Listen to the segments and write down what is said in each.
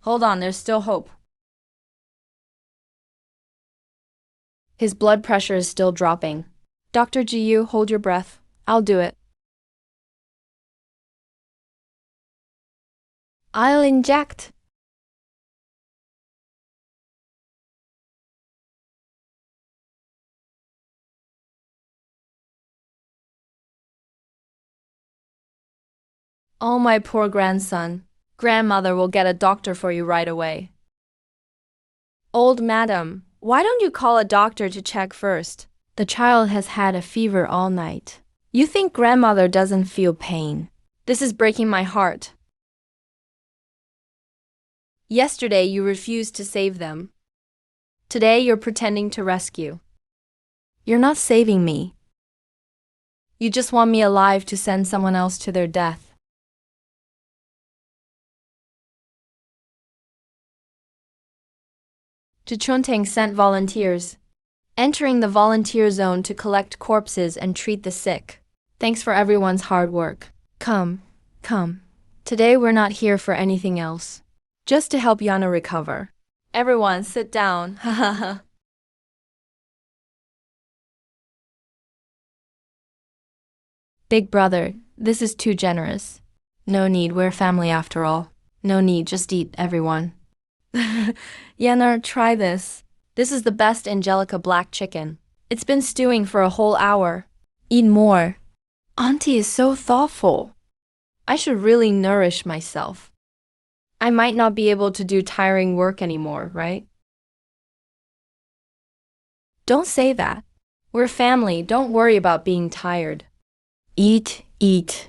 Hold on, there's still hope. His blood pressure is still dropping. Dr. Jiyu, hold your breath. I'll do it. I'll inject. Oh, my poor grandson. Grandmother will get a doctor for you right away. Old madam, why don't you call a doctor to check first? The child has had a fever all night. You think grandmother doesn't feel pain? This is breaking my heart. Yesterday you refused to save them. Today you're pretending to rescue. You're not saving me. You just want me alive to send someone else to their death. Jichuntang sent volunteers, entering the volunteer zone to collect corpses and treat the sick. Thanks for everyone's hard work. Come. Today we're not here for anything else. Just to help Yana recover. Everyone sit down, hahaha. Big brother, this is too generous. No need, we're family after all. No need, just eat, everyone. Yana, try this. This is the best Angelica black chicken. It's been stewing for a whole hour. Eat more. Auntie is so thoughtful. I should really nourish myself. I might not be able to do tiring work anymore, right? Don't say that. We're family, don't worry about being tired. Eat. It's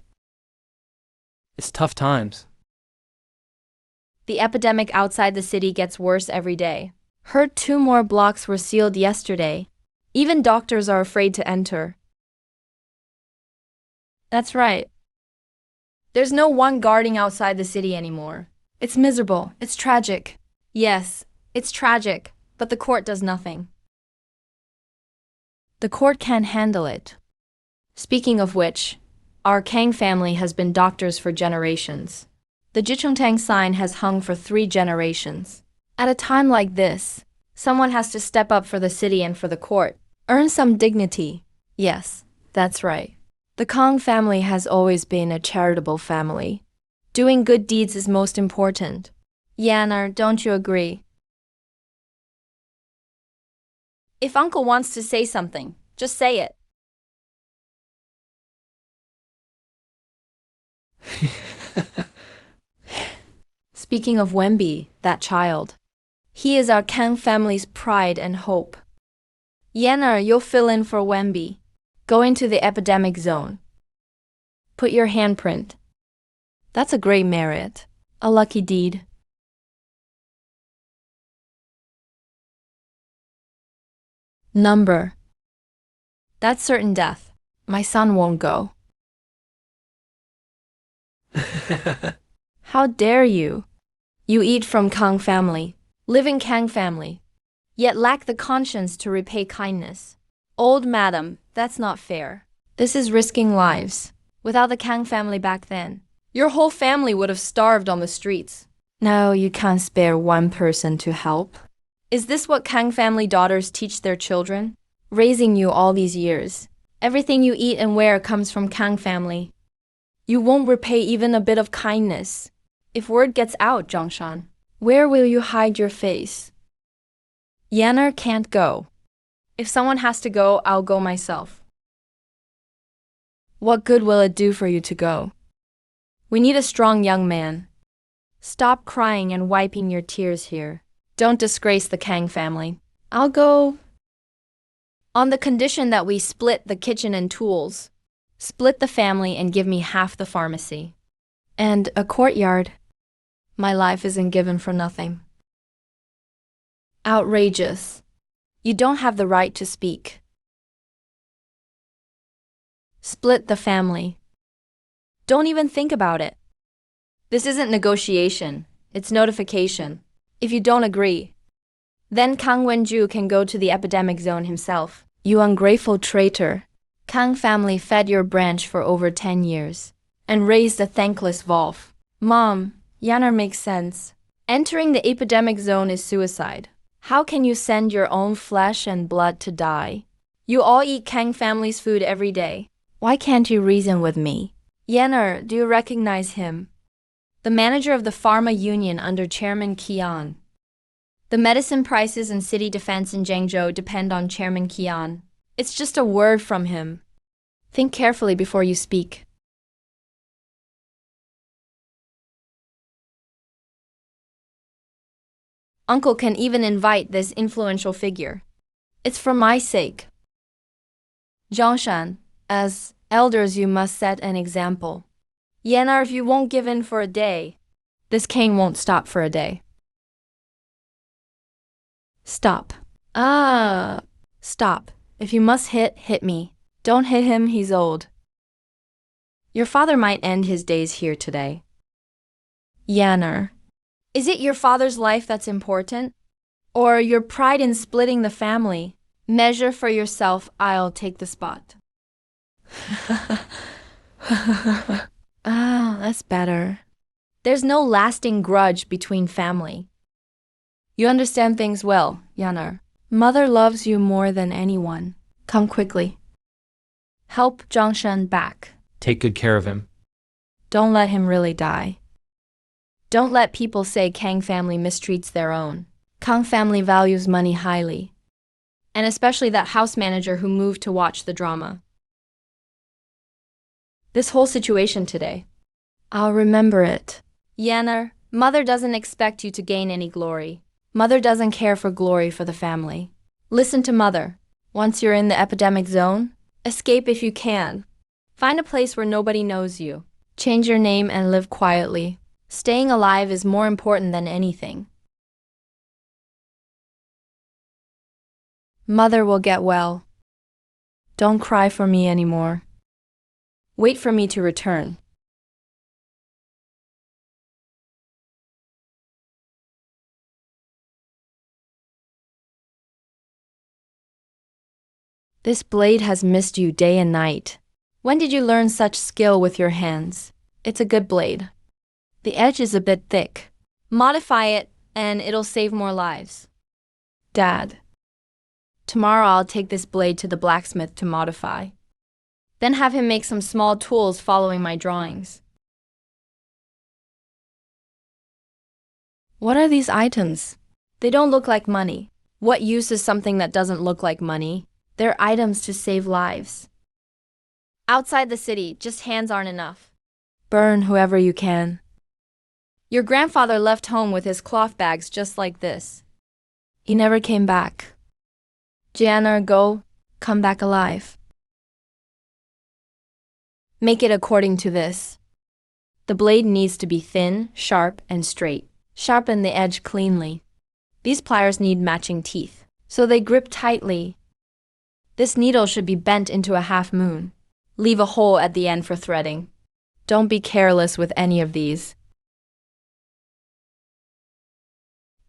tough times. The epidemic outside the city gets worse every day. Heard 2 more blocks were sealed yesterday. Even doctors are afraid to enter. That's right. There's no one guarding outside the city anymore. It's miserable. It's tragic. Yes, it's tragic, but the court does nothing. The court can't handle it. Speaking of which, our Kang family has been doctors for generations. The Jichuntang sign has hung for 3 generations. At a time like this, someone has to step up for the city and for the court. Earn some dignity. Yes, that's right. The Kang family has always been a charitable family. Doing good deeds is most important. Yanar, don't you agree? If Uncle wants to say something, just say it. Speaking of Wemby, that child. He is our Kang family's pride and hope. Yanar, you'll fill in for Wemby. Go into the epidemic zone. Put your handprint. That's a great merit. A lucky deed. Number. That's certain death. My son won't go. How dare you? You eat from Kang family, live in Kang family, yet lack the conscience to repay kindness. Old madam, that's not fair. This is risking lives. Without the Kang family back then, your whole family would have starved on the streets. No, you can't spare one person to help. Is this what Kang family daughters teach their children? Raising you all these years. Everything you eat and wear comes from Kang family. You won't repay even a bit of kindness. If word gets out, Zhongshan, where will you hide your face? Yanar can't go. If someone has to go, I'll go myself. What good will it do for you to go? We need a strong young man. Stop crying and wiping your tears here. Don't disgrace the Kang family. I'll go on the condition that we split the kitchen and tools. Split the family and give me half the pharmacy. And a courtyard. My life isn't given for nothing. Outrageous. You don't have the right to speak. Split the family. Don't even think about it. This isn't negotiation, it's notification. If you don't agree, then Kang Wenju can go to the epidemic zone himself. You ungrateful traitor. Kang family fed your branch for over 10 years and raised a thankless Wolf. Mom, Yanar makes sense. Entering the epidemic zone is suicide. How can you send your own flesh and blood to die? You all eat Kang family's food every day. Why can't you reason with me? Yenner, do you recognize him? The manager of the pharma union under Chairman Qian. The medicine prices and city defense in Zhengzhou depend on Chairman Qian. It's just a word from him. Think carefully before you speak. Uncle can even invite this influential figure. It's for my sake. Zhongshan, as elders you must set an example. Yanar, if you won't give in for a day, this cane won't stop for a day. Stop. Stop. If you must hit me. Don't hit him, he's old. Your father might end his days here today. Yanar. Is it your father's life that's important? Or your pride in splitting the family? Measure for yourself, I'll take the spot. That's better. There's no lasting grudge between family. You understand things well, Yanar. Mother loves you more than anyone. Come quickly. Help Zhongshan back. Take good care of him. Don't let him really die. Don't let people say Kang family mistreats their own. Kang family values money highly. And especially that house manager who moved to watch the drama. This whole situation today. I'll remember it. Yanar, Mother doesn't expect you to gain any glory. Mother doesn't care for glory for the family. Listen to Mother. Once you're in the epidemic zone, escape if you can. Find a place where nobody knows you. Change your name and live quietly. Staying alive is more important than anything. Mother will get well. Don't cry for me anymore. Wait for me to return. This blade has missed you day and night. When did you learn such skill with your hands? It's a good blade. The edge is a bit thick. Modify it, and it'll save more lives. Dad. Tomorrow I'll take this blade to the blacksmith to modify. Then have him make some small tools following my drawings. What are these items? They don't look like money. What use is something that doesn't look like money? They're items to save lives. Outside the city, just hands aren't enough. Burn whoever you can. Your grandfather left home with his cloth bags just like this. He never came back. Janar, go, come back alive. Make it according to this. The blade needs to be thin, sharp, and straight. Sharpen the edge cleanly. These pliers need matching teeth, so they grip tightly. This needle should be bent into a half moon. Leave a hole at the end for threading. Don't be careless with any of these.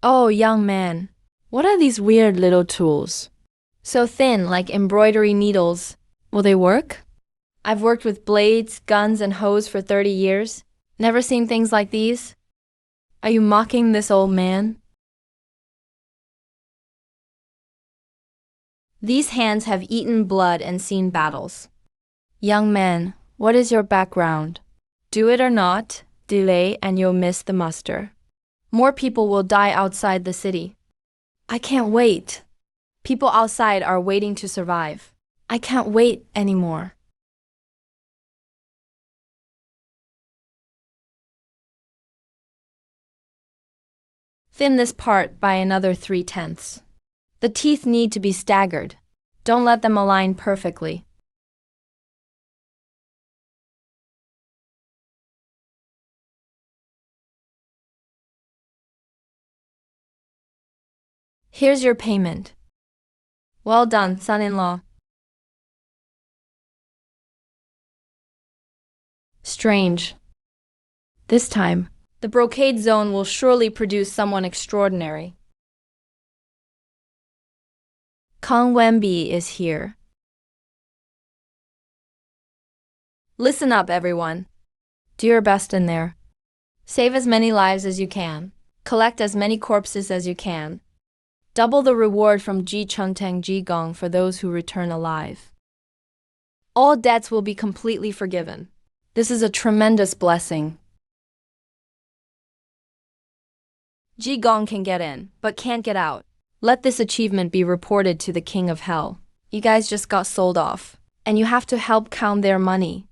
Oh, young man, what are these weird little tools? So thin, like embroidery needles. Will they work? I've worked with blades, guns, and hoes for 30 years. Never seen things like these? Are you mocking this old man? These hands have eaten blood and seen battles. Young man, what is your background? Do it or not, delay and you'll miss the muster. More people will die outside the city. I can't wait. People outside are waiting to survive. I can't wait anymore. Thin this part by another 3/10. The teeth need to be staggered. Don't let them align perfectly. Here's your payment. Well done, son-in-law. Strange. This time, the brocade zone will surely produce someone extraordinary. Kang Wenbi is here. Listen up, everyone. Do your best in there. Save as many lives as you can. Collect as many corpses as you can. Double the reward from Ji Chengteng Ji Gong for those who return alive. All debts will be completely forgiven. This is a tremendous blessing. Ji Gong can get in, but can't get out. Let this achievement be reported to the King of Hell. You guys just got sold off, and you have to help count their money.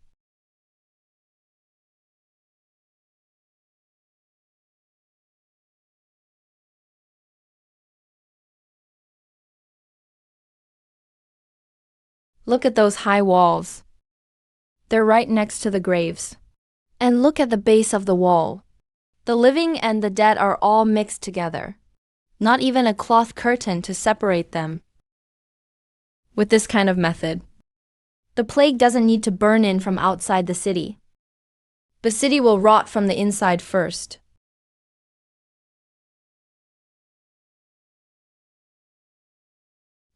Look at those high walls. They're right next to the graves. And look at the base of the wall. The living and the dead are all mixed together. Not even a cloth curtain to separate them. With this kind of method, the plague doesn't need to burn in from outside the city. The city will rot from the inside first.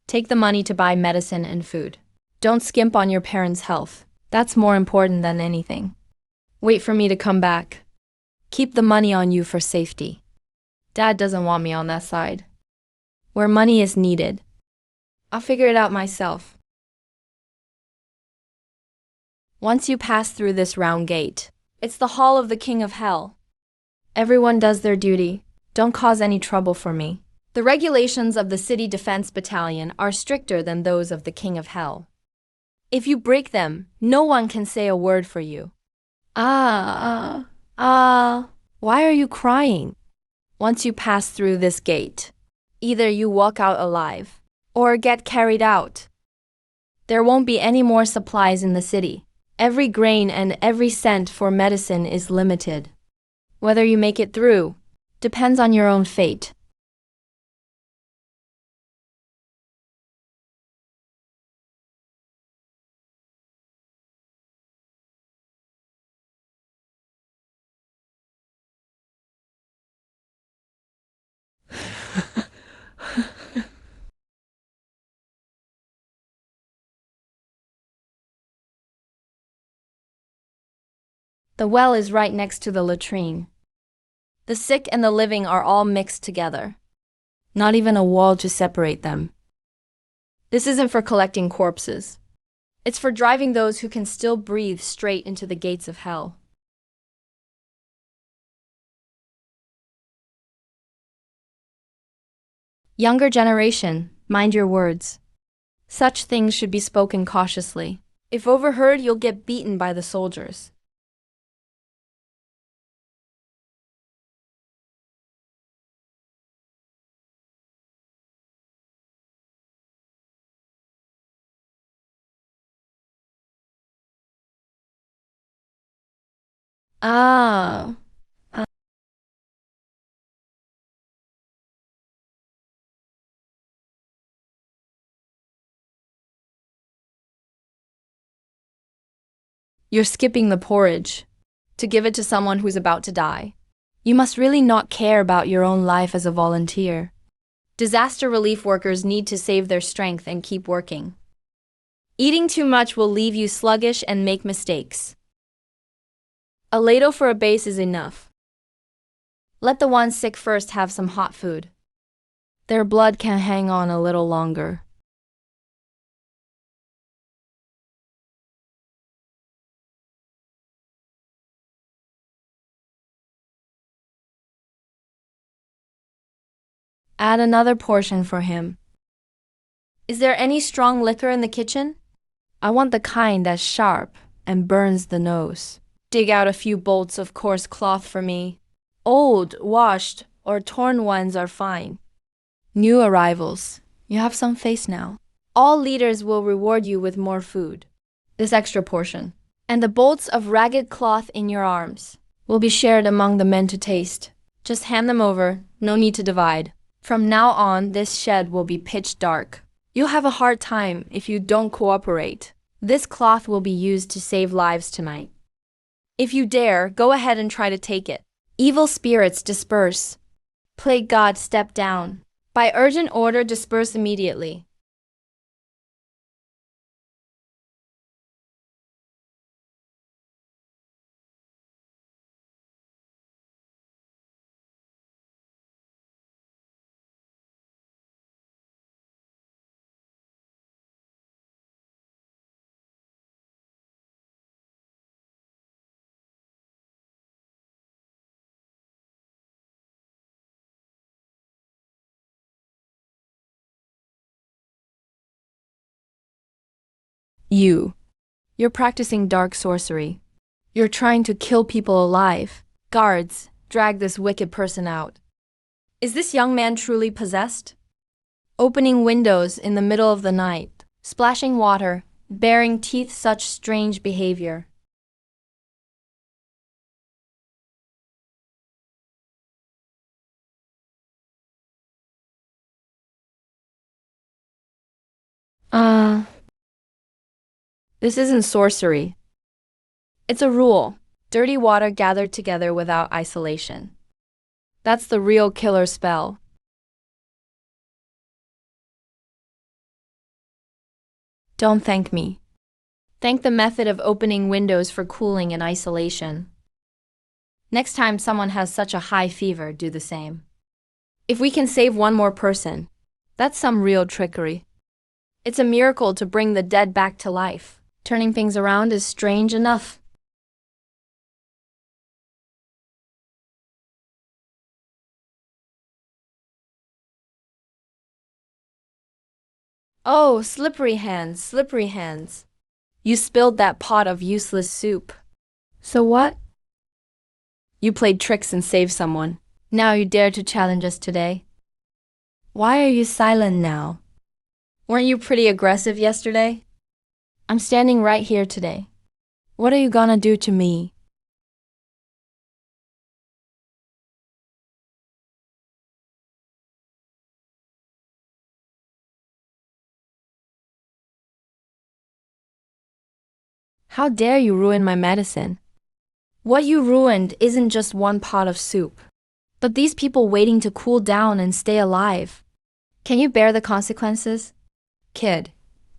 Take the money to buy medicine and food. Don't skimp on your parents' health. That's more important than anything. Wait for me to come back. Keep the money on you for safety. Dad doesn't want me on that side. Where money is needed, I'll figure it out myself. Once you pass through this round gate, it's the hall of the King of Hell. Everyone does their duty. Don't cause any trouble for me. The regulations of the City Defense Battalion are stricter than those of the King of Hell. If you break them, no one can say a word for you. Why are you crying? Once you pass through this gate, either you walk out alive or get carried out. There won't be any more supplies in the city. Every grain and every cent for medicine is limited. Whether you make it through depends on your own fate. The well is right next to the latrine. The sick and the living are all mixed together. Not even a wall to separate them. This isn't for collecting corpses. It's for driving those who can still breathe straight into the gates of hell. Younger generation, mind your words. Such things should be spoken cautiously. If overheard, you'll get beaten by the soldiers. Ah. You're skipping the porridge to give it to someone who's about to die. You must really not care about your own life as a volunteer. Disaster relief workers need to save their strength and keep working. Eating too much will leave you sluggish and make mistakes. A ladle for a base is enough. Let the ones sick first have some hot food. Their blood can hang on a little longer. Add another portion for him. Is there any strong liquor in the kitchen? I want the kind that's sharp and burns the nose. Dig out a few bolts of coarse cloth for me. Old, washed, or torn ones are fine. New arrivals, you have some face now. All leaders will reward you with more food. This extra portion. And the bolts of ragged cloth in your arms will be shared among the men to taste. Just hand them over, no need to divide. From now on, this shed will be pitch dark. You'll have a hard time if you don't cooperate. This cloth will be used to save lives tonight. If you dare, go ahead and try to take it. Evil spirits disperse. Plague God step down. By urgent order, disperse immediately. You're practicing dark sorcery. You're trying to kill people alive. Guards, drag this wicked person out. Is this young man truly possessed? Opening windows in the middle of the night, splashing water, baring teeth, such strange behavior. Uh, this isn't sorcery. It's a rule. Dirty water gathered together without isolation. That's the real killer spell. Don't thank me. Thank the method of opening windows for cooling and isolation. Next time someone has such a high fever, do the same. If we can save one more person, that's some real trickery. It's a miracle to bring the dead back to life. Turning things around is strange enough. Oh, slippery hands, slippery hands. You spilled that pot of useless soup. So what? You played tricks and saved someone. Now you dare to challenge us today? Why are you silent now? Weren't you pretty aggressive yesterday? I'm standing right here today. What are you gonna do to me? How dare you ruin my medicine? What you ruined isn't just one pot of soup, but these people waiting to cool down and stay alive. Can you bear the consequences? Kid,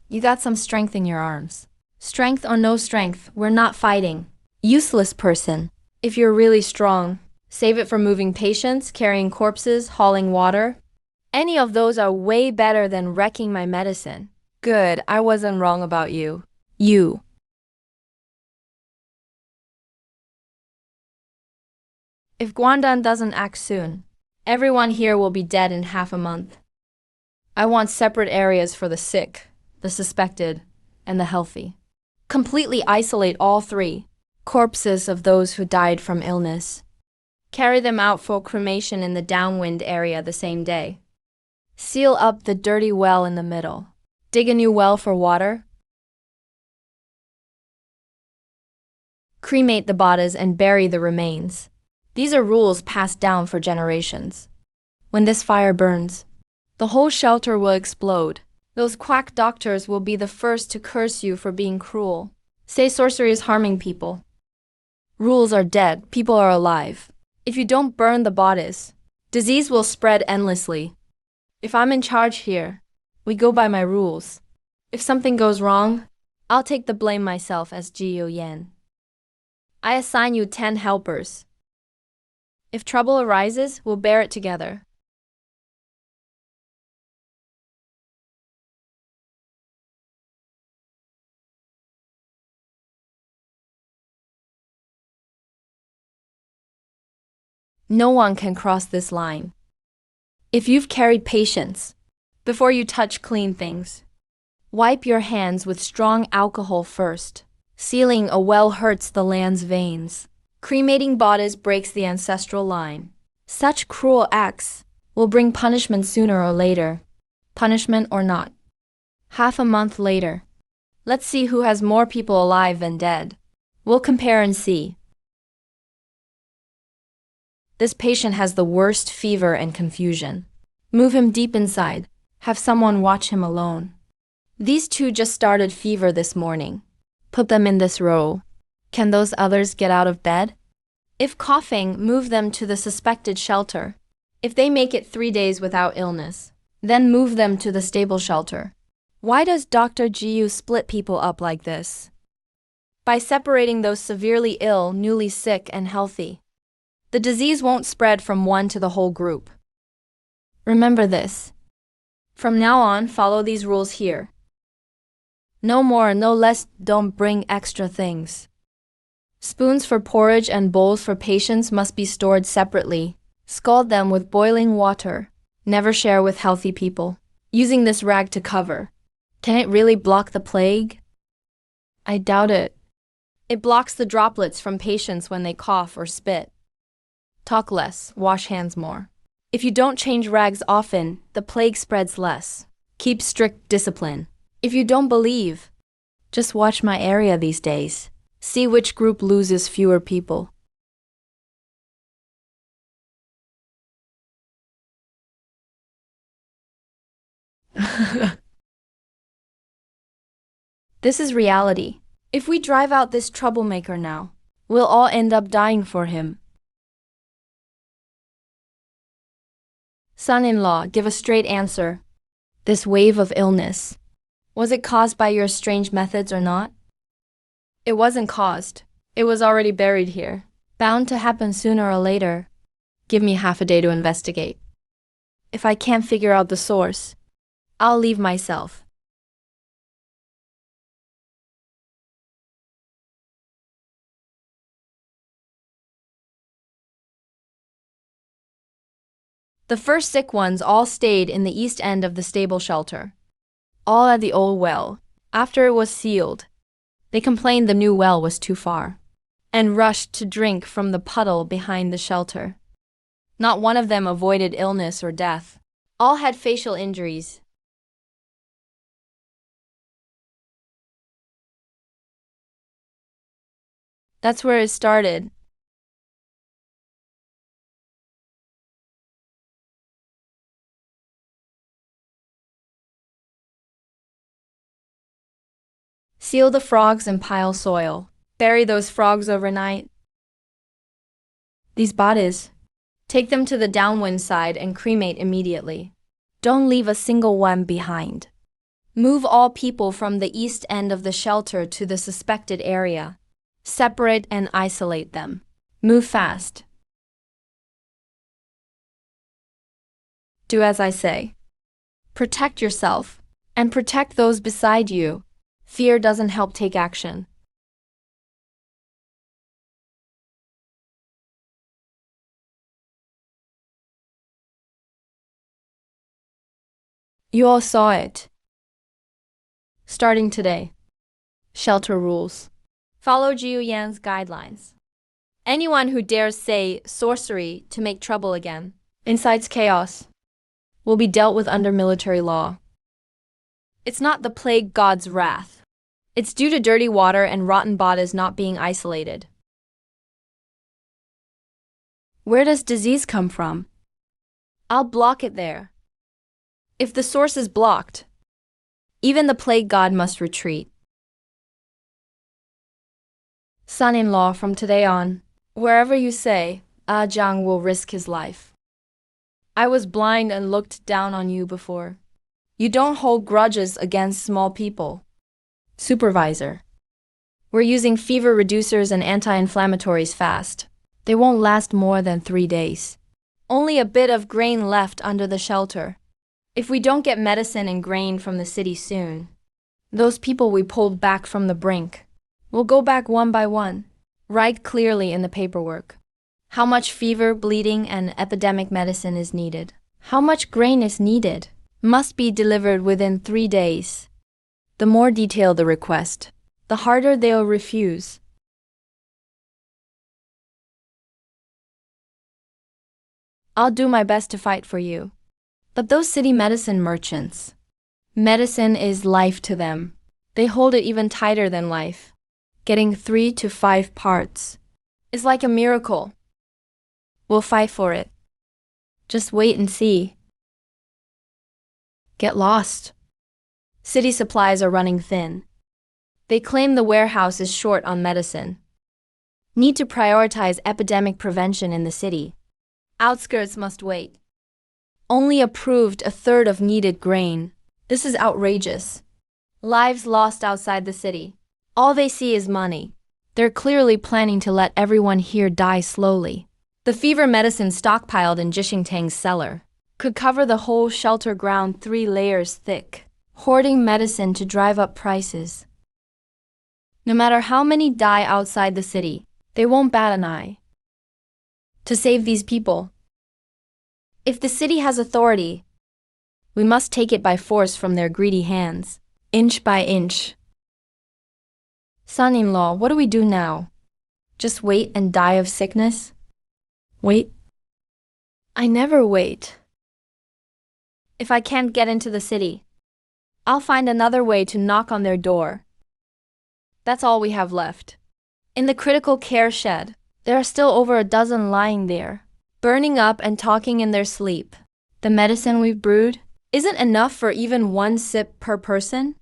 you got some strength in your arms. Strength or no strength, we're not fighting. Useless person. If you're really strong, save it for moving patients, carrying corpses, hauling water. Any of those are way better than wrecking my medicine. Good, I wasn't wrong about you. If Guangdan doesn't act soon, everyone here will be dead in half a month. I want separate areas for the sick, the suspected, and the healthy. Completely isolate all three. Corpses of those who died from illness. Carry them out for cremation in the downwind area the same day. Seal up the dirty well in the middle. Dig a new well for water. Cremate the bodies and bury the remains. These are rules passed down for generations. When this fire burns, the whole shelter will explode. Those quack doctors will be the first to curse you for being cruel. Say sorcery is harming people. Rules are dead, people are alive. If you don't burn the bodies, disease will spread endlessly. If I'm in charge here, we go by my rules. If something goes wrong, I'll take the blame myself as Jiu Yan. I assign you 10 helpers. If trouble arises, we'll bear it together. No one can cross this line. If you've carried patients, before you touch clean things, wipe your hands with strong alcohol first. Sealing a well hurts the land's veins. Cremating bodies breaks the ancestral line. Such cruel acts will bring punishment sooner or later. Punishment or not. Half a month later. Let's see who has more people alive than dead. We'll compare and see. This patient has the worst fever and confusion. Move him deep inside. Have someone watch him alone. These two just started fever this morning. Put them in this row. Can those others get out of bed? If coughing, move them to the suspected shelter. If they make it 3 days without illness, then move them to the stable shelter. Why does Dr. Jiu split people up like this? By separating those severely ill, newly sick, and healthy. The disease won't spread from one to the whole group. Remember this. From now on, follow these rules here. No more, no less, don't bring extra things. Spoons for porridge and bowls for patients must be stored separately. Scald them with boiling water. Never share with healthy people. Using this rag to cover. Can it really block the plague? I doubt it. It blocks the droplets from patients when they cough or spit. Talk less, wash hands more. If you don't change rags often, the plague spreads less. Keep strict discipline. If you don't believe, just watch my area these days. See which group loses fewer people. This is reality. If we drive out this troublemaker now, we'll all end up dying for him. Son-in-law, give a straight answer. This wave of illness, was it caused by your strange methods or not? It wasn't caused. It was already buried here. Bound to happen sooner or later. Give me half a day to investigate. If I can't figure out the source, I'll leave myself. The first sick ones all stayed in the east end of the stable shelter. All at the old well. After it was sealed, they complained the new well was too far, and rushed to drink from the puddle behind the shelter. Not one of them avoided illness or death. All had facial injuries. That's where it started. Seal the frogs and pile soil. Bury those frogs overnight. These bodies, take them to the downwind side and cremate immediately. Don't leave a single one behind. Move all people from the east end of the shelter to the suspected area. Separate and isolate them. Move fast. Do as I say. Protect yourself, and protect those beside you. Fear doesn't help take action. You all saw it. Starting today. Shelter rules. Follow Jiu Yan's guidelines. Anyone who dares say sorcery to make trouble again, incites chaos, will be dealt with under military law. It's not the plague god's wrath. It's due to dirty water and rotten bodies not being isolated. Where does disease come from? I'll block it there. If the source is blocked, even the plague god must retreat. Son-in-law, from today on, wherever you say, Ah Jiang will risk his life. I was blind and looked down on you before. You don't hold grudges against small people. Supervisor. We're using fever reducers and anti-inflammatories fast. They won't last more than 3 days. Only a bit of grain left under the shelter. If we don't get medicine and grain from the city soon, those people we pulled back from the brink will go back one by one. Write clearly in the paperwork how much fever, bleeding, and epidemic medicine is needed. How much grain is needed must be delivered within 3 days. The more detailed the request, the harder they'll refuse. I'll do my best to fight for you. But those city medicine merchants, medicine is life to them. They hold it even tighter than life. Getting 3 to 5 parts is like a miracle. We'll fight for it. Just wait and see. Get lost. City supplies are running thin. They claim the warehouse is short on medicine. Need to prioritize epidemic prevention in the city. Outskirts must wait. Only approved 1/3 of needed grain. This is outrageous. Lives lost outside the city. All they see is money. They're clearly planning to let everyone here die slowly. The fever medicine stockpiled in Jishingtang's cellar could cover the whole shelter ground 3 layers thick, hoarding medicine to drive up prices. No matter how many die outside the city, they won't bat an eye. To save these people, if the city has authority, we must take it by force from their greedy hands, inch by inch. Son-in-law, what do we do now? Just wait and die of sickness? Wait? I never wait. If I can't get into the city, I'll find another way to knock on their door. That's all we have left. In the critical care shed, there are still over a dozen lying there, burning up and talking in their sleep. The medicine we've brewed isn't enough for even one sip per person.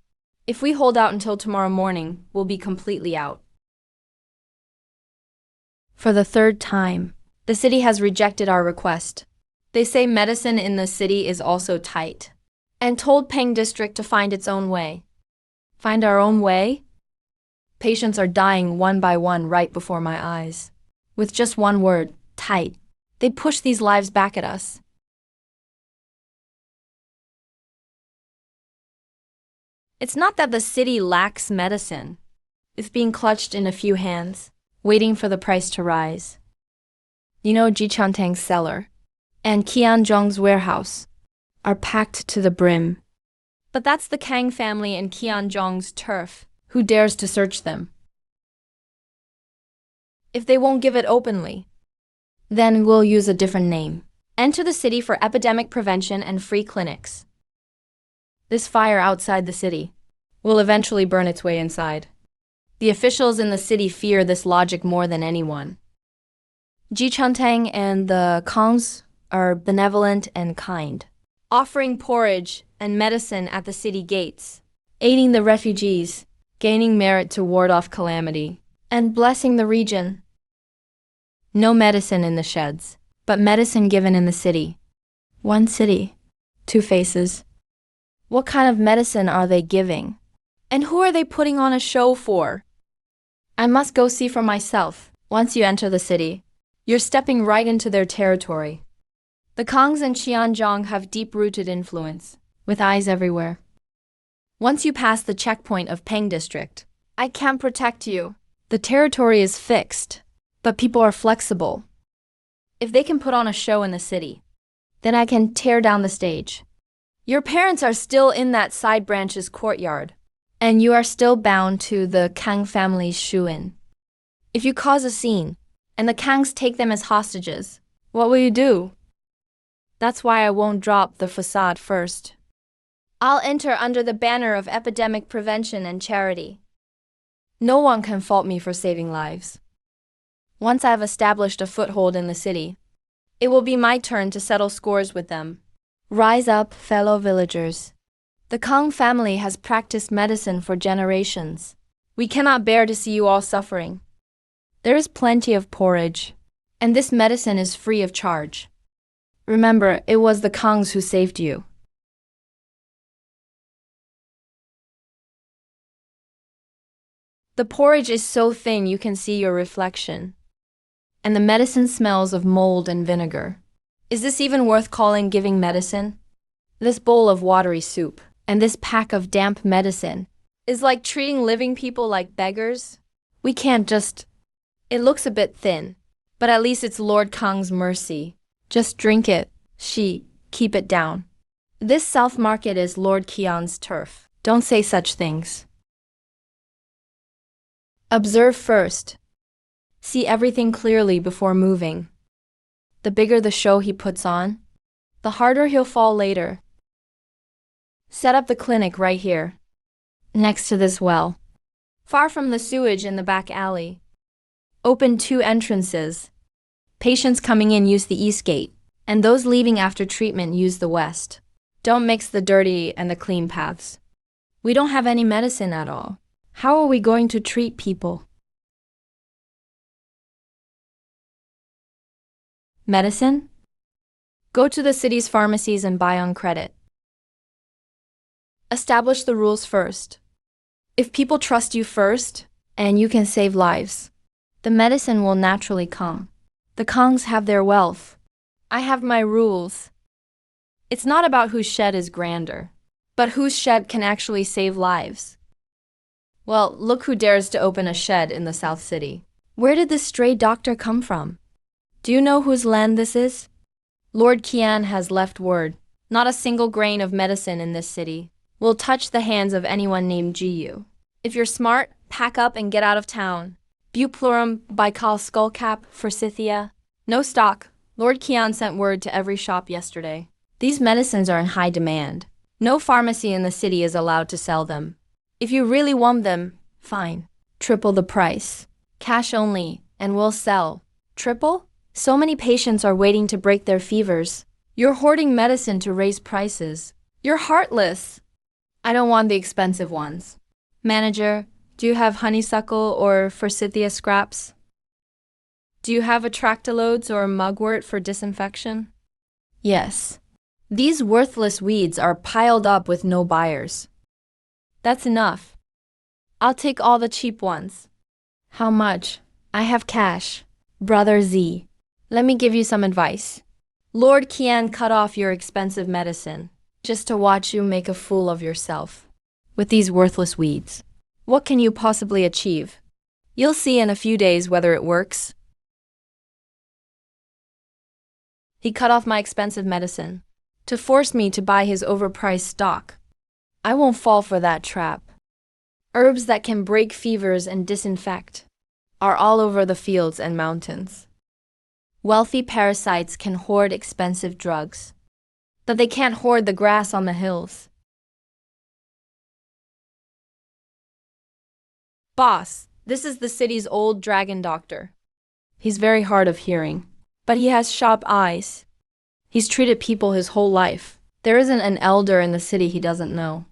If we hold out until tomorrow morning, we'll be completely out. For the third time, the city has rejected our request. They say medicine in the city is also tight, and told Peng District to find its own way. Find our own way? Patients are dying one by one right before my eyes. With just one word, tight, they push these lives back at us. It's not that the city lacks medicine. It's being clutched in a few hands, waiting for the price to rise. You know, Ji Chantang's cellar and Qianzhong's warehouse are packed to the brim. But that's the Kang family and Qianzhong's turf. Who dares to search them? If they won't give it openly, then we'll use a different name. Enter the city for epidemic prevention and free clinics. This fire outside the city will eventually burn its way inside. The officials in the city fear this logic more than anyone. Ji Chantang and the Kangs are benevolent and kind, offering porridge and medicine at the city gates, aiding the refugees, gaining merit to ward off calamity, and blessing the region. No medicine in the sheds, but medicine given in the city. One city, two faces. What kind of medicine are they giving? And who are they putting on a show for? I must go see for myself. Once you enter the city, you're stepping right into their territory. The Kangs and Qianzhong have deep-rooted influence, with eyes everywhere. Once you pass the checkpoint of Peng District, I can't protect you. The territory is fixed, but people are flexible. If they can put on a show in the city, then I can tear down the stage. Your parents are still in that side branch's courtyard, and you are still bound to the Kang family's shu-in. If you cause a scene, and the Kangs take them as hostages, what will you do? That's why I won't drop the facade first. I'll enter under the banner of epidemic prevention and charity. No one can fault me for saving lives. Once I've established a foothold in the city, it will be my turn to settle scores with them. Rise up, fellow villagers. The Kang family has practiced medicine for generations. We cannot bear to see you all suffering. There is plenty of porridge, and this medicine is free of charge. Remember, it was the Kangs who saved you. The porridge is so thin you can see your reflection, and the medicine smells of mold and vinegar. Is this even worth calling giving medicine? This bowl of watery soup and this pack of damp medicine is like treating living people like beggars. We can't just... It looks a bit thin, but at least it's Lord Kang's mercy. Just drink it. Keep it down. This South Market is Lord Qian's turf. Don't say such things. Observe first. See everything clearly before moving. The bigger the show he puts on, the harder he'll fall later. Set up the clinic right here, next to this well, far from the sewage in the back alley. Open 2 entrances. Patients coming in use the east gate, and those leaving after treatment use the west. Don't mix the dirty and the clean paths. We don't have any medicine at all. How are we going to treat people? Medicine? Go to the city's pharmacies and buy on credit. Establish the rules first. If people trust you first, and you can save lives, the medicine will naturally come. The Kangs have their wealth. I have my rules. It's not about whose shed is grander, but whose shed can actually save lives. Well, look who dares to open a shed in the South City. Where did this stray doctor come from? Do you know whose land this is? Lord Qian has left word. Not a single grain of medicine in this city will touch the hands of anyone named Jiyu. If you're smart, pack up and get out of town. Buplurum, Baikal skullcap, forsythia. No stock. Lord Kian sent word to every shop yesterday. These medicines are in high demand. No pharmacy in the city is allowed to sell them. If you really want them, fine. Triple the price. Cash only, and we'll sell. Triple? So many patients are waiting to break their fevers. You're hoarding medicine to raise prices. You're heartless. I don't want the expensive ones. Manager, do you have honeysuckle or forsythia scraps? Do you have atractalodes or mugwort for disinfection? Yes. These worthless weeds are piled up with no buyers. That's enough. I'll take all the cheap ones. How much? I have cash. Brother Z. Let me give you some advice. Lord Kian cut off your expensive medicine, just to watch you make a fool of yourself. With these worthless weeds, what can you possibly achieve? You'll see in a few days whether it works. He cut off my expensive medicine to force me to buy his overpriced stock. I won't fall for that trap. Herbs that can break fevers and disinfect are all over the fields and mountains. Wealthy parasites can hoard expensive drugs, but they can't hoard the grass on the hills. Boss, this is the city's old dragon doctor. He's very hard of hearing, but he has sharp eyes. He's treated people his whole life. There isn't an elder in the city he doesn't know.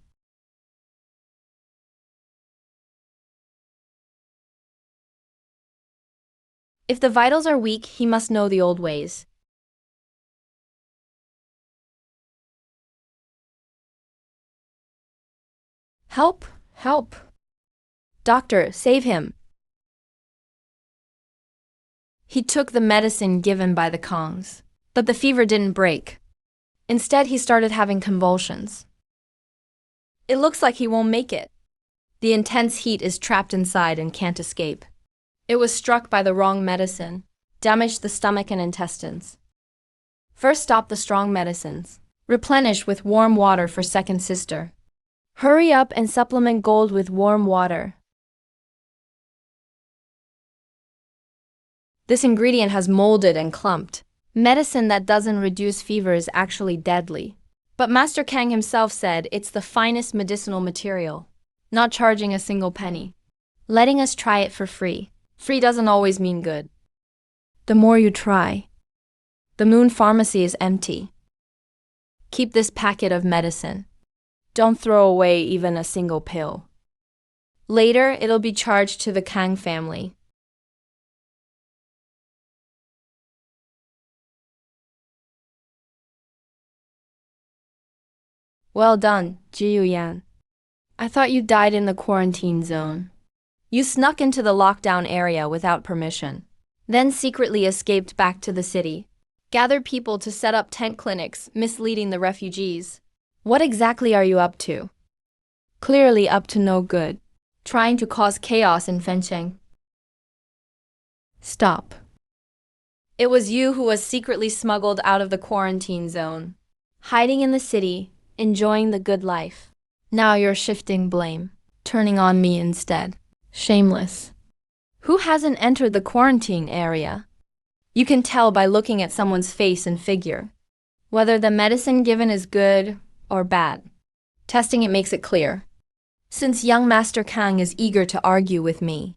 If the vitals are weak, he must know the old ways. Help! Help! Doctor, save him! He took the medicine given by the Kongs, but the fever didn't break. Instead, he started having convulsions. It looks like he won't make it. The intense heat is trapped inside and can't escape. It was struck by the wrong medicine, damaged the stomach and intestines. First stop the strong medicines. Replenish with warm water for second sister. Hurry up and supplement gold with warm water. This ingredient has molded and clumped. Medicine that doesn't reduce fever is actually deadly. But Master Kang himself said it's the finest medicinal material, not charging a single penny, letting us try it for free. Free doesn't always mean good. The more you try, the Moon Pharmacy is empty. Keep this packet of medicine. Don't throw away even a single pill. Later, it'll be charged to the Kang family. Well done, Ji Yuyan. I thought you died in the quarantine zone. You snuck into the lockdown area without permission, then secretly escaped back to the city, gathered people to set up tent clinics, misleading the refugees. What exactly are you up to? Clearly up to no good, trying to cause chaos in Fencheng. Stop. It was you who was secretly smuggled out of the quarantine zone, hiding in the city, enjoying the good life. Now you're shifting blame, turning on me instead. Shameless. Who hasn't entered the quarantine area? You can tell by looking at someone's face and figure, whether the medicine given is good or bad. Testing it makes it clear. Since young Master Kang is eager to argue with me,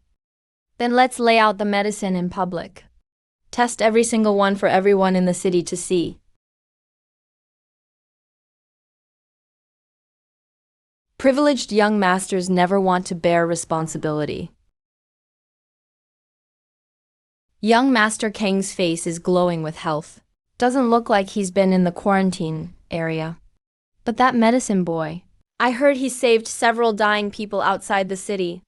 then let's lay out the medicine in public. Test every single one for everyone in the city to see. Privileged young masters never want to bear responsibility. Young Master Kang's face is glowing with health. Doesn't look like he's been in the quarantine area. But that medicine boy, I heard he saved several dying people outside the city.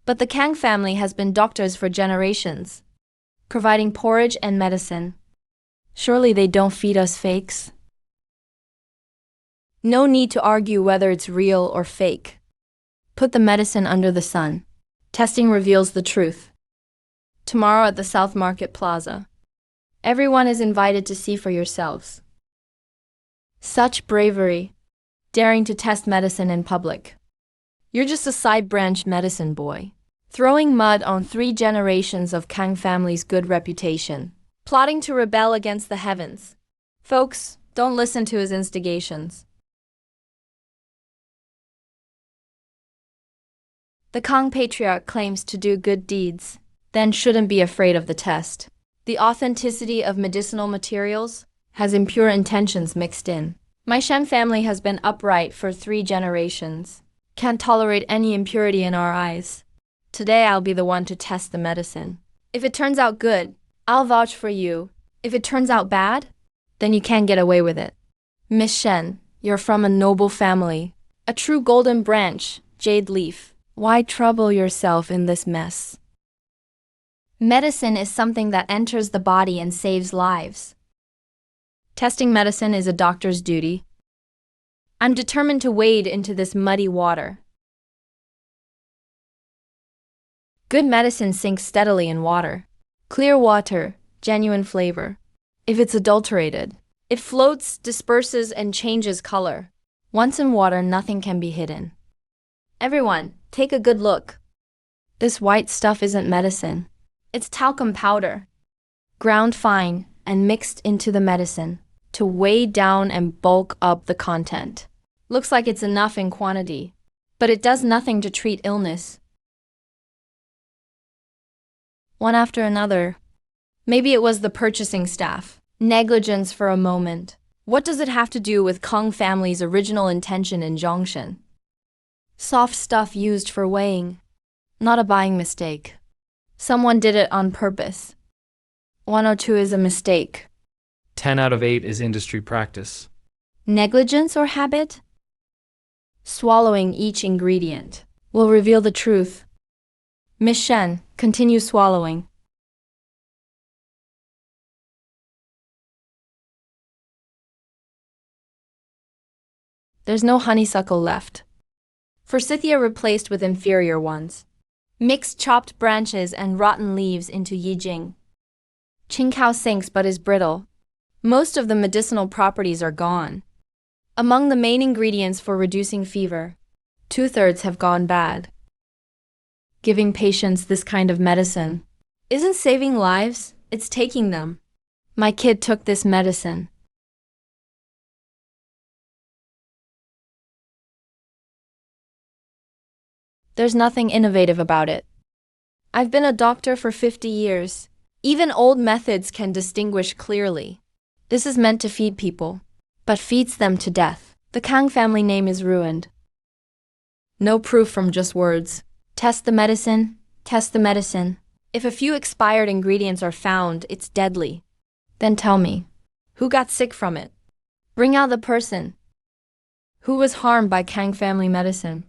But the Kang family has been doctors for generations, providing porridge and medicine. Surely they don't feed us fakes? No need to argue whether it's real or fake. Put the medicine under the sun. Testing reveals the truth. Tomorrow at the South Market Plaza. Everyone is invited to see for yourselves. Such bravery, daring to test medicine in public. You're just a side branch medicine boy, throwing mud on 3 generations of Kang family's good reputation, plotting to rebel against the heavens. Folks, don't listen to his instigations. The Kang patriarch claims to do good deeds, then shouldn't be afraid of the test. The authenticity of medicinal materials has impure intentions mixed in. My Shen family has been upright for 3 generations. Can't tolerate any impurity in our eyes. Today I'll be the one to test the medicine. If it turns out good, I'll vouch for you. If it turns out bad, then you can't get away with it. Miss Shen, you're from a noble family, a true golden branch, jade leaf. Why trouble yourself in this mess? Medicine is something that enters the body and saves lives. Testing medicine is a doctor's duty. I'm determined to wade into this muddy water. Good medicine sinks steadily in water. Clear water, genuine flavor. If it's adulterated, it floats, disperses, and changes color. Once in water, nothing can be hidden. Everyone, take a good look. This white stuff isn't medicine. It's talcum powder, ground fine and mixed into the medicine to weigh down and bulk up the content. Looks like it's enough in quantity, but it does nothing to treat illness. One after another. Maybe it was the purchasing staff. Negligence for a moment. What does it have to do with Kang family's original intention in Zhongshan? Soft stuff used for weighing, not a buying mistake. Someone did it on purpose. 102 is a mistake. 10 out of 8 is industry practice. Negligence or habit? Swallowing each ingredient will reveal the truth. Miss Shen, continue swallowing. There's no honeysuckle left. Forsythia replaced with inferior ones. Mix chopped branches and rotten leaves into Yijing. Qingkao sinks but is brittle. Most of the medicinal properties are gone. Among the main ingredients for reducing fever, 2/3 have gone bad. Giving patients this kind of medicine isn't saving lives, it's taking them. My kid took this medicine. There's nothing innovative about it. I've been a doctor for 50 years. Even old methods can distinguish clearly. This is meant to feed people, but feeds them to death. The Kang family name is ruined. No proof from just words. Test the medicine, test the medicine. If a few expired ingredients are found, it's deadly. Then tell me, who got sick from it? Bring out the person. Who was harmed by Kang family medicine?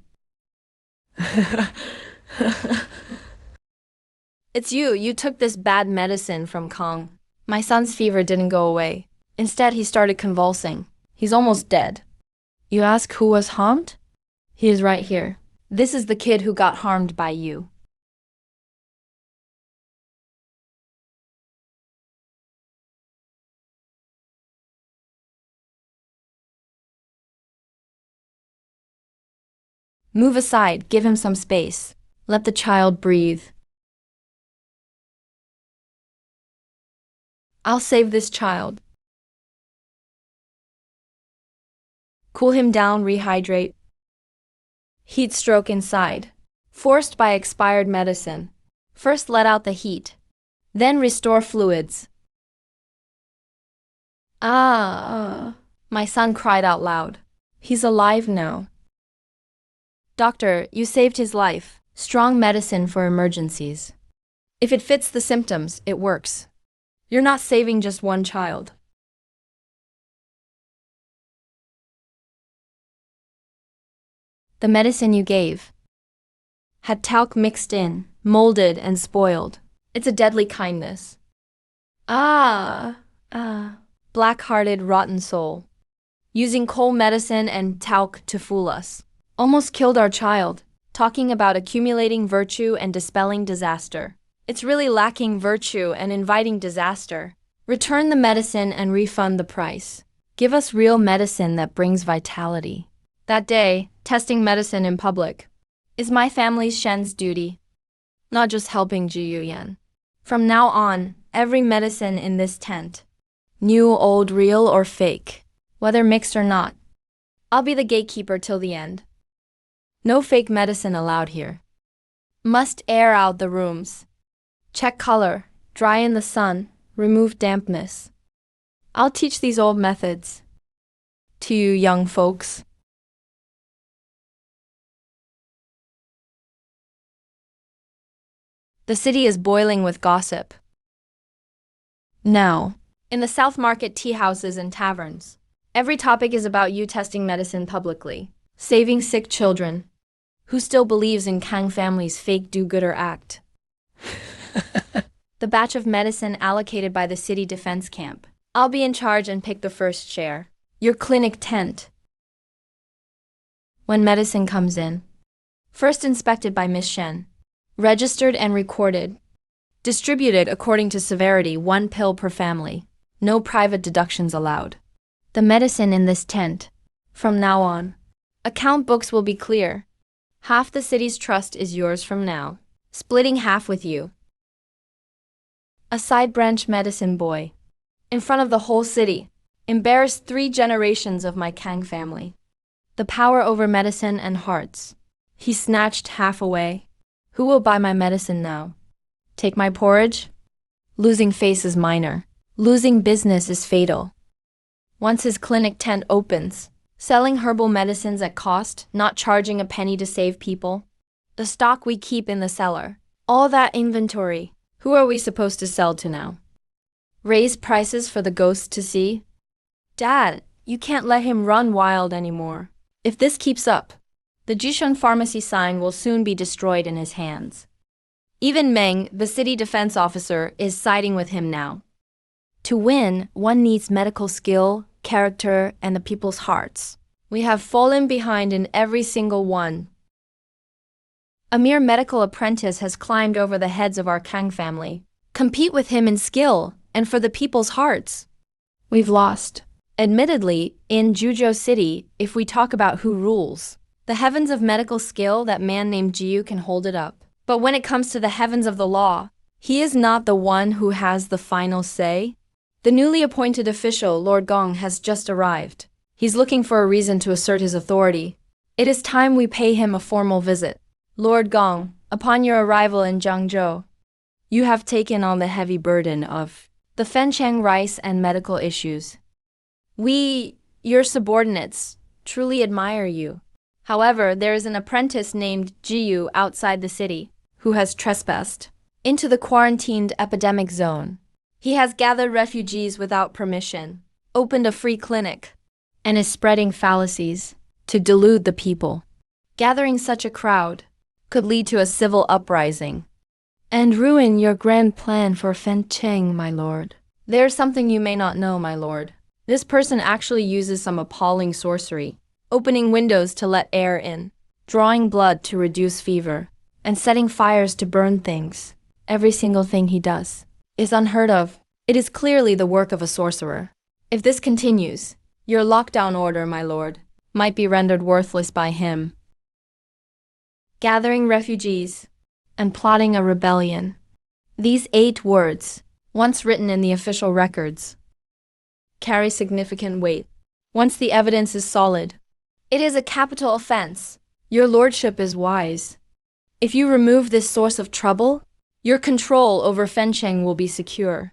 It's you. You took this bad medicine from Kang. My son's fever didn't go away. Instead, he started convulsing. He's almost dead. You ask who was harmed? He is right here. This is the kid who got harmed by you. Move aside, give him some space. Let the child breathe. I'll save this child. Cool him down, rehydrate. Heat stroke inside. Forced by expired medicine. First let out the heat. Then restore fluids. My son cried out loud. He's alive now. Doctor, you saved his life. Strong medicine for emergencies. If it fits the symptoms, it works. You're not saving just one child. The medicine you gave had talc mixed in, molded and spoiled. It's a deadly kindness. Black-hearted, rotten soul. Using coal medicine and talc to fool us. Almost killed our child, talking about accumulating virtue and dispelling disaster. It's really lacking virtue and inviting disaster. Return the medicine and refund the price. Give us real medicine that brings vitality. That day, testing medicine in public. is my family's Shen's duty, not just helping Ji Yuyan. From now on, every medicine in this tent, new, old, real, or fake, whether mixed or not, I'll be the gatekeeper till the end. No fake medicine allowed here. Must air out the rooms. Check color, dry in the sun, remove dampness. I'll teach these old methods to you young folks. The city is boiling with gossip. Now, in the South Market tea houses and taverns, every topic is about you testing medicine publicly, saving sick children. Who still believes in Kang family's fake do-gooder act? The batch of medicine allocated by the city defense camp. I'll be in charge and pick the first share. Your clinic tent. When medicine comes in, first inspected by Miss Shen, registered and recorded, distributed according to severity, 1 pill per family. No private deductions allowed. The medicine in this tent. From now on, account books will be clear. Half the city's trust is yours from now, splitting half with you. A side branch medicine boy. In front of the whole city, embarrassed 3 generations of my Kang family. The power over medicine and hearts. He snatched half away. Who will buy my medicine now? Take my porridge? Losing face is minor. Losing business is fatal. Once his clinic tent opens, selling herbal medicines at cost, not charging a penny to save people. The stock we keep in the cellar. All that inventory. Who are we supposed to sell to now? Raise prices for the ghosts to see? Dad, you can't let him run wild anymore. If this keeps up, the Jishun pharmacy sign will soon be destroyed in his hands. Even Meng, the city defense officer, is siding with him now. To win, one needs medical skill, character, and the people's hearts. We have fallen behind in every single one. A mere medical apprentice has climbed over the heads of our Kang family. Compete with him in skill, and for the people's hearts. We've lost. Admittedly, in Juzhou City, if we talk about who rules, the heavens of medical skill, that man named Jiu can hold it up. But when it comes to the heavens of the law, he is not the one who has the final say. The newly appointed official, Lord Gong, has just arrived. He's looking for a reason to assert his authority. It is time we pay him a formal visit. Lord Gong, upon your arrival in Jiangzhou, you have taken on the heavy burden of the Fenchang rice and medical issues. We, your subordinates, truly admire you. However, there is an apprentice named Jiyu outside the city who has trespassed into the quarantined epidemic zone. He has gathered refugees without permission, opened a free clinic, and is spreading fallacies to delude the people. Gathering such a crowd could lead to a civil uprising and ruin your grand plan for Fencheng, my lord. There's something you may not know, my lord. This person actually uses some appalling sorcery, opening windows to let air in, drawing blood to reduce fever, and setting fires to burn things. Every single thing he does is unheard of. It is clearly the work of a sorcerer. If this continues, your lockdown order, my lord, might be rendered worthless by him. Gathering refugees and plotting a rebellion. These 8 words, once written in the official records, carry significant weight. Once the evidence is solid, it is a capital offense. Your lordship is wise. If you remove this source of trouble, your control over Fencheng will be secure.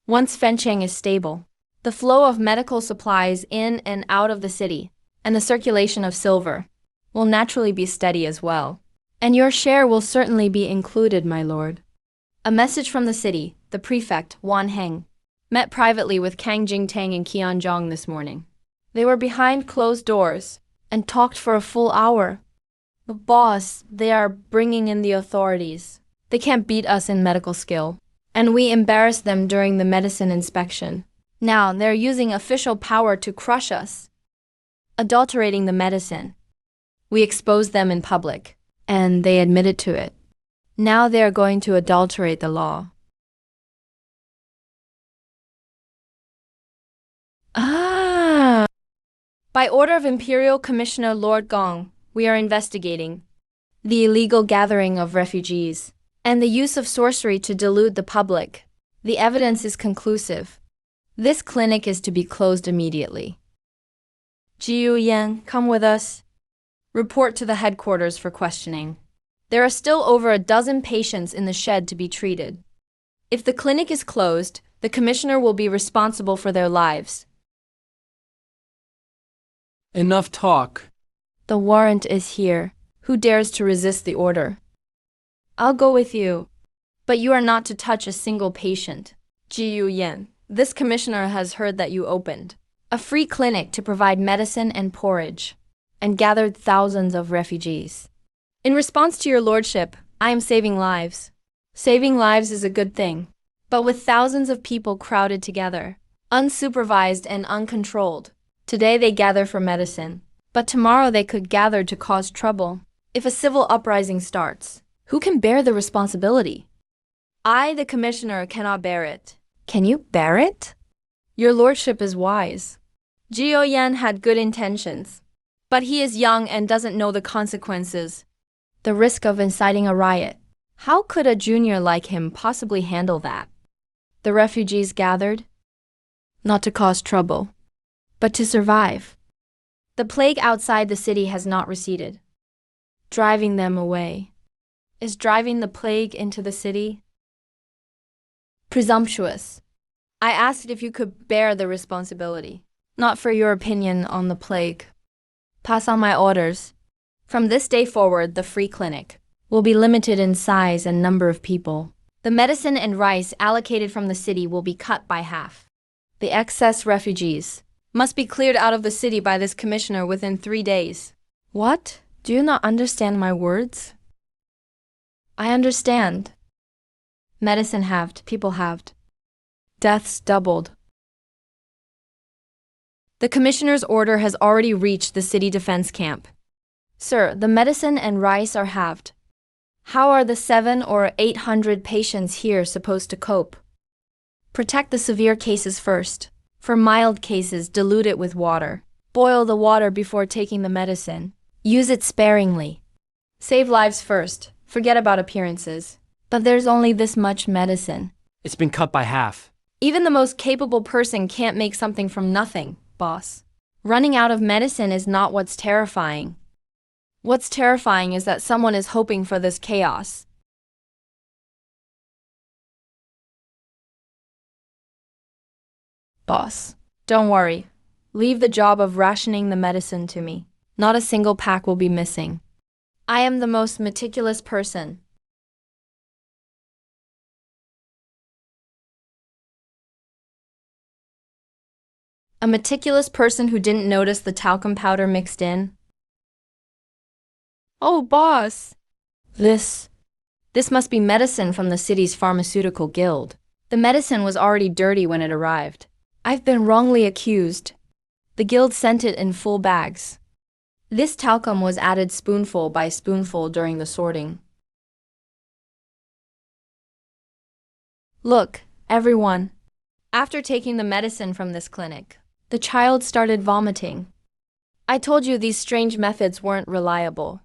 Once Fencheng is stable, the flow of medical supplies in and out of the city, and the circulation of silver, will naturally be steady as well. And your share will certainly be included, my lord. A message from the city, the prefect, Wan Heng, met privately with Kang Jingtang and Qianzhong this morning. They were behind closed doors and talked for a full hour. The boss, they are bringing in the authorities. They can't beat us in medical skill. And we embarrassed them during the medicine inspection. Now they're using official power to crush us, adulterating the medicine. We exposed them in public, and they admitted to it. Now they are going to adulterate the law. By order of Imperial Commissioner Lord Gong, we are investigating. the illegal gathering of refugees, and the use of sorcery to delude the public. The evidence is conclusive. This clinic is to be closed immediately. Jiu Yan, come with us. Report to the headquarters for questioning. There are still over a dozen patients in the shed to be treated. If the clinic is closed, the commissioner will be responsible for their lives. Enough talk. The warrant is here. Who dares to resist the order? I'll go with you. But you are not to touch a single patient. Jiu Yan, this commissioner has heard that you opened a free clinic to provide medicine and porridge, and gathered thousands of refugees. In response to your lordship, I am saving lives. Saving lives is a good thing. But with thousands of people crowded together, unsupervised and uncontrolled, today they gather for medicine, but tomorrow they could gather to cause trouble. If a civil uprising starts, who can bear the responsibility? I, the commissioner, cannot bear it. Can you bear it? Your lordship is wise. Jiu Yan had good intentions, but he is young and doesn't know the consequences. The risk of inciting a riot. How could a junior like him possibly handle that? The refugees gathered, not to cause trouble, but to survive. The plague outside the city has not receded. Driving them away. Is driving the plague into the city? Presumptuous. I asked if you could bear the responsibility, not for your opinion on the plague. Pass on my orders. From this day forward, the free clinic will be limited in size and number of people. The medicine and rice allocated from the city will be cut by half. The excess refugees must be cleared out of the city by this commissioner within 3 days. What? Do you not understand my words? I understand. Medicine halved, people halved. Deaths doubled. The commissioner's order has already reached the city defense camp. Sir, the medicine and rice are halved. How are the 700 or 800 patients here supposed to cope? Protect the severe cases first. For mild cases, dilute it with water. Boil the water before taking the medicine. Use it sparingly. Save lives first. Forget about appearances. But there's only this much medicine. It's been cut by half. Even the most capable person can't make something from nothing, boss. Running out of medicine is not what's terrifying. What's terrifying is that someone is hoping for this chaos. Boss, don't worry. Leave the job of rationing the medicine to me. Not a single pack will be missing. I am the most meticulous person. A meticulous person who didn't notice the talcum powder mixed in. Oh, boss! This must be medicine from the city's pharmaceutical guild. The medicine was already dirty when it arrived. I've been wrongly accused. The guild sent it in full bags. This talcum was added spoonful by spoonful during the sorting. Look, everyone. After taking the medicine from this clinic, the child started vomiting. I told you these strange methods weren't reliable.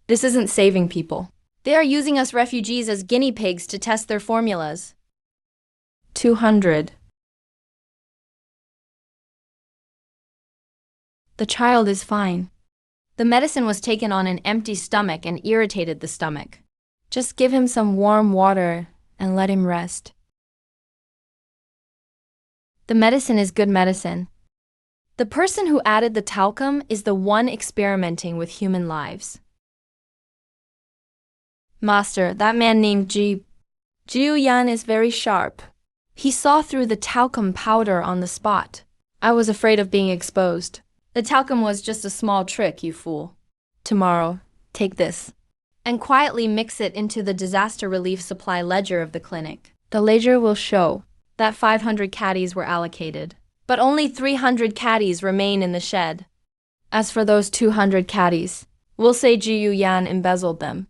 This isn't saving people. They are using us refugees as guinea pigs to test their formulas. 200. The child is fine. The medicine was taken on an empty stomach and irritated the stomach. Just give him some warm water and let him rest. The medicine is good medicine. The person who added the talcum is the one experimenting with human lives. Master, that man named Jiu Yan is very sharp. He saw through the talcum powder on the spot. I was afraid of being exposed. The talcum was just a small trick, you fool. Tomorrow, take this and quietly mix it into the disaster relief supply ledger of the clinic. The ledger will show that 500 caddies were allocated, but only 300 caddies remain in the shed. As for those 200 caddies, we'll say Jiu Yan embezzled them.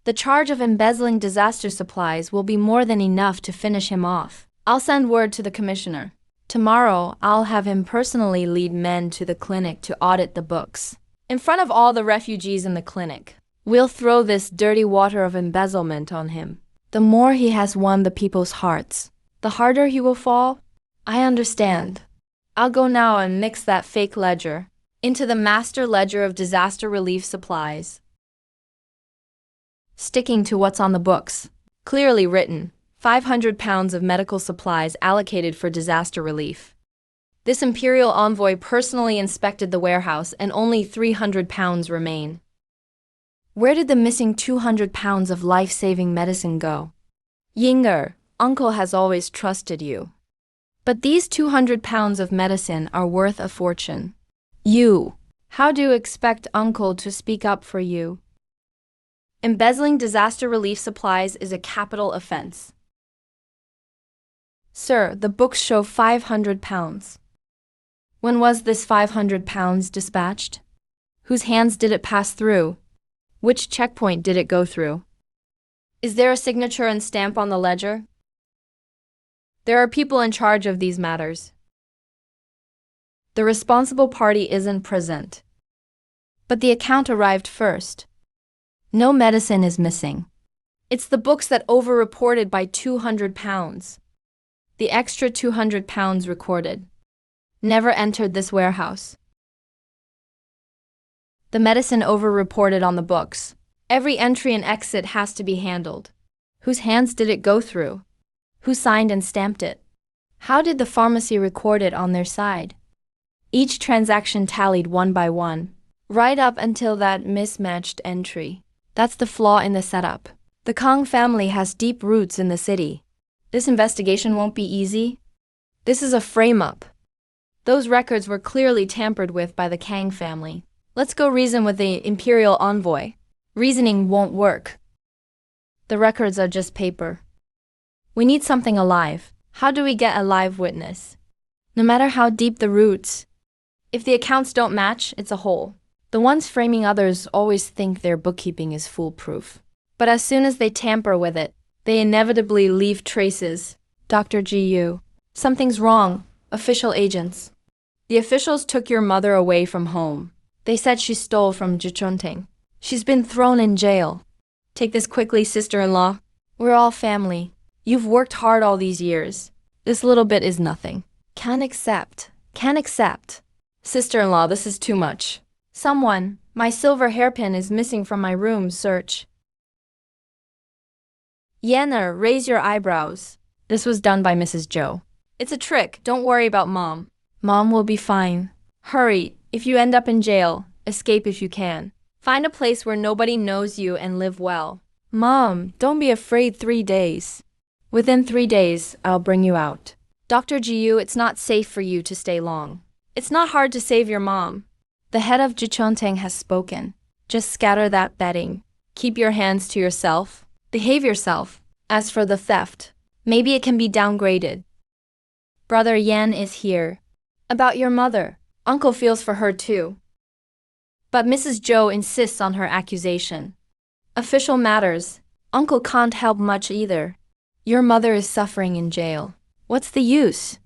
The charge of embezzling disaster supplies will be more than enough to finish him off. I'll send word to the commissioner. Tomorrow, I'll have him personally lead men to the clinic to audit the books. In front of all the refugees in the clinic, We'll throw this dirty water of embezzlement on him. The more he has won the people's hearts, the harder he will fall. I understand. I'll go now and mix that fake ledger into the master ledger of disaster relief supplies. Sticking to what's on the books. Clearly written, 500 pounds of medical supplies allocated for disaster relief. This imperial envoy personally inspected the warehouse and only 300 pounds remain. Where did the missing 200 pounds of life-saving medicine go? Yinger, uncle has always trusted you. But these 200 pounds of medicine are worth a fortune. How do you expect uncle to speak up for you? Embezzling disaster relief supplies is a capital offense. Sir, the books show 500 pounds. When was this 500 pounds dispatched? Whose hands did it pass through? Which checkpoint did it go through? Is there a signature and stamp on the ledger? There are people in charge of these matters. The responsible party isn't present. But the account arrived first. No medicine is missing. It's the books that over-reported by 200 pounds. The extra 200 pounds recorded never entered this warehouse. The medicine over-reported on the books. Every entry and exit has to be handled. Whose hands did it go through? Who signed and stamped it? How did the pharmacy record it on their side? Each transaction tallied one by one, right up until that mismatched entry. That's the flaw in the setup. The Kang family has deep roots in the city. This investigation won't be easy. This is a frame-up. Those records were clearly tampered with by the Kang family. Let's go reason with the imperial envoy. Reasoning won't work. The records are just paper. We need something alive. How do we get a live witness? No matter how deep the roots, if the accounts don't match, it's a hole. The ones framing others always think their bookkeeping is foolproof. But as soon as they tamper with it, they inevitably leave traces. Dr. Gu, something's wrong. Official agents. The officials took your mother away from home. They said she stole from Jichunting. She's been thrown in jail. Take this quickly, sister-in-law. We're all family. You've worked hard all these years. This little bit is nothing. Can't accept. Sister-in-law, this is too much. Someone, my silver hairpin is missing from my room, search. Yenner, raise your eyebrows. This was done by Mrs. Zhou. It's a trick, don't worry about Mom. Mom will be fine. Hurry, if you end up in jail, escape if you can. Find a place where nobody knows you and live well. Mom, don't be afraid 3 days. Within 3 days, I'll bring you out. Dr. Jiu, it's not safe for you to stay long. It's not hard to save your mom. The head of Jichonteng has spoken. Just scatter that betting. Keep your hands to yourself. Behave yourself. As for the theft, maybe it can be downgraded. Brother Yan is here. About your mother, Uncle feels for her too. But Mrs. Zhou insists on her accusation. Official matters, Uncle can't help much either. Your mother is suffering in jail. What's the use?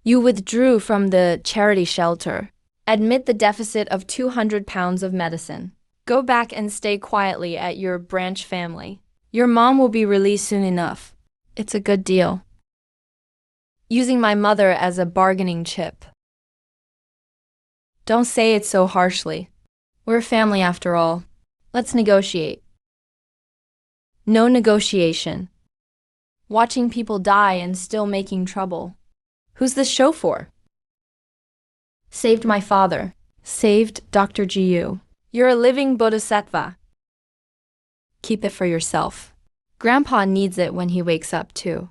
You withdrew from the charity shelter. Admit the deficit of 200 pounds of medicine. Go back and stay quietly at your branch family. Your mom will be released soon enough. It's a good deal. Using my mother as a bargaining chip. Don't say it so harshly. We're family after all. Let's negotiate. No negotiation. Watching people die and still making trouble. Who's this show for? Saved my father. Saved Dr. Jiu. You're a living bodhisattva. Keep it for yourself. Grandpa needs it when he wakes up too.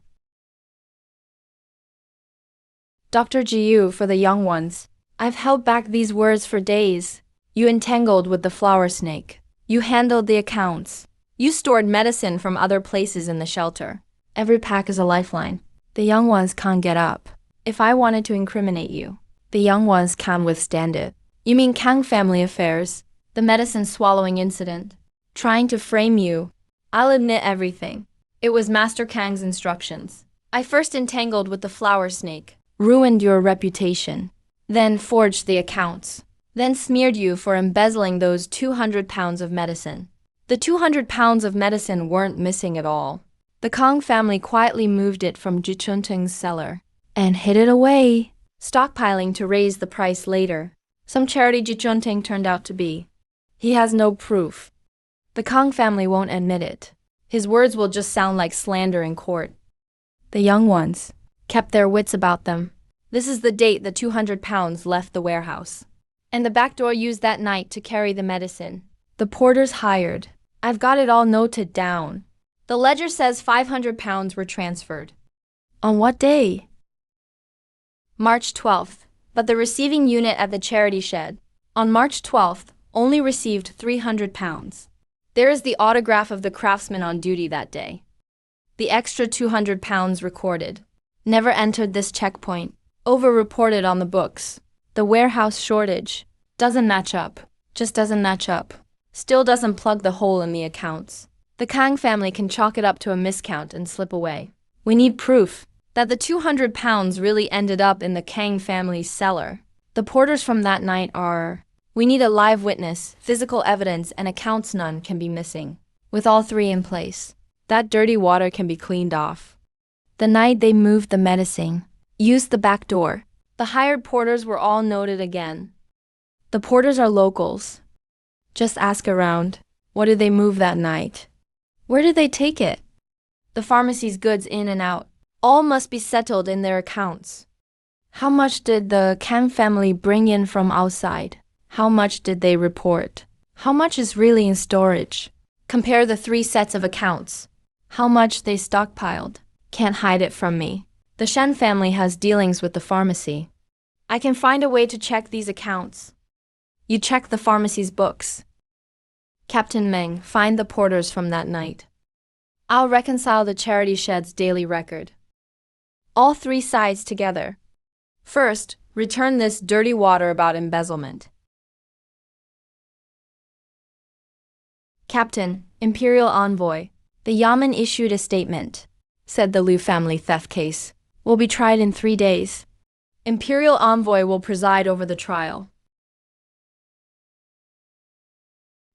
Dr. Jiu, for the young ones. I've held back these words for days. You entangled with the flower snake. You handled the accounts. You stored medicine from other places in the shelter. Every pack is a lifeline. The young ones can't get up. If I wanted to incriminate you, the young ones can't withstand it. You mean Kang family affairs, the medicine swallowing incident, trying to frame you. I'll admit everything. It was Master Kang's instructions. I first entangled with the flower snake, ruined your reputation, then forged the accounts, then smeared you for embezzling those 200 pounds of medicine. The 200 pounds of medicine weren't missing at all. The Kang family quietly moved it from Ji Chunting's cellar and hid it away, stockpiling to raise the price later. Some charity Ji Chunting turned out to be. He has no proof. The Kang family won't admit it. His words will just sound like slander in court. The young ones kept their wits about them. This is the date the 200 pounds left the warehouse. And the back door used that night to carry the medicine. The porters hired. I've got it all noted down. The ledger says 500 pounds were transferred. On what day? March 12th, but the receiving unit at the charity shed, on March 12th, only received 300 pounds. There is the autograph of the craftsman on duty that day. The extra 200 pounds recorded. Never entered this checkpoint. Over-reported on the books. The warehouse shortage. Doesn't match up. Just doesn't match up. Still doesn't plug the hole in the accounts. The Kang family can chalk it up to a miscount and slip away. We need proof that the 200 pounds really ended up in the Kang family's cellar. The porters from that night are... We need a live witness, physical evidence, and accounts none can be missing. With all three in place, that dirty water can be cleaned off. The night they moved the medicine, used the back door. The hired porters were all noted again. The porters are locals. Just ask around. What did they move that night? Where did they take it? The pharmacy's goods in and out. All must be settled in their accounts. How much did the Kang family bring in from outside? How much did they report? How much is really in storage? Compare the three sets of accounts. How much they stockpiled. Can't hide it from me. The Shen family has dealings with the pharmacy. I can find a way to check these accounts. You check the pharmacy's books. Captain Meng, find the porters from that night. I'll reconcile the charity shed's daily record. All three sides together. First, return this dirty water about embezzlement. Captain, Imperial Envoy, the Yamen issued a statement. Said the Liu family theft case will be tried in 3 days. Imperial Envoy will preside over the trial.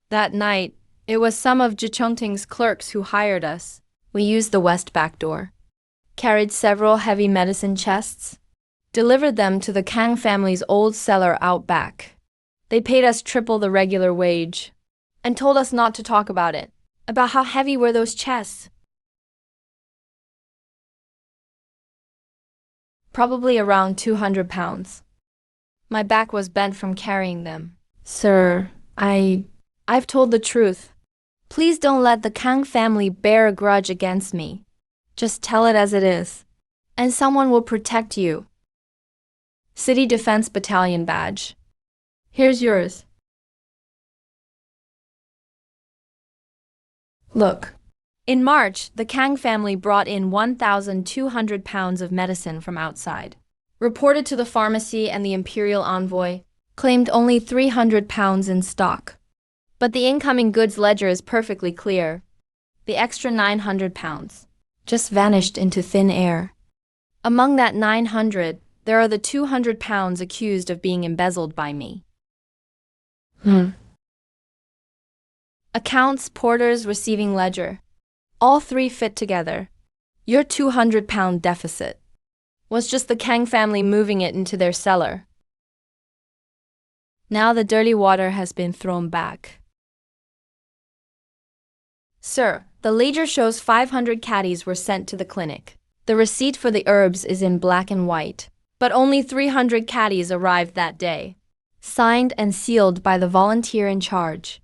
That night, it was some of Ji Chongting's clerks who hired us. We used the west back door, carried several heavy medicine chests, delivered them to the Kang family's old cellar out back. They paid us triple the regular wage and told us not to talk about it. About how heavy were those chests? Probably around 200 pounds. My back was bent from carrying them. Sir, I've told the truth. Please don't let the Kang family bear a grudge against me. Just tell it as it is, and someone will protect you. City Defense Battalion badge. Here's yours. Look. In March, the Kang family brought in 1,200 pounds of medicine from outside. Reported to the pharmacy, and the Imperial Envoy claimed only 300 pounds in stock. But the incoming goods ledger is perfectly clear. The extra 900 pounds just vanished into thin air. Among that 900, there are the 200 pounds accused of being embezzled by me. Accounts, porters, receiving ledger. All three fit together. Your 200-pound deficit was just the Kang family moving it into their cellar. Now the dirty water has been thrown back. Sir, the ledger shows 500 caddies were sent to the clinic. The receipt for the herbs is in black and white, but only 300 caddies arrived that day. Signed and sealed by the volunteer in charge.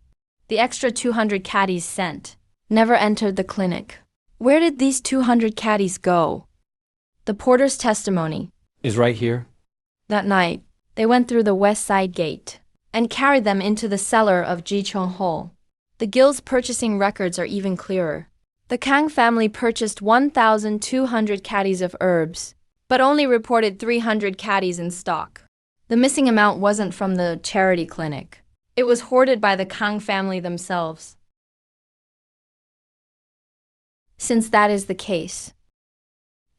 The extra 200 caddies sent never entered the clinic. Where did these 200 caddies go? The porter's testimony Is right here. That night, they went through the west side gate and carried them into the cellar of Ji Chong Hall. The guild's purchasing records are even clearer. The Kang family purchased 1,200 caddies of herbs, but only reported 300 caddies in stock. The missing amount wasn't from the charity clinic. It was hoarded by the Kang family themselves. Since that is the case,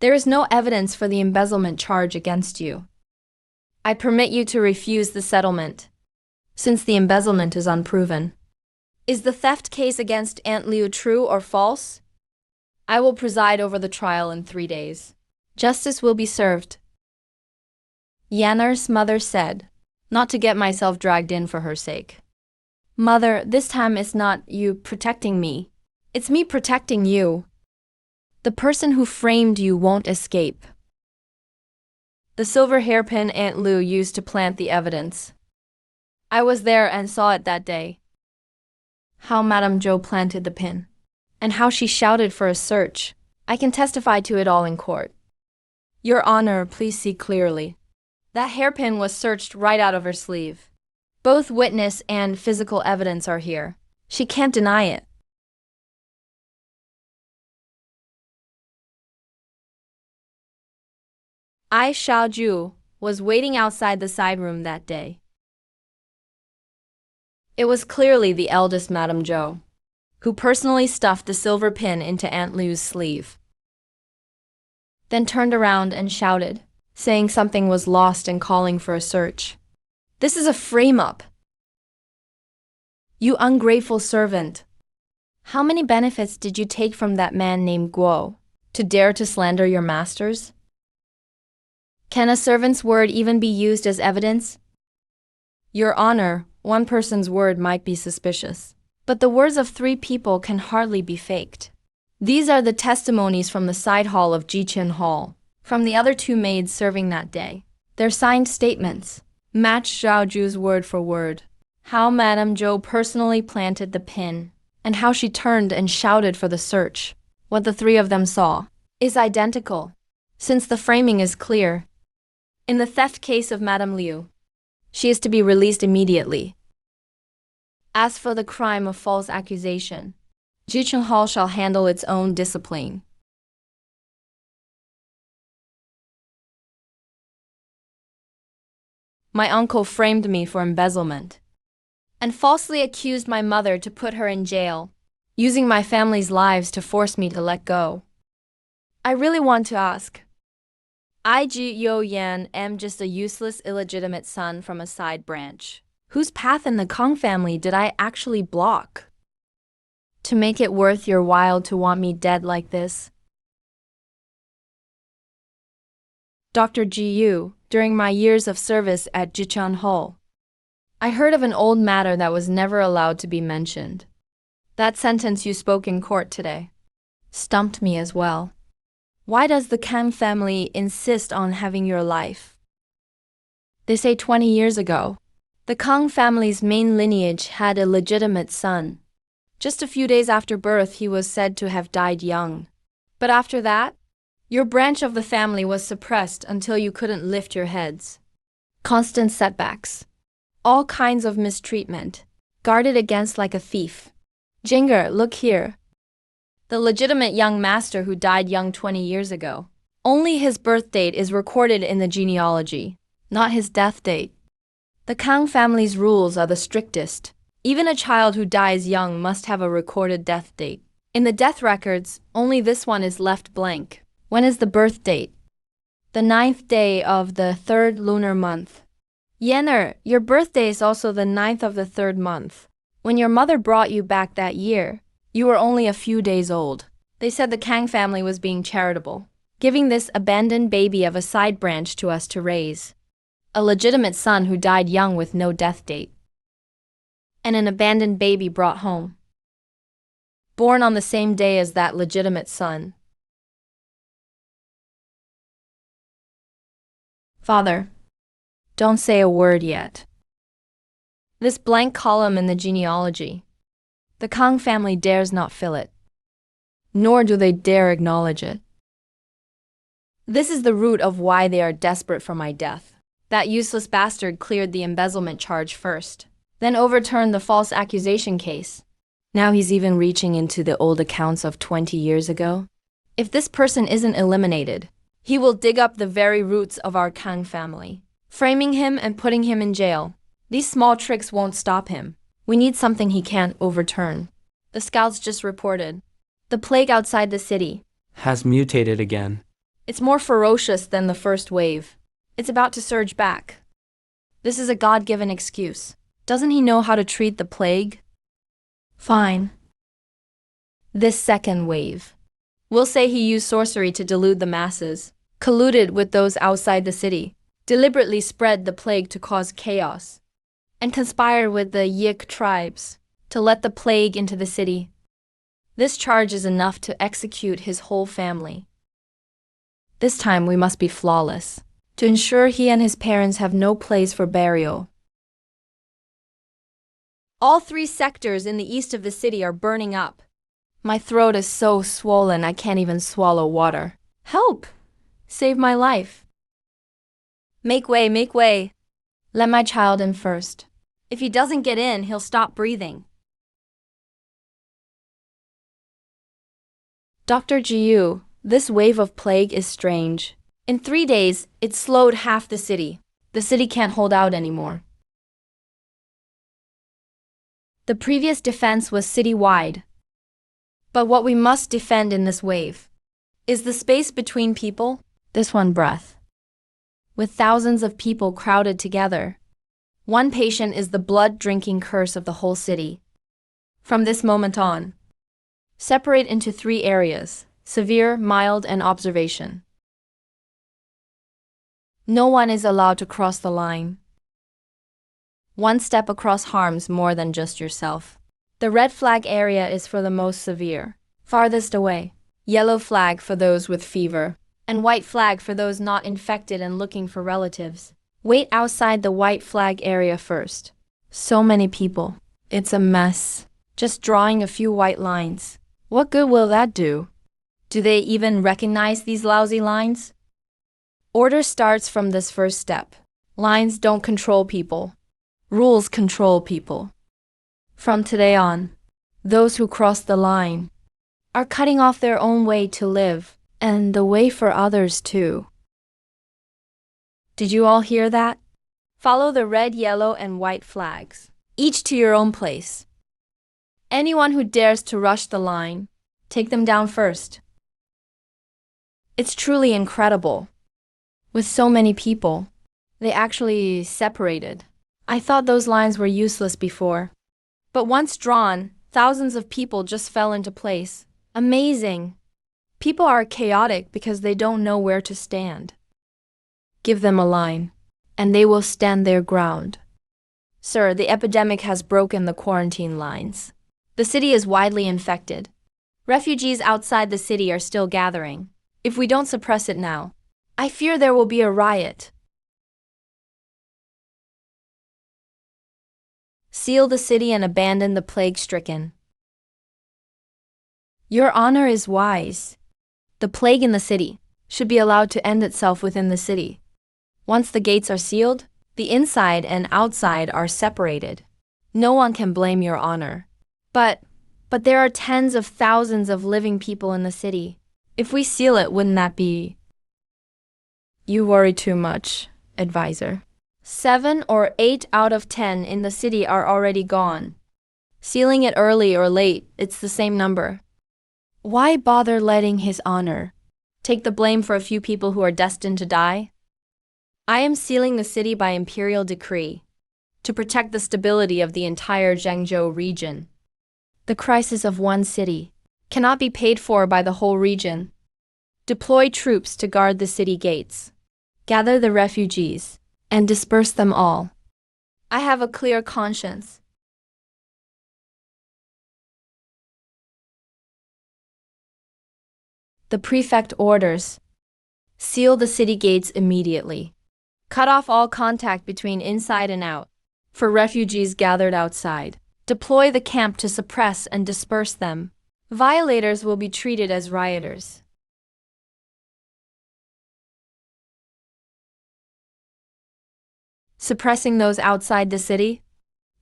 there is no evidence for the embezzlement charge against you. I permit you to refuse the settlement, since the embezzlement is unproven. Is the theft case against Aunt Liu true or false? I will preside over the trial in 3 days. Justice will be served. Yanner's mother said, not to get myself dragged in for her sake. Mother, this time it's not you protecting me. It's me protecting you. The person who framed you won't escape. The silver hairpin Aunt Liu used to plant the evidence. I was there and saw it that day. How Madame Zhou planted the pin. And how she shouted for a search. I can testify to it all in court. Your Honor, please see clearly. That hairpin was searched right out of her sleeve. Both witness and physical evidence are here. She can't deny it. I Xiaoju was waiting outside the side room that day. It was clearly the eldest Madame Zhou, who personally stuffed the silver pin into Aunt Liu's sleeve. Then turned around and shouted, saying something was lost and calling for a search. This is a frame-up. You ungrateful servant. How many benefits did you take from that man named Guo to dare to slander your masters? Can a servant's word even be used as evidence? Your Honor, one person's word might be suspicious, but the words of 3 people can hardly be faked. These are the testimonies from the side hall of Jichen Hall, from the other 2 maids serving that day. Their signed statements match Xiaoju's word for word. How Madame Zhou personally planted the pin, and how she turned and shouted for the search, what the 3 of them saw, is identical, since the framing is clear. In the theft case of Madame Liu, she is to be released immediately. As for the crime of false accusation, Jichen Hall shall handle its own discipline. My uncle framed me for embezzlement and falsely accused my mother to put her in jail, using my family's lives to force me to let go. I really want to ask. I, Ji Yo Yan, am just a useless, illegitimate son from a side branch. Whose path in the Kong family did I actually block? To make it worth your while to want me dead like this? Dr. Ji Yu, during my years of service at Jichen Hall, I heard of an old matter that was never allowed to be mentioned. That sentence you spoke in court today stumped me as well. Why does the Kang family insist on having your life? They say 20 years ago, the Kang family's main lineage had a legitimate son. Just a few days after birth, he was said to have died young. But after that, your branch of the family was suppressed until you couldn't lift your heads. Constant setbacks. All kinds of mistreatment. Guarded against like a thief. Jinger, look here. The legitimate young master who died young 20 years ago. Only his birth date is recorded in the genealogy, not his death date. The Kang family's rules are the strictest. Even a child who dies young must have a recorded death date. In the death records, only this one is left blank. When is the birth date? The 9th day of the 3rd lunar month. Yenner, your birthday is also the 9th of the 3rd month. When your mother brought you back that year, you were only a few days old. They said the Kang family was being charitable, giving this abandoned baby of a side branch to us to raise. A legitimate son who died young with no death date. And an abandoned baby brought home. Born on the same day as that legitimate son. Father, don't say a word yet. This blank column in the genealogy, the Kang family dares not fill it, nor do they dare acknowledge it. This is the root of why they are desperate for my death. That useless bastard cleared the embezzlement charge first, then overturned the false accusation case. Now he's even reaching into the old accounts of 20 years ago. If this person isn't eliminated, he will dig up the very roots of our Kang family, framing him and putting him in jail. These small tricks won't stop him. We need something he can't overturn. The scouts just reported. The plague outside the city Has mutated again. It's more ferocious than the first wave. It's about to surge back. This is a God-given excuse. Doesn't he know how to treat the plague? Fine. This second wave. We'll say he used sorcery to delude the masses, colluded with those outside the city, deliberately spread the plague to cause chaos, and conspired with the Yik tribes to let the plague into the city. This charge is enough to execute his whole family. This time we must be flawless, to ensure he and his parents have no place for burial. All 3 sectors in the east of the city are burning up. My throat is so swollen I can't even swallow water. Help! Save my life. Make way, make way. Let my child in first. If he doesn't get in, he'll stop breathing. Dr. Jiu, this wave of plague is strange. In 3 days, it slowed half the city. The city can't hold out anymore. The previous defense was city-wide. But what we must defend in this wave is the space between people, this one breath. With thousands of people crowded together, one patient is the blood-drinking curse of the whole city. From this moment on, separate into 3 areas: severe, mild, and observation. No one is allowed to cross the line. One step across harms more than just yourself. The red flag area is for the most severe, farthest away. Yellow flag for those with fever, and white flag for those not infected and looking for relatives. Wait outside the white flag area first. So many people. It's a mess. Just drawing a few white lines. What good will that do? Do they even recognize these lousy lines? Order starts from this first step. Lines don't control people. Rules control people. From today on, those who cross the line are cutting off their own way to live, and the way for others too. Did you all hear that? Follow the red, yellow, and white flags, each to your own place. Anyone who dares to rush the line, take them down first. It's truly incredible. With so many people, they actually separated. I thought those lines were useless before. But once drawn, thousands of people just fell into place. Amazing. People are chaotic because they don't know where to stand. Give them a line, and they will stand their ground. Sir, the epidemic has broken the quarantine lines. The city is widely infected. Refugees outside the city are still gathering. If we don't suppress it now, I fear there will be a riot. Seal the city and abandon the plague-stricken. Your honor is wise. The plague in the city should be allowed to end itself within the city. Once the gates are sealed, the inside and outside are separated. No one can blame your honor. But there are tens of thousands of living people in the city. If we seal it, wouldn't that be... You worry too much, advisor. 7 or 8 out of 10 in the city are already gone. Sealing it early or late, it's the same number. Why bother letting his honor take the blame for a few people who are destined to die? I am sealing the city by imperial decree to protect the stability of the entire Zhengzhou region. The crisis of one city cannot be paid for by the whole region. Deploy troops to guard the city gates. Gather the refugees and disperse them all. I have a clear conscience. The prefect orders. Seal the city gates immediately. Cut off all contact between inside and out. For refugees gathered outside, deploy the camp to suppress and disperse them. Violators will be treated as rioters. Suppressing those outside the city?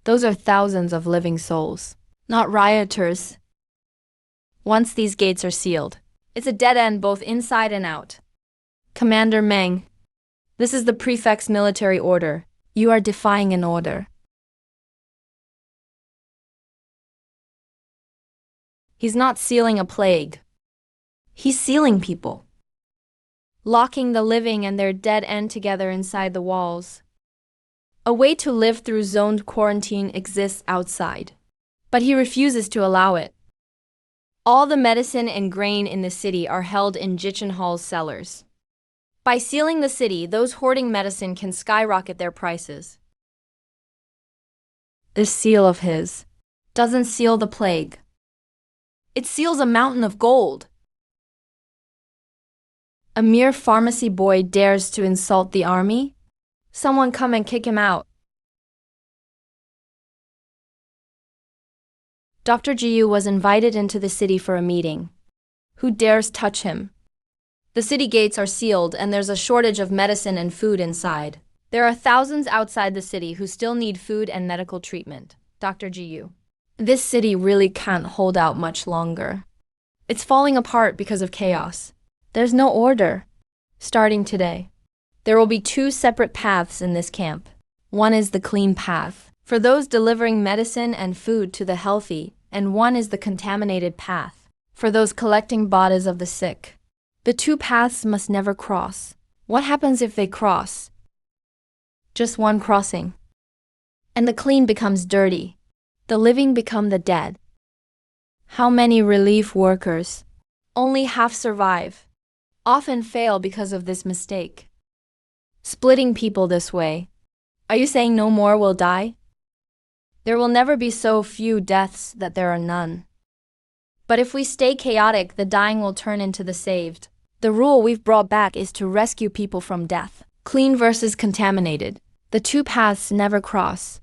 Those are thousands of living souls, not rioters. Once these gates are sealed, it's a dead end both inside and out. Commander Meng, this is the prefect's military order. You are defying an order. He's not sealing a plague. He's sealing people. Locking the living and their dead end together inside the walls. A way to live through zoned quarantine exists outside. But he refuses to allow it. All the medicine and grain in the city are held in Jichen Hall's cellars. By sealing the city, those hoarding medicine can skyrocket their prices. This seal of his doesn't seal the plague. It seals a mountain of gold. A mere pharmacy boy dares to insult the army? Someone come and kick him out. Dr. Jiyu was invited into the city for a meeting. Who dares touch him? The city gates are sealed and there's a shortage of medicine and food inside. There are thousands outside the city who still need food and medical treatment. Dr. Jiyu. This city really can't hold out much longer. It's falling apart because of chaos. There's no order. Starting today, there will be 2 separate paths in this camp. One is the clean path, for those delivering medicine and food to the healthy, and one is the contaminated path, for those collecting bodies of the sick. The 2 paths must never cross. What happens if they cross? Just one crossing. And the clean becomes dirty. The living become the dead. How many relief workers? Only half survive. Often fail because of this mistake. Splitting people this way. Are you saying no more will die? There will never be so few deaths that there are none. But if we stay chaotic, the dying will turn into the saved. The rule we've brought back is to rescue people from death. Clean versus contaminated. The 2 paths never cross.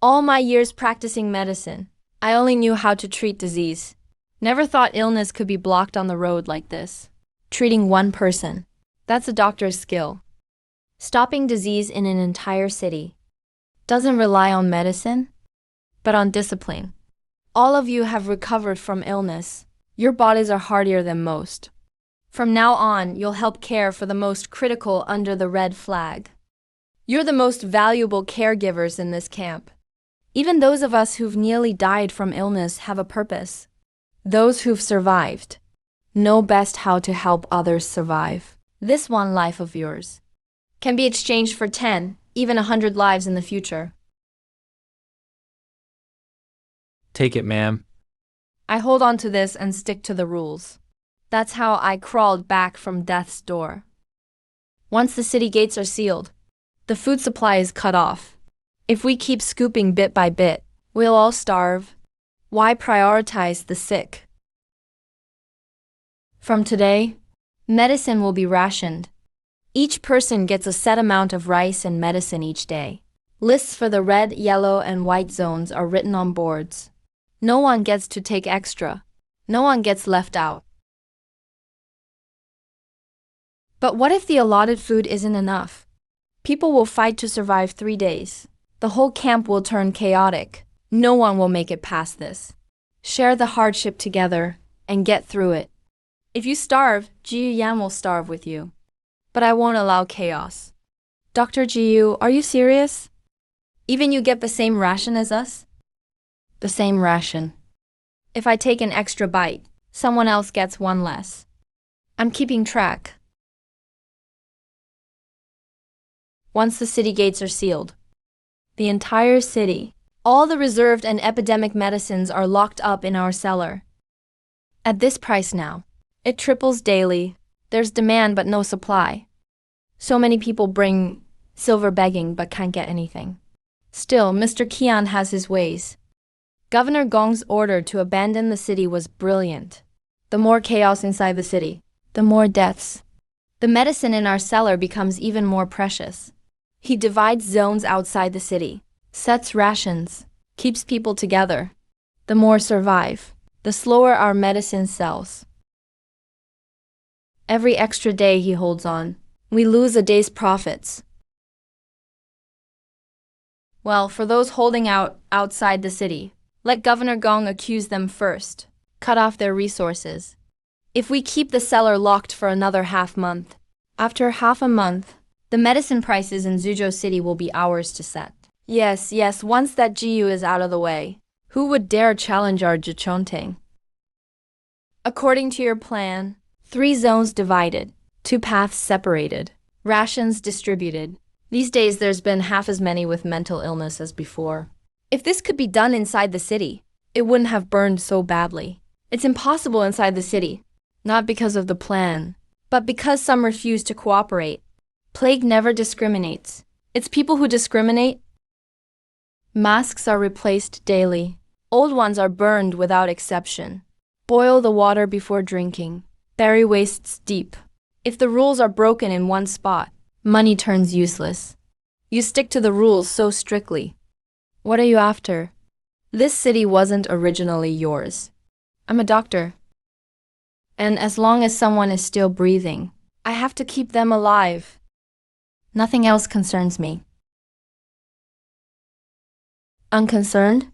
All my years practicing medicine, I only knew how to treat disease. Never thought illness could be blocked on the road like this. Treating one person. That's a doctor's skill. Stopping disease in an entire city doesn't rely on medicine, but on discipline. All of you have recovered from illness. Your bodies are hardier than most. From now on, you'll help care for the most critical under the red flag. You're the most valuable caregivers in this camp. Even those of us who've nearly died from illness have a purpose. Those who've survived know best how to help others survive. This one life of yours can be exchanged for 10, even 100 lives in the future. Take it, ma'am. I hold on to this and stick to the rules. That's how I crawled back from death's door. Once the city gates are sealed, the food supply is cut off. If we keep scooping bit by bit, we'll all starve. Why prioritize the sick? From today, medicine will be rationed. Each person gets a set amount of rice and medicine each day. Lists for the red, yellow, and white zones are written on boards. No one gets to take extra. No one gets left out. But what if the allotted food isn't enough? People will fight to survive 3 days. The whole camp will turn chaotic. No one will make it past this. Share the hardship together and get through it. If you starve, Jiyu Yan will starve with you. But I won't allow chaos. Dr. Jiyu, are you serious? Even you get the same ration as us? The same ration. If I take an extra bite, someone else gets one less. I'm keeping track. Once the city gates are sealed, the entire city, all the reserved and epidemic medicines are locked up in our cellar. At this price now, it triples daily. There's demand but no supply. So many people bring silver begging but can't get anything. Still, Mr. Qian has his ways. Governor Gong's order to abandon the city was brilliant. The more chaos inside the city, the more deaths. The medicine in our cellar becomes even more precious. He divides zones outside the city, sets rations, keeps people together. The more survive, the slower our medicine sells. Every extra day he holds on, we lose a day's profits. Well, for those holding out outside the city, let Governor Gong accuse them first, cut off their resources. If we keep the cellar locked for another half month, after half a month, the medicine prices in Zhuzhou City will be ours to set. Yes, once that Jiyu is out of the way, who would dare challenge our Jichongting? According to your plan, 3 zones divided, 2 paths separated, rations distributed. These days there's been half as many with mental illness as before. If this could be done inside the city, it wouldn't have burned so badly. It's impossible inside the city, not because of the plan, but because some refuse to cooperate. Plague never discriminates. It's people who discriminate. Masks are replaced daily. Old ones are burned without exception. Boil the water before drinking. Bury wastes deep. If the rules are broken in one spot, money turns useless. You stick to the rules so strictly. What are you after? This city wasn't originally yours. I'm a doctor. And as long as someone is still breathing, I have to keep them alive. Nothing else concerns me. Unconcerned?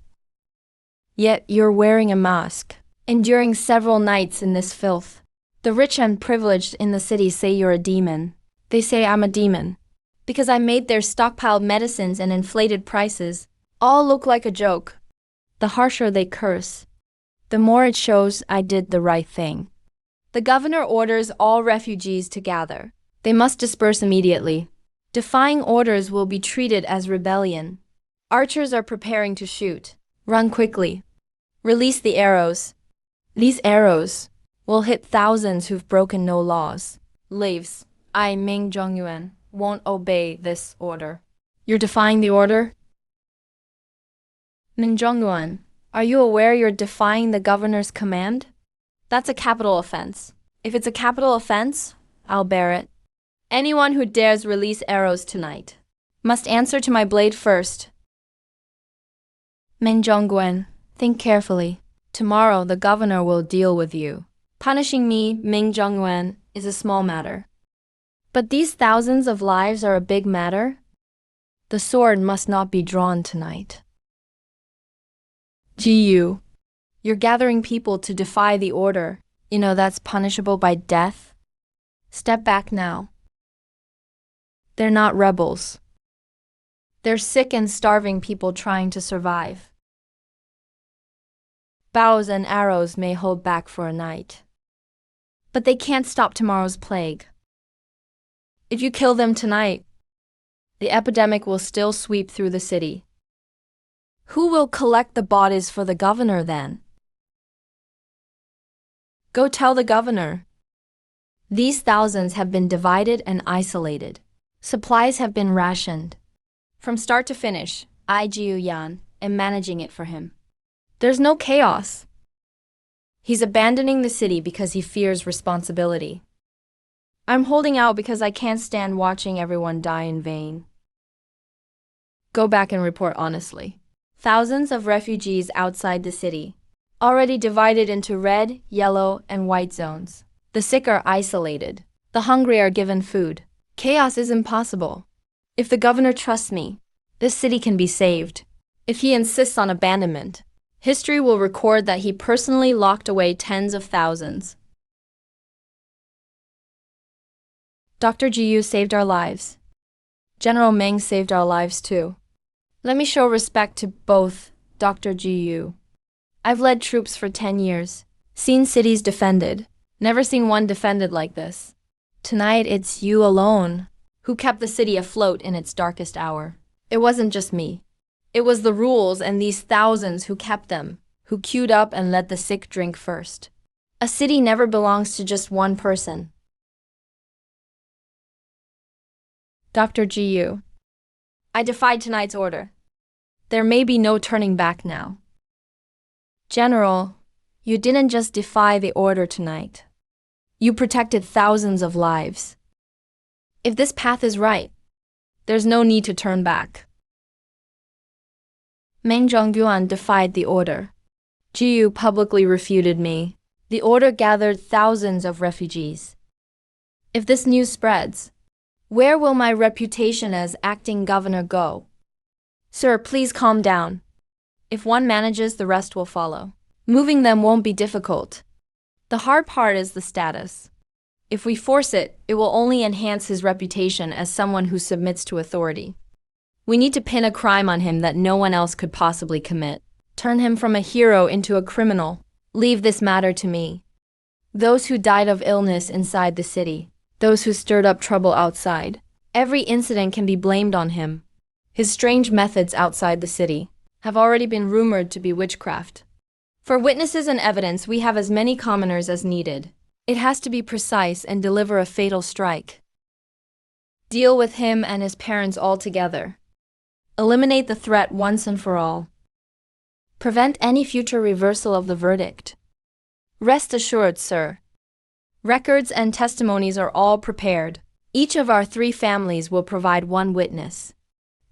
Yet you're wearing a mask, enduring several nights in this filth. The rich and privileged in the city say you're a demon. They say I'm a demon, because I made their stockpiled medicines and inflated prices all look like a joke. The harsher they curse, the more it shows I did the right thing. The governor orders all refugees to gather. They must disperse immediately. Defying orders will be treated as rebellion. Archers are preparing to shoot. Run quickly. Release the arrows. These arrows will hit thousands who've broken no laws. Leaves. I, Ming Zhongyuan, won't obey this order. You're defying the order? Ming Zhongyuan, are you aware you're defying the governor's command? That's a capital offense. If it's a capital offense, I'll bear it. Anyone who dares release arrows tonight must answer to my blade first. Ming Zhongyuan, think carefully. Tomorrow the governor will deal with you. Punishing me, Ming Zhongyuan, is a small matter. But these thousands of lives are a big matter. The sword must not be drawn tonight. GU, you're gathering people to defy the order. You know that's punishable by death. Step back now. They're not rebels. They're sick and starving people trying to survive. Bows and arrows may hold back for a night, but they can't stop tomorrow's plague. If you kill them tonight, the epidemic will still sweep through the city. Who will collect the bodies for the governor then? Go tell the governor. These thousands have been divided and isolated. Supplies have been rationed. From start to finish, I, Jiu Yan, am managing it for him. There's no chaos. He's abandoning the city because he fears responsibility. I'm holding out because I can't stand watching everyone die in vain. Go back and report honestly. Thousands of refugees outside the city, already divided into red, yellow, and white zones. The sick are isolated. The hungry are given food. Chaos is impossible. If the governor trusts me, this city can be saved. If he insists on abandonment, history will record that he personally locked away tens of thousands. Dr. Jiu saved our lives. General Meng saved our lives too. Let me show respect to both Dr. Jiu. I've led troops for 10 years, seen cities defended, never seen one defended like this. Tonight it's you alone who kept the city afloat in its darkest hour. It wasn't just me. It was the rules and these thousands who kept them, who queued up and let the sick drink first. A city never belongs to just one person. Dr. Jiu, I defied tonight's order. There may be no turning back now. General, you didn't just defy the order tonight. You protected thousands of lives. If this path is right, there's no need to turn back. Meng Zhongyuan defied the order. Jiu publicly refuted me. The order gathered thousands of refugees. If this news spreads, where will my reputation as acting governor go? Sir, please calm down. If one manages, the rest will follow. Moving them won't be difficult. The hard part is the status. If we force it, it will only enhance his reputation as someone who submits to authority. We need to pin a crime on him that no one else could possibly commit. Turn him from a hero into a criminal. Leave this matter to me. Those who died of illness inside the city, those who stirred up trouble outside, every incident can be blamed on him. His strange methods outside the city have already been rumored to be witchcraft. For witnesses and evidence, we have as many commoners as needed. It has to be precise and deliver a fatal strike. Deal with him and his parents altogether. Eliminate the threat once and for all. Prevent any future reversal of the verdict. Rest assured, sir. Records and testimonies are all prepared. Each of our 3 families will provide 1 witness.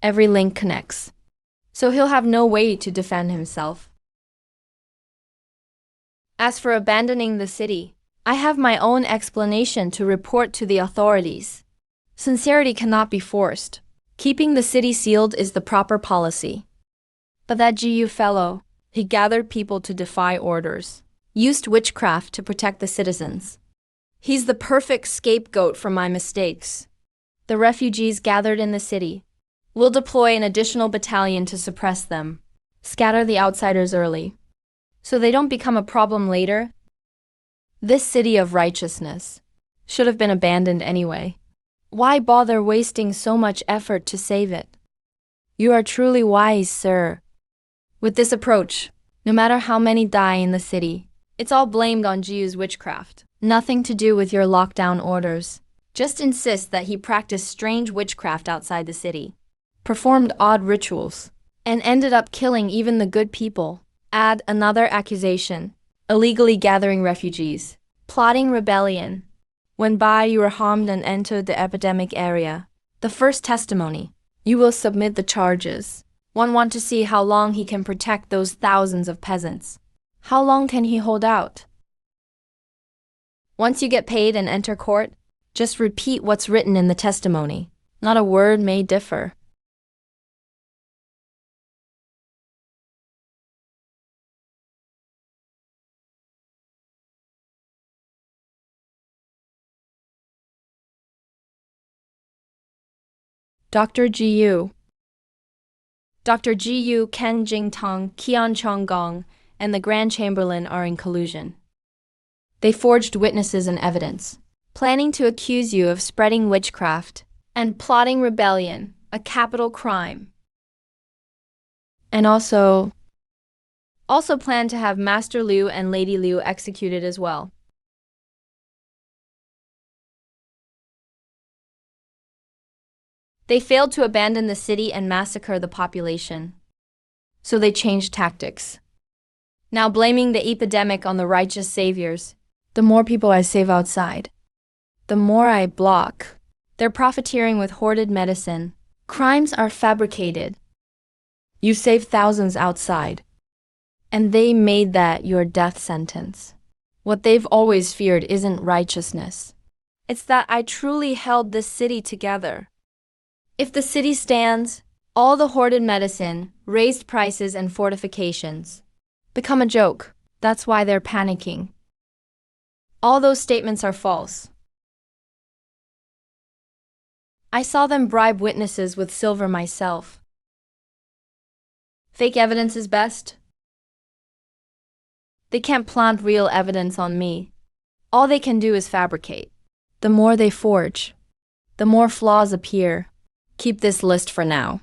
Every link connects. So he'll have no way to defend himself. As for abandoning the city, I have my own explanation to report to the authorities. Sincerity cannot be forced. Keeping the city sealed is the proper policy. But that GU fellow, he gathered people to defy orders, used witchcraft to protect the citizens. He's the perfect scapegoat for my mistakes. The refugees gathered in the city. We'll deploy an additional battalion to suppress them, scatter the outsiders early, so they don't become a problem later. This city of righteousness should have been abandoned anyway. Why bother wasting so much effort to save it? You are truly wise, sir. With this approach, no matter how many die in the city, it's all blamed on GU's witchcraft. Nothing to do with your lockdown orders. Just insist that he practiced strange witchcraft outside the city, performed odd rituals, and ended up killing even the good people. Add another accusation: illegally gathering refugees, plotting rebellion. When by you were harmed and entered the epidemic area. The first testimony. You will submit the charges. One want to see how long he can protect those thousands of peasants. How long can he hold out? Once you get paid and enter court, just repeat what's written in the testimony. Not a word may differ. Dr. GU. Dr. GU, Ken Jingtong, Qian Chonggong, and the Grand Chamberlain are in collusion. They forged witnesses and evidence, planning to accuse you of spreading witchcraft and plotting rebellion, a capital crime. And also plan to have Master Liu and Lady Liu executed as well. They failed to abandon the city and massacre the population. So they changed tactics. Now blaming the epidemic on the righteous saviors. The more people I save outside, the more I block. They're profiteering with hoarded medicine. Crimes are fabricated. You save thousands outside, and they made that your death sentence. What they've always feared isn't righteousness. It's that I truly held this city together. If the city stands, all the hoarded medicine, raised prices, and fortifications become a joke. That's why they're panicking. All those statements are false. I saw them bribe witnesses with silver myself. Fake evidence is best. They can't plant real evidence on me. All they can do is fabricate. The more they forge, the more flaws appear. Keep this list for now.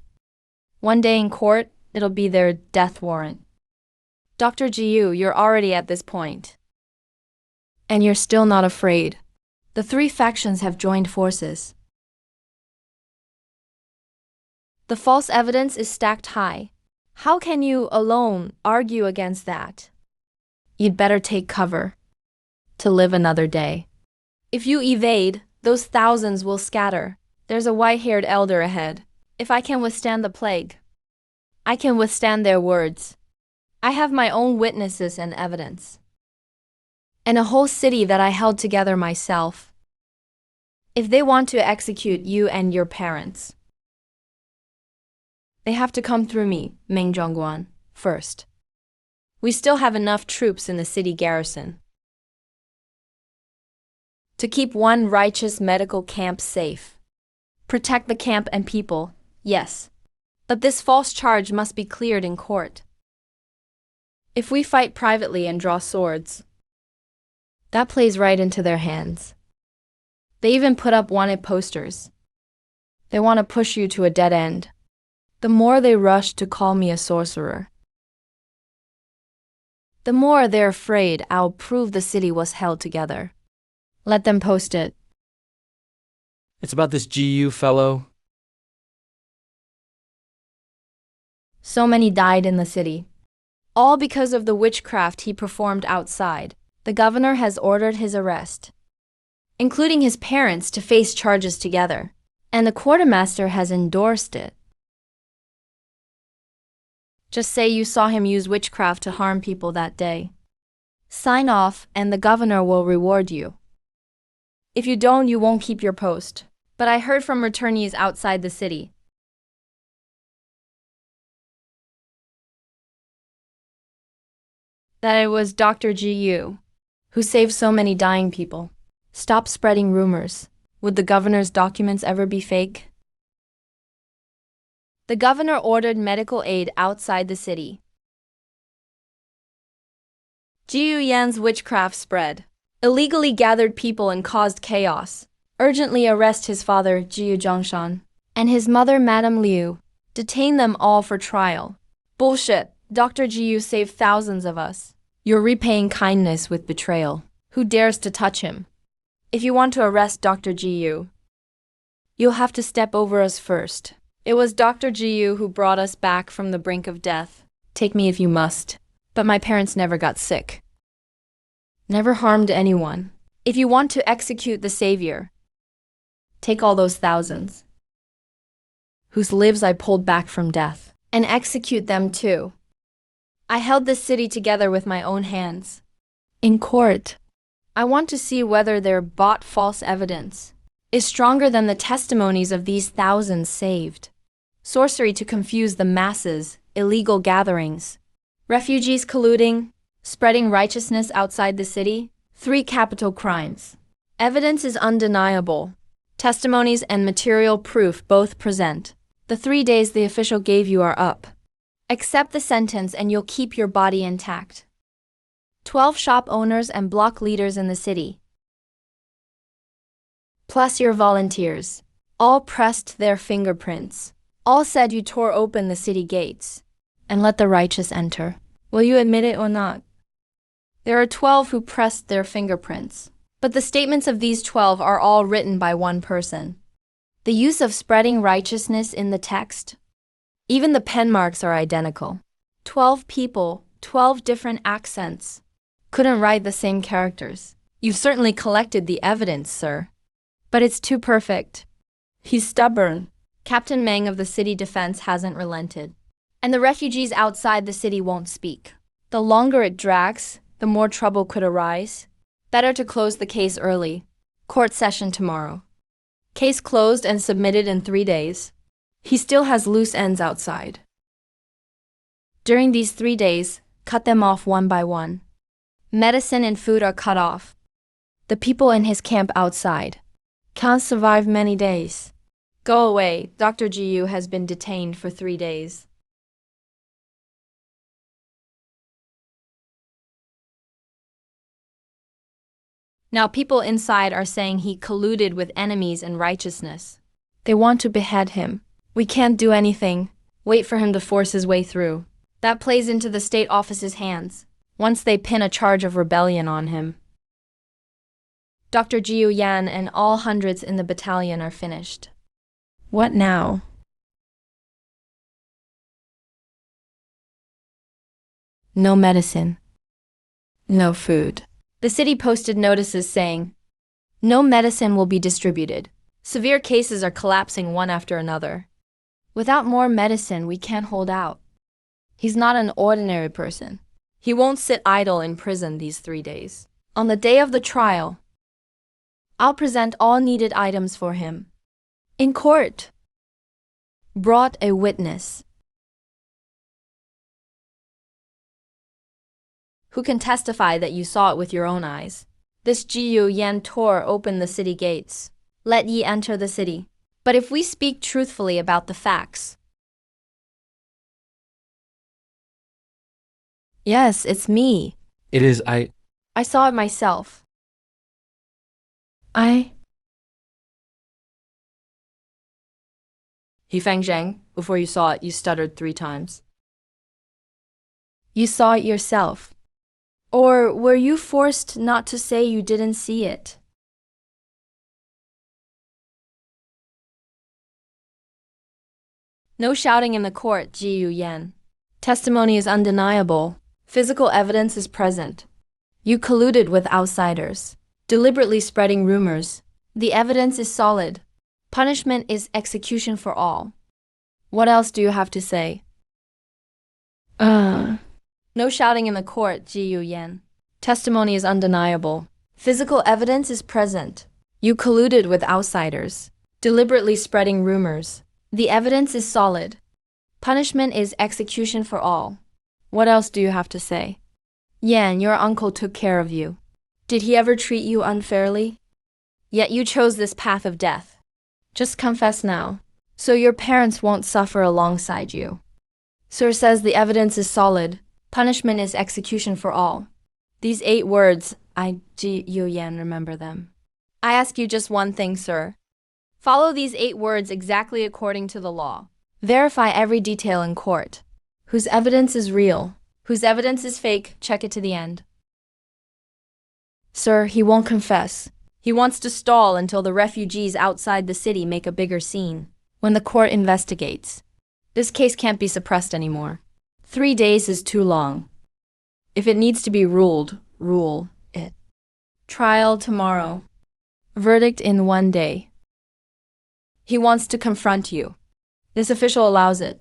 One day in court, it'll be their death warrant. Dr. GU, you're already at this point. And you're still not afraid. The 3 factions have joined forces. The false evidence is stacked high. How can you alone argue against that? You'd better take cover to live another day. If you evade, those thousands will scatter. There's a white-haired elder ahead. If I can withstand the plague, I can withstand their words. I have my own witnesses and evidence. And a whole city that I held together myself. If they want to execute you and your parents, they have to come through me, Meng Zhongguan, first. We still have enough troops in the city garrison to keep one righteous medical camp safe. Protect the camp and people, yes. But this false charge must be cleared in court. If we fight privately and draw swords, that plays right into their hands. They even put up wanted posters. They want to push you to a dead end. The more they rush to call me a sorcerer, The more they're afraid, I'll prove the city was held together. Let them post it. It's about this GU fellow. So many died in the city. All because of the witchcraft he performed outside. The governor has ordered his arrest, including his parents, to face charges together. And the quartermaster has endorsed it. Just say you saw him use witchcraft to harm people that day. Sign off, and the governor will reward you. If you don't, you won't keep your post. But I heard from returnees outside the city that it was Dr. GU who saved so many dying people. Stop spreading rumors. Would the governor's documents ever be fake? The governor ordered medical aid outside the city. Jiu Yan's witchcraft spread, illegally gathered people and caused chaos. Urgently arrest his father, Jiu Zhongshan, and his mother, Madame Liu. Detain them all for trial. Bullshit. Dr. Jiu saved thousands of us. You're repaying kindness with betrayal. Who dares to touch him? If you want to arrest Dr. Jiu, you'll have to step over us first. It was Dr. Jiu who brought us back from the brink of death. Take me if you must. But my parents never got sick. Never harmed anyone. If you want to execute the savior, take all those thousands whose lives I pulled back from death, and execute them too. I held this city together with my own hands. In court, I want to see whether their bought false evidence is stronger than the testimonies of these thousands saved. Sorcery to confuse the masses, illegal gatherings, refugees colluding, spreading righteousness outside the city. 3 capital crimes. Evidence is undeniable. Testimonies and material proof both present. The 3 days the official gave you are up. Accept the sentence and you'll keep your body intact. 12 shop owners and block leaders in the city, plus your volunteers, all pressed their fingerprints. All said you tore open the city gates and let the righteous enter. Will you admit it or not? There are 12 who pressed their fingerprints, but the statements of these 12 are all written by one person. The use of spreading righteousness in the text, even the pen marks are identical. 12 people, 12 different accents, couldn't write the same characters. You've certainly collected the evidence, sir, but it's too perfect. He's stubborn. Captain Meng of the city defense hasn't relented, and the refugees outside the city won't speak. The longer it drags, the more trouble could arise. Better to close the case early. Court session tomorrow. Case closed and submitted in 3 days. He still has loose ends outside. During these 3 days, cut them off one by one. Medicine and food are cut off. The people in his camp outside can't survive many days. Go away. Dr. Jiu has been detained for 3 days. Now people inside are saying he colluded with enemies and righteousness. They want to behead him. We can't do anything. Wait for him to force his way through. That plays into the state office's hands, once they pin a charge of rebellion on him. Dr. Jiu Yan and all hundreds in the battalion are finished. What now? No medicine. No food. The city posted notices saying, no medicine will be distributed. Severe cases are collapsing one after another. Without more medicine, we can't hold out. He's not an ordinary person. He won't sit idle in prison these 3 days. On the day of the trial, I'll present all needed items for him. In court, brought a witness who can testify that you saw it with your own eyes. This Jiu Yan tore open the city gates. Let ye enter the city. But if we speak truthfully about the facts, yes, it's me. It is I saw it myself. He Feng Zheng, before you saw it, you stuttered 3 times. You saw it yourself. Or were you forced not to say you didn't see it? No shouting in the court, Ji Yan. Testimony is undeniable. Physical evidence is present. You colluded with outsiders, deliberately spreading rumors. The evidence is solid. Punishment is execution for all. What else do you have to say? No shouting in the court, Ji Yan. Testimony is undeniable. Physical evidence is present. You colluded with outsiders, deliberately spreading rumors. The evidence is solid. Punishment is execution for all. What else do you have to say? Yan, your uncle took care of you. Did he ever treat you unfairly? Yet you chose this path of death. Just confess now, so your parents won't suffer alongside you. Sir says the evidence is solid. Punishment is execution for all. These 8 words, Ji Yan, remember them. I ask you just one thing, sir. Follow these 8 words exactly according to the law. Verify every detail in court. Whose evidence is real, whose evidence is fake, check it to the end. Sir, he won't confess. He wants to stall until the refugees outside the city make a bigger scene. When the court investigates, this case can't be suppressed anymore. 3 days is too long. If it needs to be ruled, rule it. Trial tomorrow. Verdict in 1 day. He wants to confront you. This official allows it.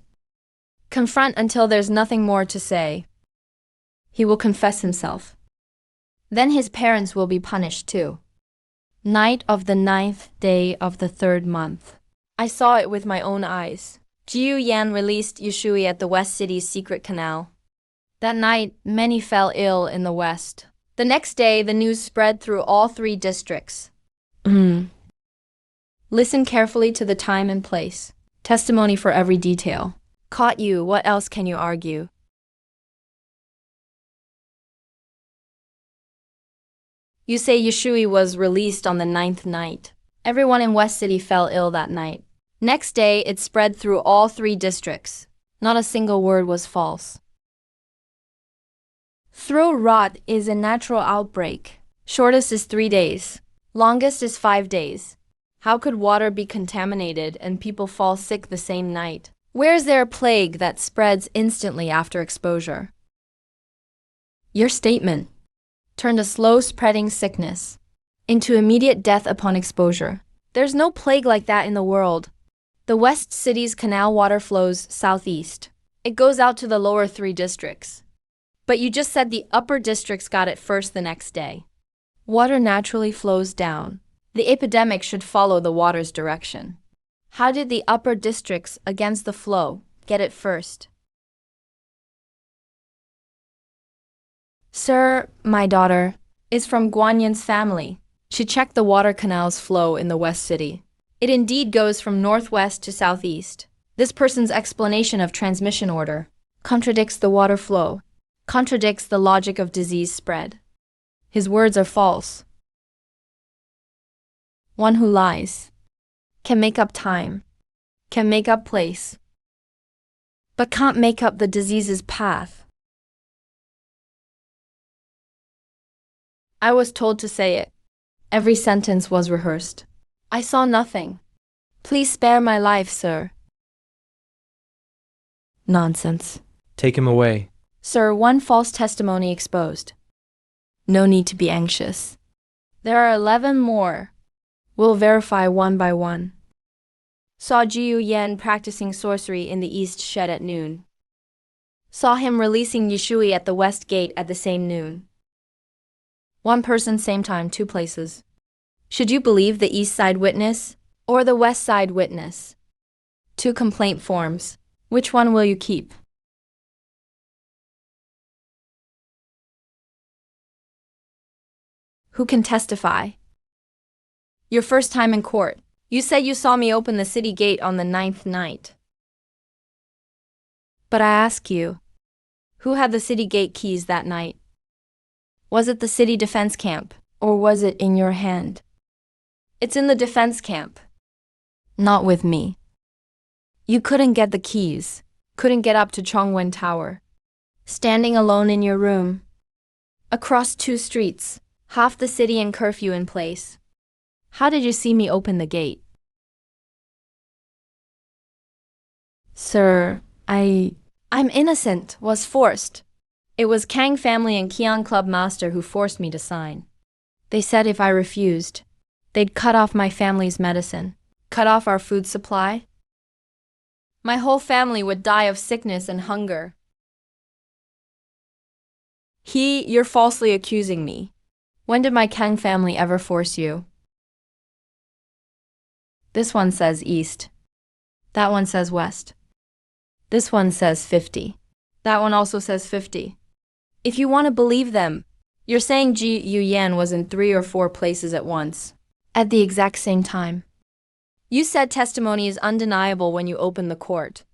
Confront until there's nothing more to say. He will confess himself. Then his parents will be punished too. Night of the 9th day of the 3rd month. I saw it with my own eyes. Ji Yan released Yushui at the West City's secret canal. That night, many fell ill in the West. The next day, the news spread through all 3 districts. Listen carefully to the time and place. Testimony for every detail. Caught you, what else can you argue? You say Yushui was released on the 9th night. Everyone in West City fell ill that night. Next day, it spread through all 3 districts. Not a single word was false. Throat rot is a natural outbreak. Shortest is 3 days. Longest is 5 days. How could water be contaminated and people fall sick the same night? Where is there a plague that spreads instantly after exposure? Your statement turned a slow-spreading sickness into immediate death upon exposure. There's no plague like that in the world. The West City's canal water flows southeast. It goes out to the lower 3 districts. But you just said the upper districts got it first the next day. Water naturally flows down. The epidemic should follow the water's direction. How did the upper districts against the flow get it first? Sir, my daughter, is from Guanyan's family. She checked the water canal's flow in the West City. It indeed goes from northwest to southeast. This person's explanation of transmission order contradicts the water flow, contradicts the logic of disease spread. His words are false. One who lies can make up time, can make up place, but can't make up the disease's path. I was told to say it. Every sentence was rehearsed. I saw nothing. Please spare my life, sir. Nonsense. Take him away. Sir, one false testimony exposed. No need to be anxious. There are 11 more. We'll verify one by one. Saw Ji Yan practicing sorcery in the East Shed at noon. Saw him releasing Yushui at the West Gate at the same noon. One person, same time, 2 places. Should you believe the East Side witness or the West Side witness? 2 complaint forms. Which one will you keep? Who can testify? Your first time in court. You said you saw me open the city gate on the 9th night. But I ask you, who had the city gate keys that night? Was it the city defense camp, or was it in your hand? It's in the defense camp. Not with me. You couldn't get the keys, couldn't get up to Chongwen Tower. Standing alone in your room. Across 2 streets, half the city in curfew in place. How did you see me open the gate? Sir, I'm innocent, was forced. It was Kang family and Kian Club master who forced me to sign. They said if I refused, they'd cut off my family's medicine, cut off our food supply. My whole family would die of sickness and hunger. You're falsely accusing me. When did my Kang family ever force you? This one says east. That one says west. This one says 50. That one also says 50. If you want to believe them, you're saying Ji Yuyan was in 3 or 4 places at once, at the exact same time. You said testimony is undeniable when you opened the court.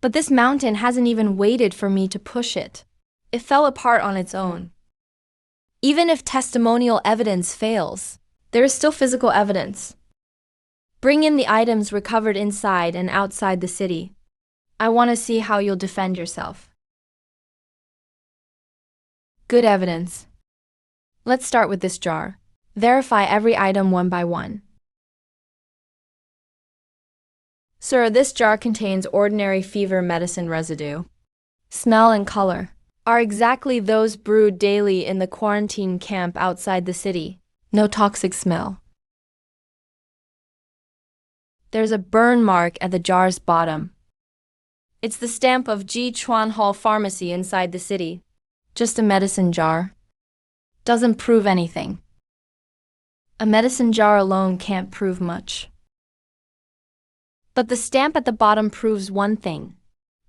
But this mountain hasn't even waited for me to push it. It fell apart on its own. Even if testimonial evidence fails, there is still physical evidence. Bring in the items recovered inside and outside the city. I want to see how you'll defend yourself. Good evidence. Let's start with this jar. Verify every item one by one. Sir, this jar contains ordinary fever medicine residue. Smell and color are exactly those brewed daily in the quarantine camp outside the city. No toxic smell. There's a burn mark at the jar's bottom. It's the stamp of Ji Chuan Hall Pharmacy inside the city. Just a medicine jar. Doesn't prove anything. A medicine jar alone can't prove much. But the stamp at the bottom proves one thing.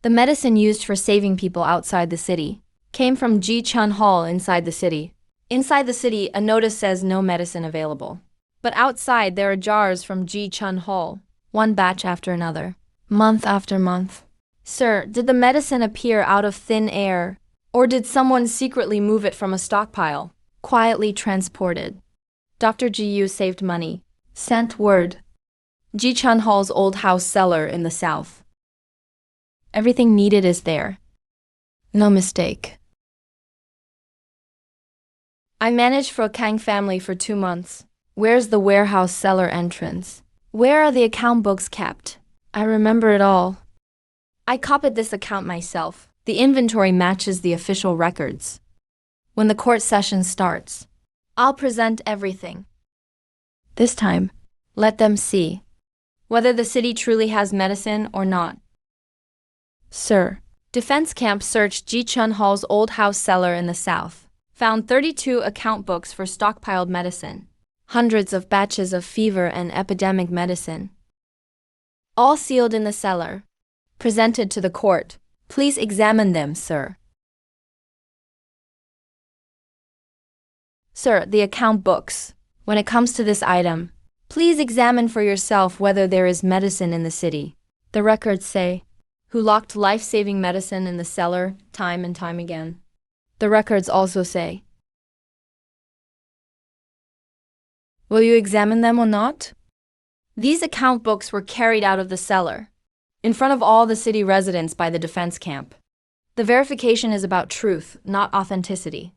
The medicine used for saving people outside the city came from Ji Chuan Hall inside the city. Inside the city, a notice says no medicine available. But outside, there are jars from Ji Chuan Hall, one batch after another, month after month. Sir, did the medicine appear out of thin air, or did someone secretly move it from a stockpile, quietly transported? Dr. Ji Yu saved money. Sent word. Ji Chuan Hall's old house cellar in the south. Everything needed is there. No mistake. I managed for a Kang family for 2 months. Where's the warehouse cellar entrance? Where are the account books kept? I remember it all. I copied this account myself. The inventory matches the official records. When the court session starts, I'll present everything. This time, let them see whether the city truly has medicine or not. Sir, defense camp searched Ji Chuan Hall's old house cellar in the south, found 32 account books for stockpiled medicine, hundreds of batches of fever and epidemic medicine, all sealed in the cellar, presented to the court. Please examine them, sir. Sir, the account books. When it comes to this item, please examine for yourself whether there is medicine in the city. The records say, who locked life-saving medicine in the cellar time and time again. The records also say, will you examine them or not? These account books were carried out of the cellar, in front of all the city residents by the defense camp. The verification is about truth, not authenticity.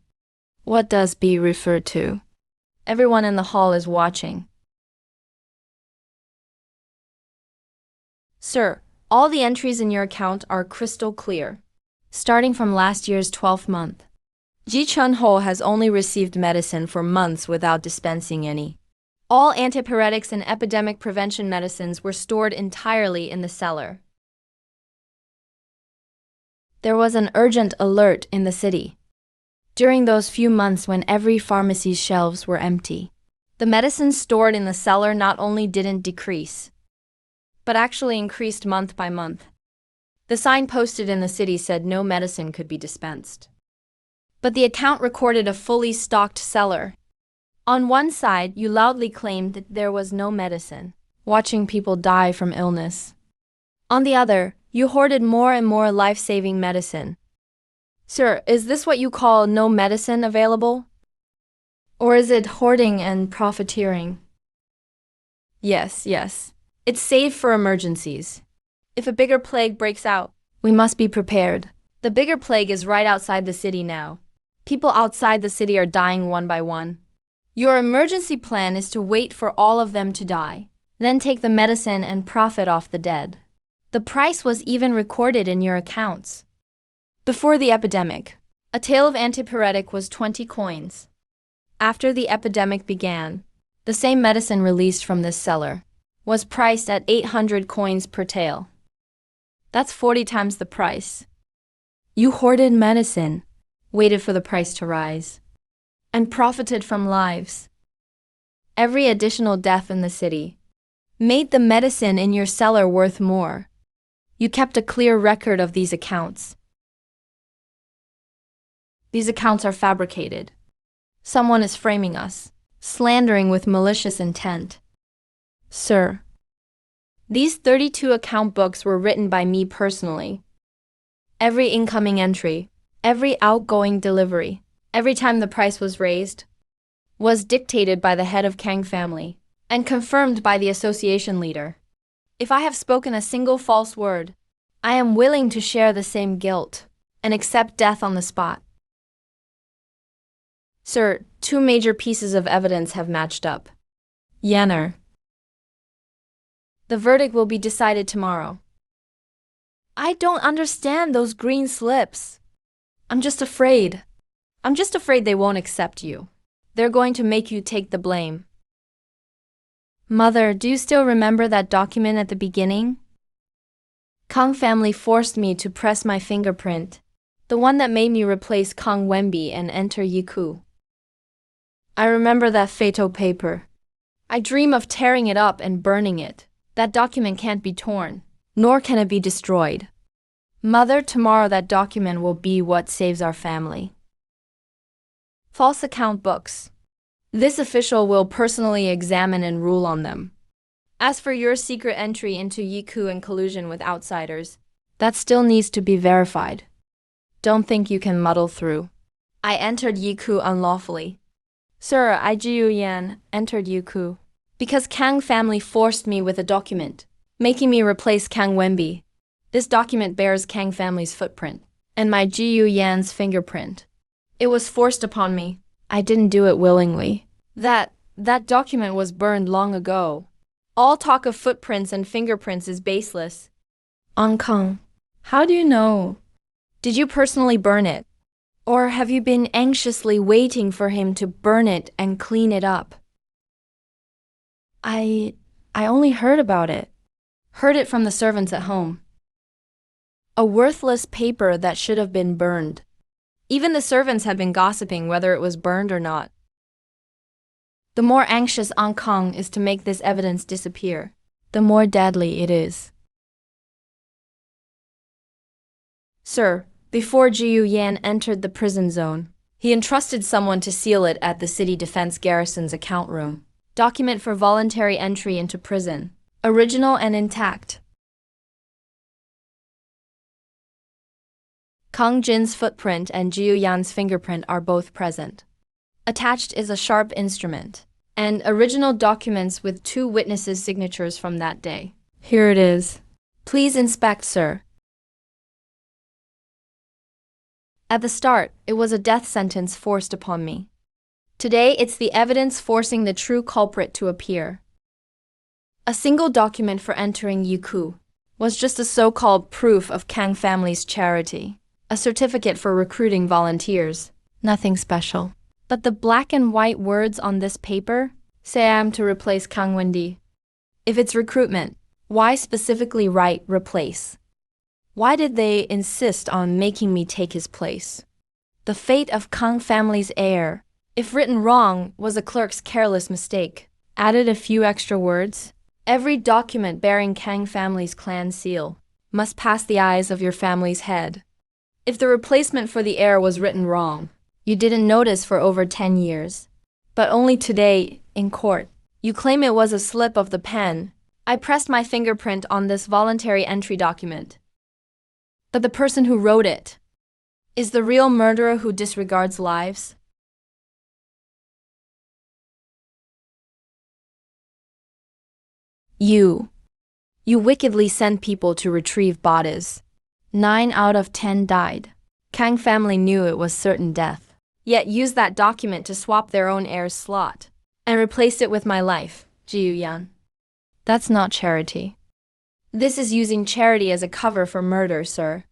What does B refer to? Everyone in the hall is watching. Sir, all the entries in your account are crystal clear. Starting from last year's 12th month, Ji Chuan Hall has only received medicine for months without dispensing any. All antipyretics and epidemic prevention medicines were stored entirely in the cellar. There was an urgent alert in the city. During those few months when every pharmacy's shelves were empty, the medicines stored in the cellar not only didn't decrease, but actually increased month by month. The sign posted in the city said no medicine could be dispensed. But the account recorded a fully stocked cellar. On one side, you loudly claimed that there was no medicine, watching people die from illness. On the other, you hoarded more and more life-saving medicine. Sir, is this what you call no medicine available? Or is it hoarding and profiteering? Yes. It's saved for emergencies. If a bigger plague breaks out, we must be prepared. The bigger plague is right outside the city now. People outside the city are dying one by one. Your emergency plan is to wait for all of them to die, then take the medicine and profit off the dead. The price was even recorded in your accounts. Before the epidemic, a tale of antipyretic was 20 coins. After the epidemic began, the same medicine released from this cellar was priced at 800 coins per tale. That's 40 times the price. You hoarded medicine, waited for the price to rise, and profited from lives. Every additional death in the city made the medicine in your cellar worth more. You kept a clear record of these accounts. These accounts are fabricated. Someone is framing us, slandering with malicious intent. Sir, these 32 account books were written by me personally. Every incoming entry, every outgoing delivery, every time the price was raised, was dictated by the head of Kang family and confirmed by the association leader. If I have spoken a single false word, I am willing to share the same guilt and accept death on the spot. Sir, two major pieces of evidence have matched up. Yanner. The verdict will be decided tomorrow. I don't understand those green slips. I'm just afraid they won't accept you. They're going to make you take the blame. Mother, do you still remember that document at the beginning? Kang family forced me to press my fingerprint, the one that made me replace Kang Wenbi and enter Yiku. I remember that fatal paper. I dream of tearing it up and burning it. That document can't be torn, nor can it be destroyed. Mother, tomorrow that document will be what saves our family. False account books. This official will personally examine and rule on them. As for your secret entry into Yiku and collusion with outsiders, that still needs to be verified. Don't think you can muddle through. I entered Yiku unlawfully. Sir, I Jiu Yan entered Yiku because Kang family forced me with a document, making me replace Kang Wenbi. This document bears Kang family's footprint and my Jiu Yan's fingerprint. It was forced upon me. I didn't do it willingly. That document was burned long ago. All talk of footprints and fingerprints is baseless. Kang, how do you know? Did you personally burn it? Or have you been anxiously waiting for him to burn it and clean it up? I only heard about it. Heard it from the servants at home. A worthless paper that should have been burned. Even the servants had been gossiping whether it was burned or not. The more anxious Kang is to make this evidence disappear, the more deadly it is. Sir, before Jiu Yan entered the prison zone, he entrusted someone to seal it at the city defense garrison's account room. Document for voluntary entry into prison. Original and intact. Kang Jin's footprint and Jiu Yan's fingerprint are both present. Attached is a sharp instrument and original documents with 2 witnesses' signatures from that day. Here it is. Please inspect, sir. At the start, it was a death sentence forced upon me. Today, it's the evidence forcing the true culprit to appear. A single document for entering Yiku was just a so-called proof of Kang family's charity, a certificate for recruiting volunteers. Nothing special. But the black and white words on this paper say I am to replace Kang Wenbi. If it's recruitment, why specifically write replace? Why did they insist on making me take his place? The fate of Kang family's heir, if written wrong, was a clerk's careless mistake. Added a few extra words. Every document bearing Kang family's clan seal must pass the eyes of your family's head. If the replacement for the heir was written wrong, you didn't notice for over 10 years. But only today, in court, you claim it was a slip of the pen. I pressed my fingerprint on this voluntary entry document. But the person who wrote it is the real murderer who disregards lives. You wickedly sent people to retrieve bodies. 9 out of 10 died. Kang family knew it was certain death. yet used that document to swap their own heir's slot and replaced it with my life, Ji Yan. That's not charity. This is using charity as a cover for murder, sir.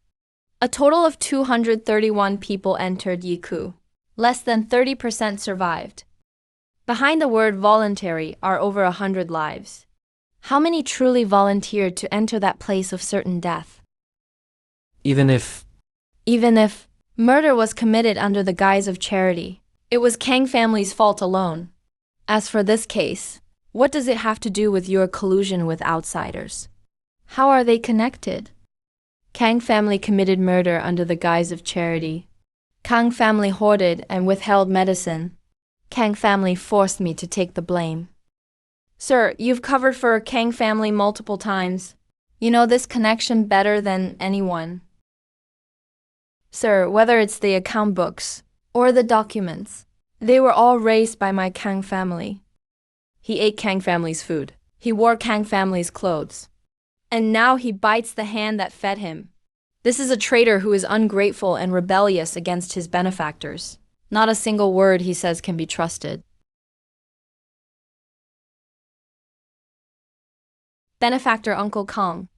A total of 231 people entered Yiku. Less than 30% survived. Behind the word voluntary are over 100 lives. How many truly volunteered to enter that place of certain death? Even if Murder was committed under the guise of charity, it was Kang family's fault alone. As for this case, what does it have to do with your collusion with outsiders? How are they connected? Kang family committed murder under the guise of charity. Kang family hoarded and withheld medicine. Kang family forced me to take the blame. Sir, you've covered for Kang family multiple times. You know this connection better than anyone. Sir, whether it's the account books or the documents, they were all raised by my Kang family. He ate Kang family's food. He wore Kang family's clothes. And now he bites the hand that fed him. This is a traitor who is ungrateful and rebellious against his benefactors. Not a single word he says can be trusted. Benefactor Uncle Kong.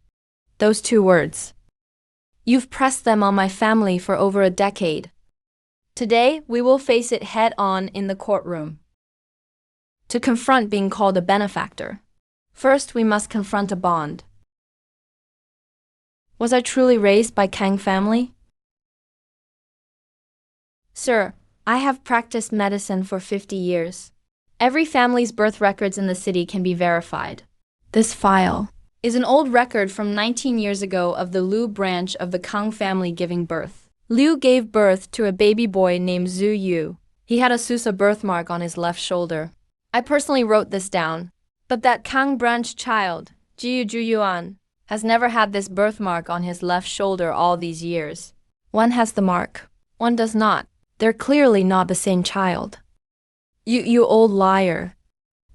Those 2 words. You've pressed them on my family for over a decade. Today, we will face it head-on in the courtroom. To confront being called a benefactor, first we must confront a bond. Was I truly raised by Kang family? Sir, I have practiced medicine for 50 years. Every family's birth records in the city can be verified. This file is an old record from 19 years ago of the Liu branch of the Kang family giving birth. Liu gave birth to a baby boy named Zhu Yu. He had a Susa birthmark on his left shoulder. I personally wrote this down, but that Kang branch child, Jiu Juyuan, has never had this birthmark on his left shoulder all these years. One has the mark, one does not. They're clearly not the same child. You old liar.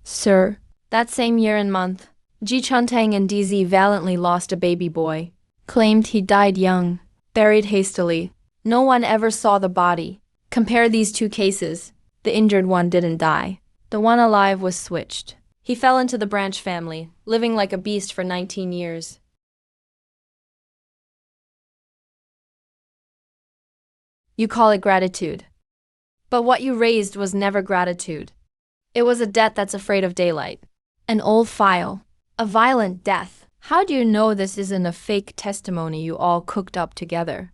Sir, that same year and month, Ji Chuntang and DZ valiantly lost a baby boy. Claimed he died young, buried hastily. No one ever saw the body. Compare these 2 cases. The injured one didn't die. The one alive was switched. He fell into the branch family, living like a beast for 19 years. You call it gratitude. But what you raised was never gratitude. It was a debt that's afraid of daylight. An old file. A violent death. How do you know this isn't a fake testimony you all cooked up together?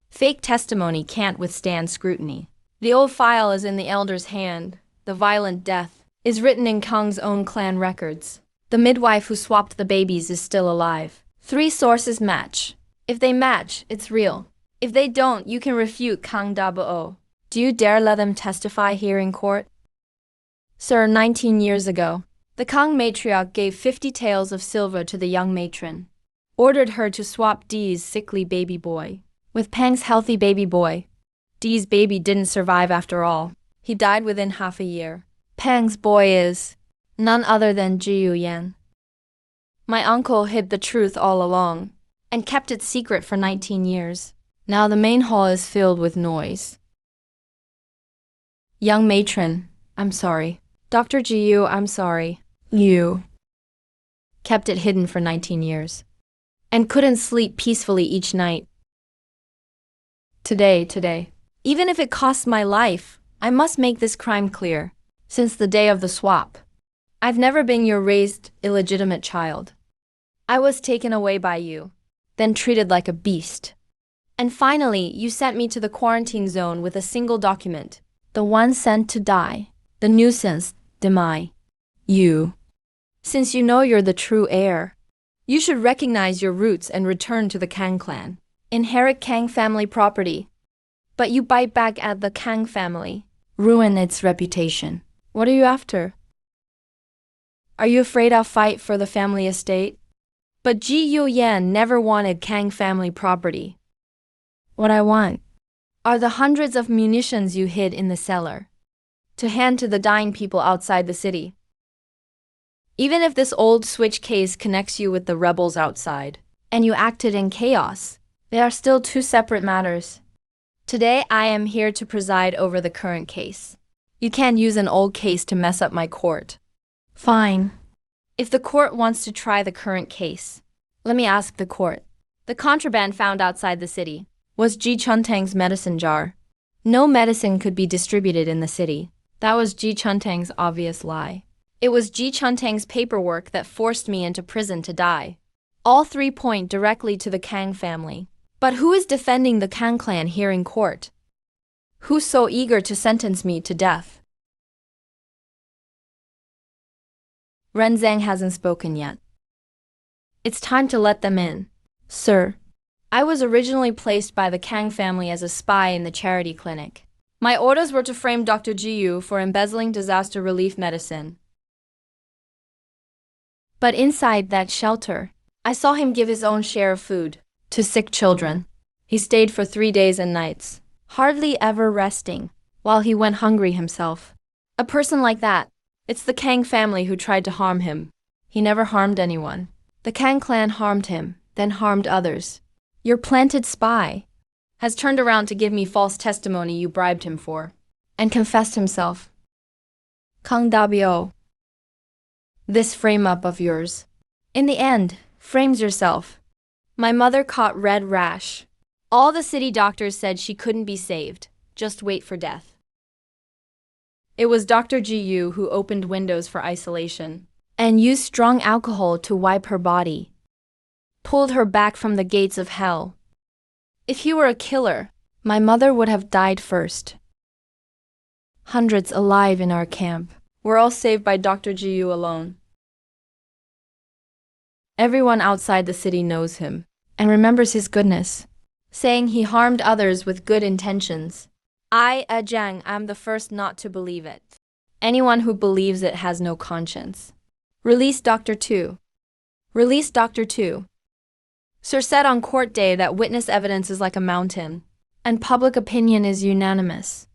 Fake testimony can't withstand scrutiny. The old file is in the elder's hand. The violent death is written in Kang's own clan records. The midwife who swapped the babies is still alive. 3 sources match. If they match, it's real. If they don't, you can refute Kang Dabo. Do you dare let them testify here in court? Sir, 19 years ago, the Kang matriarch gave 50 taels of silver to the young matron, ordered her to swap Dee's sickly baby boy with Pang's healthy baby boy. Dee's baby didn't survive after all. He died within half a year. Pang's boy is none other than Ji Yan. My uncle hid the truth all along and kept it secret for 19 years. Now the main hall is filled with noise. Young matron, I'm sorry. Dr. Jiu, I'm sorry. You kept it hidden for 19 years and couldn't sleep peacefully each night. Today, even if it costs my life, I must make this crime clear. Since the day of the swap, I've never been your raised, illegitimate child. I was taken away by you, then treated like a beast. And finally, you sent me to the quarantine zone with a single document, the one sent to die, the nuisance, Demai. You. Since you know you're the true heir, you should recognize your roots and return to the Kang clan. Inherit Kang family property. But you bite back at the Kang family, ruin its reputation. What are you after? Are you afraid I'll fight for the family estate? But Ji Yuyan never wanted Kang family property. What I want are the hundreds of munitions you hid in the cellar, to hand to the dying people outside the city. Even if this old switch case connects you with the rebels outside, and you acted in chaos, they are still 2 separate matters. Today I am here to preside over the current case. You can't use an old case to mess up my court. Fine. If the court wants to try the current case, let me ask the court. The contraband found outside the city was Ji Chuntang's medicine jar. No medicine could be distributed in the city. That was Ji Chuntang's obvious lie. It was Ji Chuntang's paperwork that forced me into prison to die. All three point directly to the Kang family. But who is defending the Kang clan here in court? Who's so eager to sentence me to death? Ren Zhang hasn't spoken yet. It's time to let them in. Sir, I was originally placed by the Kang family as a spy in the charity clinic. My orders were to frame Dr. Jiyu for embezzling disaster relief medicine. But inside that shelter, I saw him give his own share of food to sick children. He stayed for 3 days and nights, hardly ever resting, while he went hungry himself. A person like that, it's the Kang family who tried to harm him. He never harmed anyone. The Kang clan harmed him, then harmed others. Your planted spy has turned around to give me false testimony you bribed him for, and confessed himself. Kang Dabio, this frame-up of yours, in the end, frames yourself. My mother caught red rash. All the city doctors said she couldn't be saved. Just wait for death. It was Dr. Jiyu who opened windows for isolation and used strong alcohol to wipe her body, pulled her back from the gates of hell. If he were a killer, my mother would have died first. Hundreds alive in our camp were all saved by Dr. Jiyu alone. Everyone outside the city knows him and remembers his goodness, saying he harmed others with good intentions. I, Zhang, am the first not to believe it. Anyone who believes it has no conscience. Release Dr. Tu. Release Dr. Tu. Sir said on court day that witness evidence is like a mountain, and public opinion is unanimous.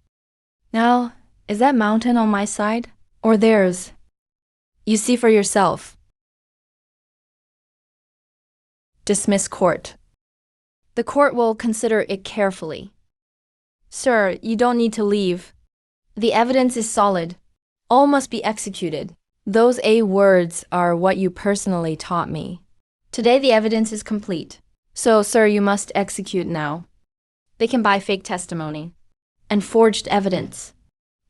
Now, is that mountain on my side, or theirs? You see for yourself. Dismiss court. The court will consider it carefully. Sir, you don't need to leave. The evidence is solid. All must be executed. Those 8 words are what you personally taught me. Today the evidence is complete. So, sir, you must execute now. They can buy fake testimony and forged evidence,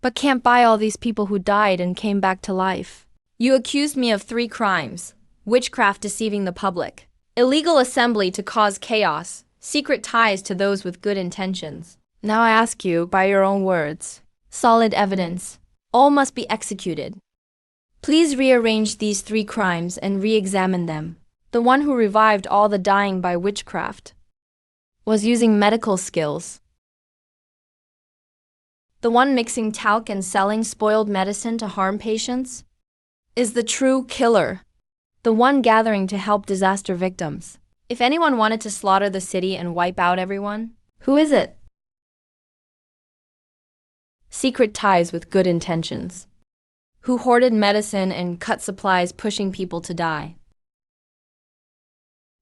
but can't buy all these people who died and came back to life. You accused me of 3 crimes: witchcraft deceiving the public, illegal assembly to cause chaos, secret ties to those with good intentions. Now I ask you, by your own words, solid evidence. All must be executed. Please rearrange these 3 crimes and re-examine them. The one who revived all the dying by witchcraft was using medical skills. The one mixing talc and selling spoiled medicine to harm patients is the true killer. The one gathering to help disaster victims. If anyone wanted to slaughter the city and wipe out everyone, who is it? Secret ties with good intentions. Who hoarded medicine and cut supplies, pushing people to die.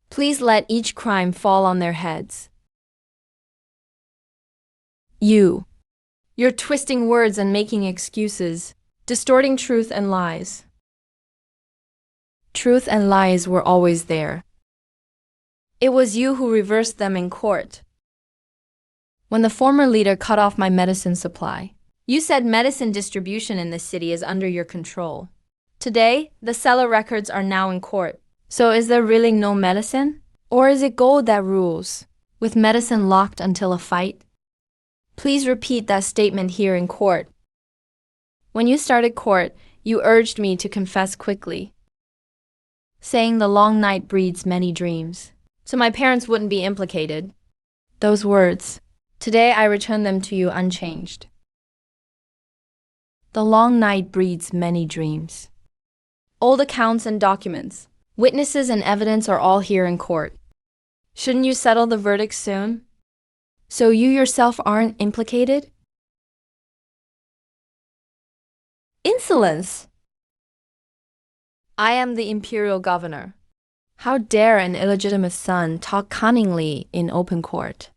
Please let each crime fall on their heads. You're twisting words and making excuses, distorting truth and lies. Truth and lies were always there. It was you who reversed them in court. When the former leader cut off my medicine supply, you said medicine distribution in this city is under your control. Today, the seller records are now in court. So is there really no medicine? Or is it gold that rules, with medicine locked until a fight? Please repeat that statement here in court. When you started court, you urged me to confess quickly, saying the long night breeds many dreams, so my parents wouldn't be implicated. Those words, today I return them to you unchanged. The long night breeds many dreams. Old accounts and documents, witnesses and evidence are all here in court. Shouldn't you settle the verdict soon? So you yourself aren't implicated? Insolence! I am the imperial governor. How dare an illegitimate son talk cunningly in open court?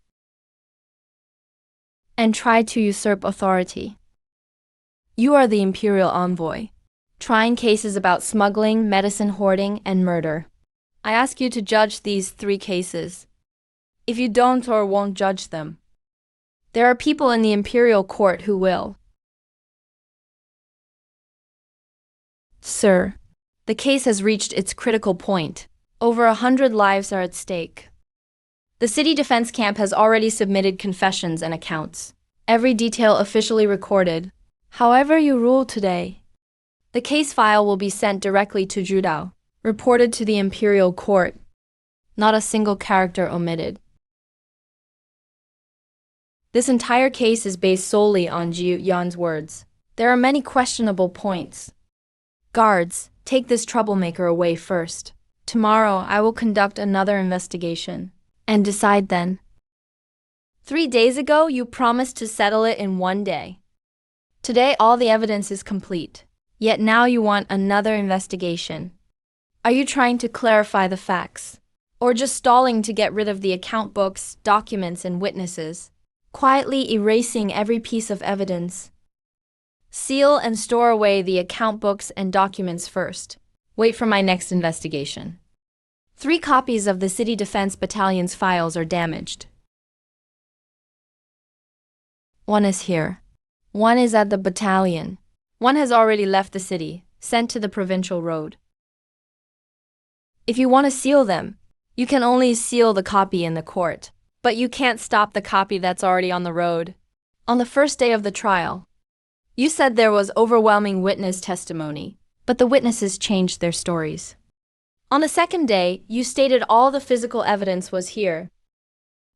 and tried to usurp authority. You are the imperial envoy, trying cases about smuggling, medicine hoarding, and murder. I ask you to judge these 3 cases. If you don't or won't judge them, there are people in the imperial court who will. Sir, the case has reached its critical point. Over 100 lives are at stake. The city defense camp has already submitted confessions and accounts, every detail officially recorded. However you rule today, the case file will be sent directly to Judao, reported to the imperial court. Not a single character omitted. This entire case is based solely on Ji Yan's words. There are many questionable points. Guards, take this troublemaker away first. Tomorrow I will conduct another investigation and decide then. 3 days ago you promised to settle it in 1 day. Today all the evidence is complete, yet now you want another investigation. Are you trying to clarify the facts, or just stalling to get rid of the account books, documents, and witnesses, quietly erasing every piece of evidence? Seal and store away the account books and documents first. Wait for my next investigation. 3 copies of the City Defense Battalion's files are damaged. One is here. One is at the battalion. One has already left the city, sent to the provincial road. If you want to seal them, you can only seal the copy in the court, but you can't stop the copy that's already on the road. On the first day of the trial, you said there was overwhelming witness testimony, but the witnesses changed their stories. On the second day, you stated all the physical evidence was here,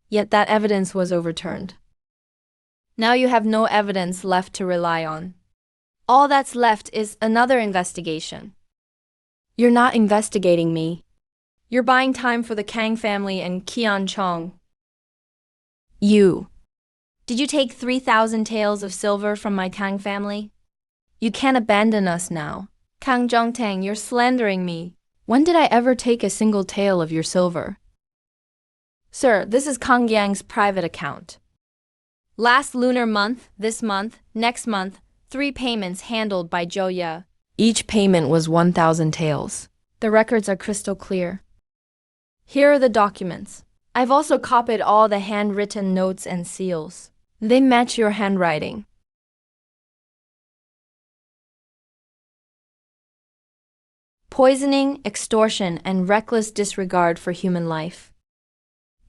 yet that evidence was overturned. Now you have no evidence left to rely on. All that's left is another investigation. You're not investigating me. You're buying time for the Kang family and Qian Chong. Did you take 3,000 taels of silver from my Kang family? You can't abandon us now. Kang Zhongtang, you're slandering me. When did I ever take a single tael of your silver? Sir, this is Kang Yang's private account. Last lunar month, this month, next month, 3 payments handled by Zhou Ye. Each payment was 1,000 taels. The records are crystal clear. Here are the documents. I've also copied all the handwritten notes and seals. They match your handwriting. Poisoning, extortion, and reckless disregard for human life.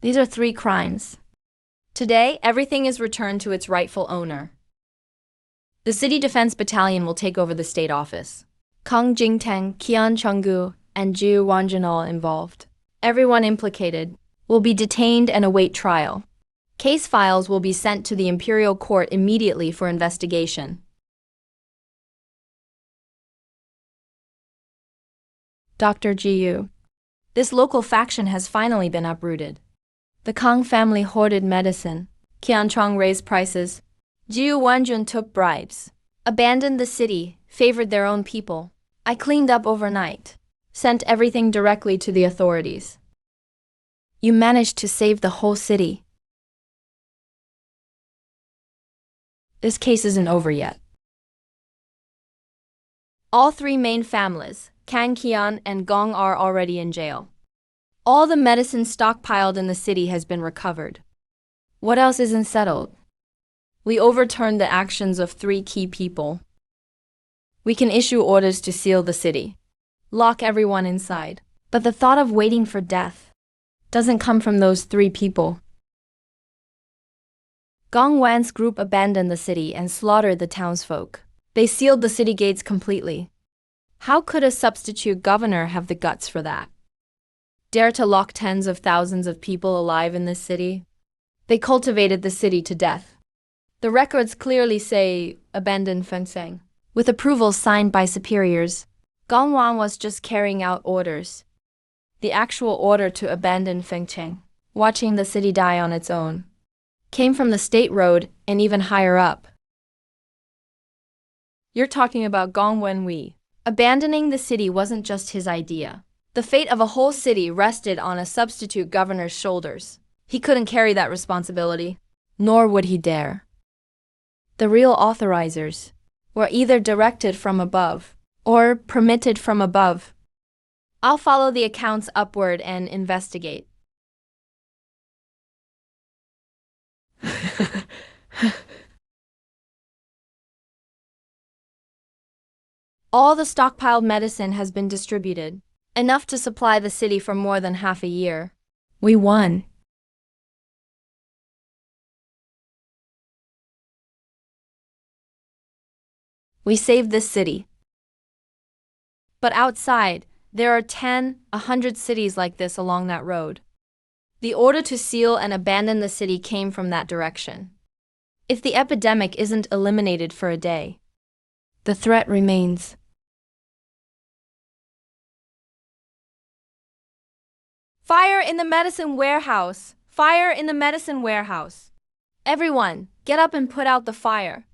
These are 3 crimes. Today, everything is returned to its rightful owner. The City Defense Battalion will take over the state office. Kang Jingtang, Qian Chenggu, and Zhu Wanjinal involved. Everyone implicated will be detained and await trial. Case files will be sent to the Imperial Court immediately for investigation. Dr. Jiyu. This local faction has finally been uprooted. The Kang family hoarded medicine. Qian Chong raised prices. Jiu Wanjun took bribes. Abandoned the city, favored their own people. I cleaned up overnight. Sent everything directly to the authorities. You managed to save the whole city. This case isn't over yet. All 3 main families, Kang Qian and Gong, are already in jail. All the medicine stockpiled in the city has been recovered. What else isn't settled? We overturned the actions of 3 key people. We can issue orders to seal the city, lock everyone inside. But the thought of waiting for death doesn't come from those 3 people. Gong Wan's group abandoned the city and slaughtered the townsfolk. They sealed the city gates completely. How could a substitute governor have the guts for that? Dare to lock tens of thousands of people alive in this city? They cultivated the city to death. The records clearly say abandon Fengseng. With approval signed by superiors, Gong Wan was just carrying out orders. The actual order to abandon Fengcheng, watching the city die on its own, came from the state road and even higher up. You're talking about Gong Wenhui. Abandoning the city wasn't just his idea. The fate of a whole city rested on a substitute governor's shoulders. He couldn't carry that responsibility, nor would he dare. The real authorizers were either directed from above or permitted from above. I'll follow the accounts upward and investigate. All the stockpiled medicine has been distributed, enough to supply the city for more than half a year. We won. We saved this city. But outside, there are 10, 100 cities like this along that road. The order to seal and abandon the city came from that direction. If the epidemic isn't eliminated for a day, the threat remains. Fire in the medicine warehouse! Fire in the medicine warehouse! Everyone, get up and put out the fire.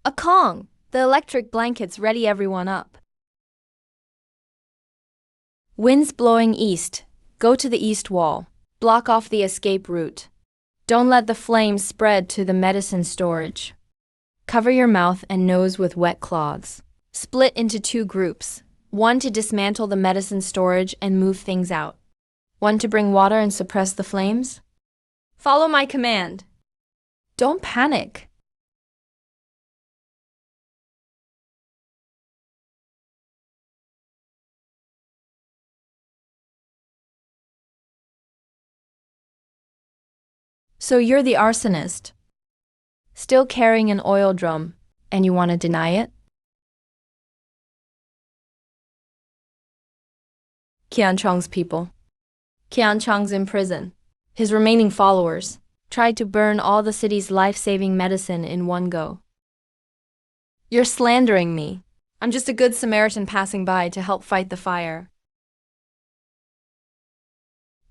A Kong! The electric blankets ready everyone up. Winds blowing east. Go to the east wall. Block off the escape route. Don't let the flames spread to the medicine storage. Cover your mouth and nose with wet cloths. Split into 2 groups. One to dismantle the medicine storage and move things out. One to bring water and suppress the flames. Follow my command. Don't panic. So you're the arsonist, still carrying an oil drum, and you want to deny it? Qiancheng's people. Qiancheng's in prison. His remaining followers tried to burn all the city's life-saving medicine in one go. You're slandering me. I'm just a good Samaritan passing by to help fight the fire.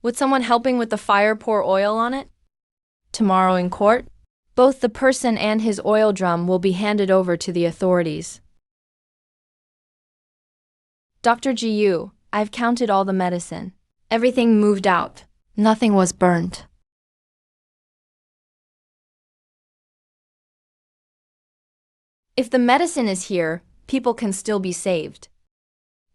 Would someone helping with the fire pour oil on it? Tomorrow in court, both the person and his oil drum will be handed over to the authorities. Dr. Jiyu, I've counted all the medicine. Everything moved out. Nothing was burnt. If the medicine is here, people can still be saved.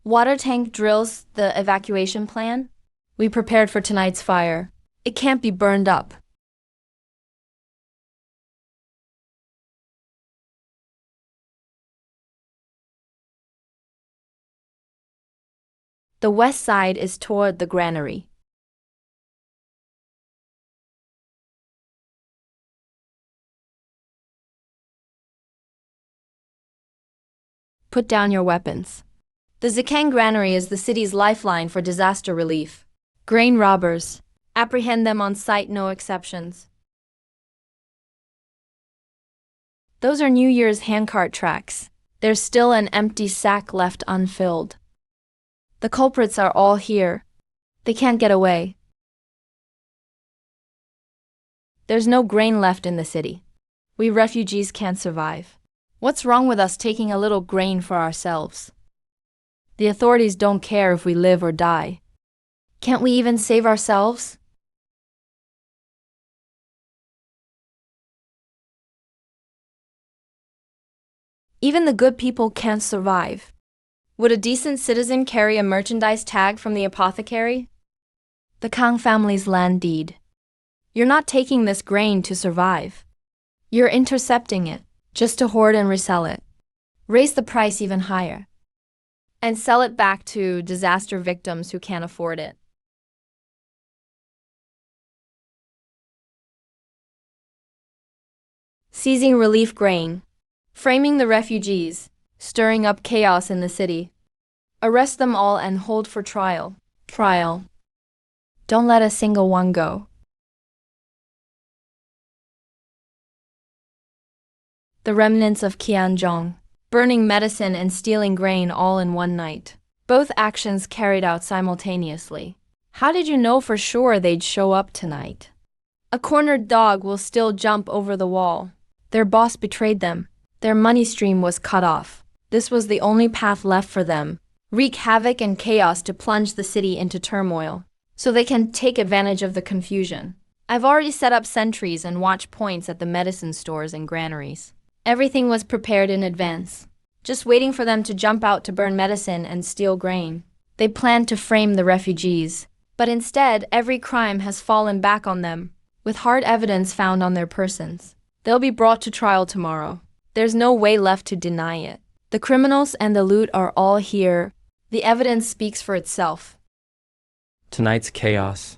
Water tank drills the evacuation plan? We prepared for tonight's fire. It can't be burned up. The west side is toward the granary. Put down your weapons. The Zikang granary is the city's lifeline for disaster relief. Grain robbers. Apprehend them on sight, no exceptions. Those are New Year's handcart tracks. There's still an empty sack left unfilled. The culprits are all here. They can't get away. There's no grain left in the city. We refugees can't survive. What's wrong with us taking a little grain for ourselves? The authorities don't care if we live or die. Can't we even save ourselves? Even the good people can't survive. Would a decent citizen carry a merchandise tag from the apothecary? The Kang family's land deed. You're not taking this grain to survive. You're intercepting it, just to hoard and resell it. Raise the price even higher. And sell it back to disaster victims who can't afford it. Seizing relief grain. Framing the refugees. Stirring up chaos in the city. Arrest them all and hold for trial. Trial. Don't let a single one go. The remnants of Qianzhong. Burning medicine and stealing grain all in one night. Both actions carried out simultaneously. How did you know for sure they'd show up tonight? A cornered dog will still jump over the wall. Their boss betrayed them. Their money stream was cut off. This was the only path left for them. Wreak havoc and chaos to plunge the city into turmoil, so they can take advantage of the confusion. I've already set up sentries and watch points at the medicine stores and granaries. Everything was prepared in advance, just waiting for them to jump out to burn medicine and steal grain. They planned to frame the refugees, but instead, every crime has fallen back on them, with hard evidence found on their persons. They'll be brought to trial tomorrow. There's no way left to deny it. The criminals and the loot are all here. The evidence speaks for itself. Tonight's chaos.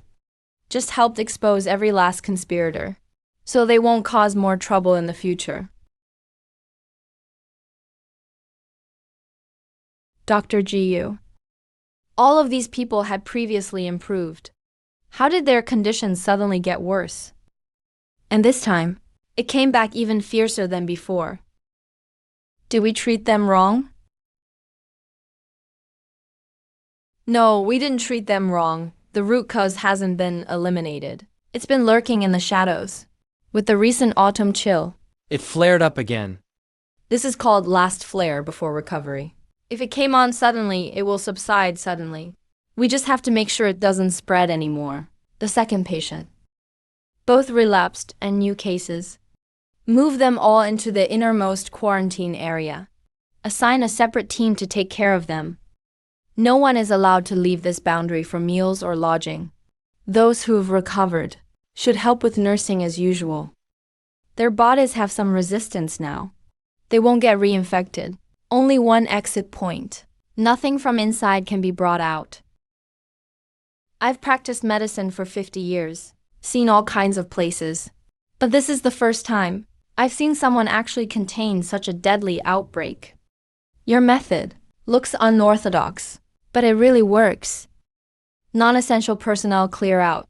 Just helped expose every last conspirator, so they won't cause more trouble in the future. Dr. Gu. All of these people had previously improved. How did their conditions suddenly get worse? And this time, it came back even fiercer than before. Did we treat them wrong? No, we didn't treat them wrong. The root cause hasn't been eliminated. It's been lurking in the shadows. With the recent autumn chill, It flared up again. this is called last flare before recovery. If it came on suddenly, it will subside suddenly. We just have to make sure it doesn't spread anymore. The second patient. Both relapsed and new cases. Move them all into the innermost quarantine area. Assign a separate team to take care of them. No one is allowed to leave this boundary for meals or lodging. Those who have recovered should help with nursing as usual. Their bodies have some resistance now. They won't get reinfected. Only one exit point. Nothing from inside can be brought out. I've practiced medicine for 50 years, seen all kinds of places. But this is the first time I've seen someone actually contain such a deadly outbreak. Your method looks unorthodox, but it really works. Non-essential personnel clear out.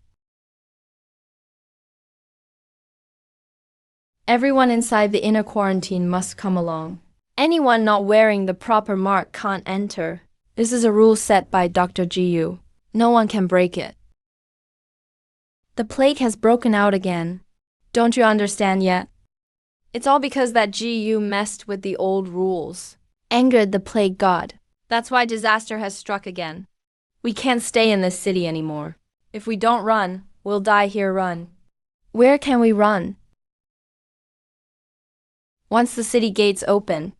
Everyone inside the inner quarantine must come along. Anyone not wearing the proper mark can't enter. This is a rule set by Dr. Gu. No one can break it. The plague has broken out again. Don't you understand yet? It's all because that Gu messed with the old rules, angered the plague god. That's why disaster has struck again. We can't stay in this city anymore. If we don't run, we'll die here. Run. Where can we run? Once the city gates open,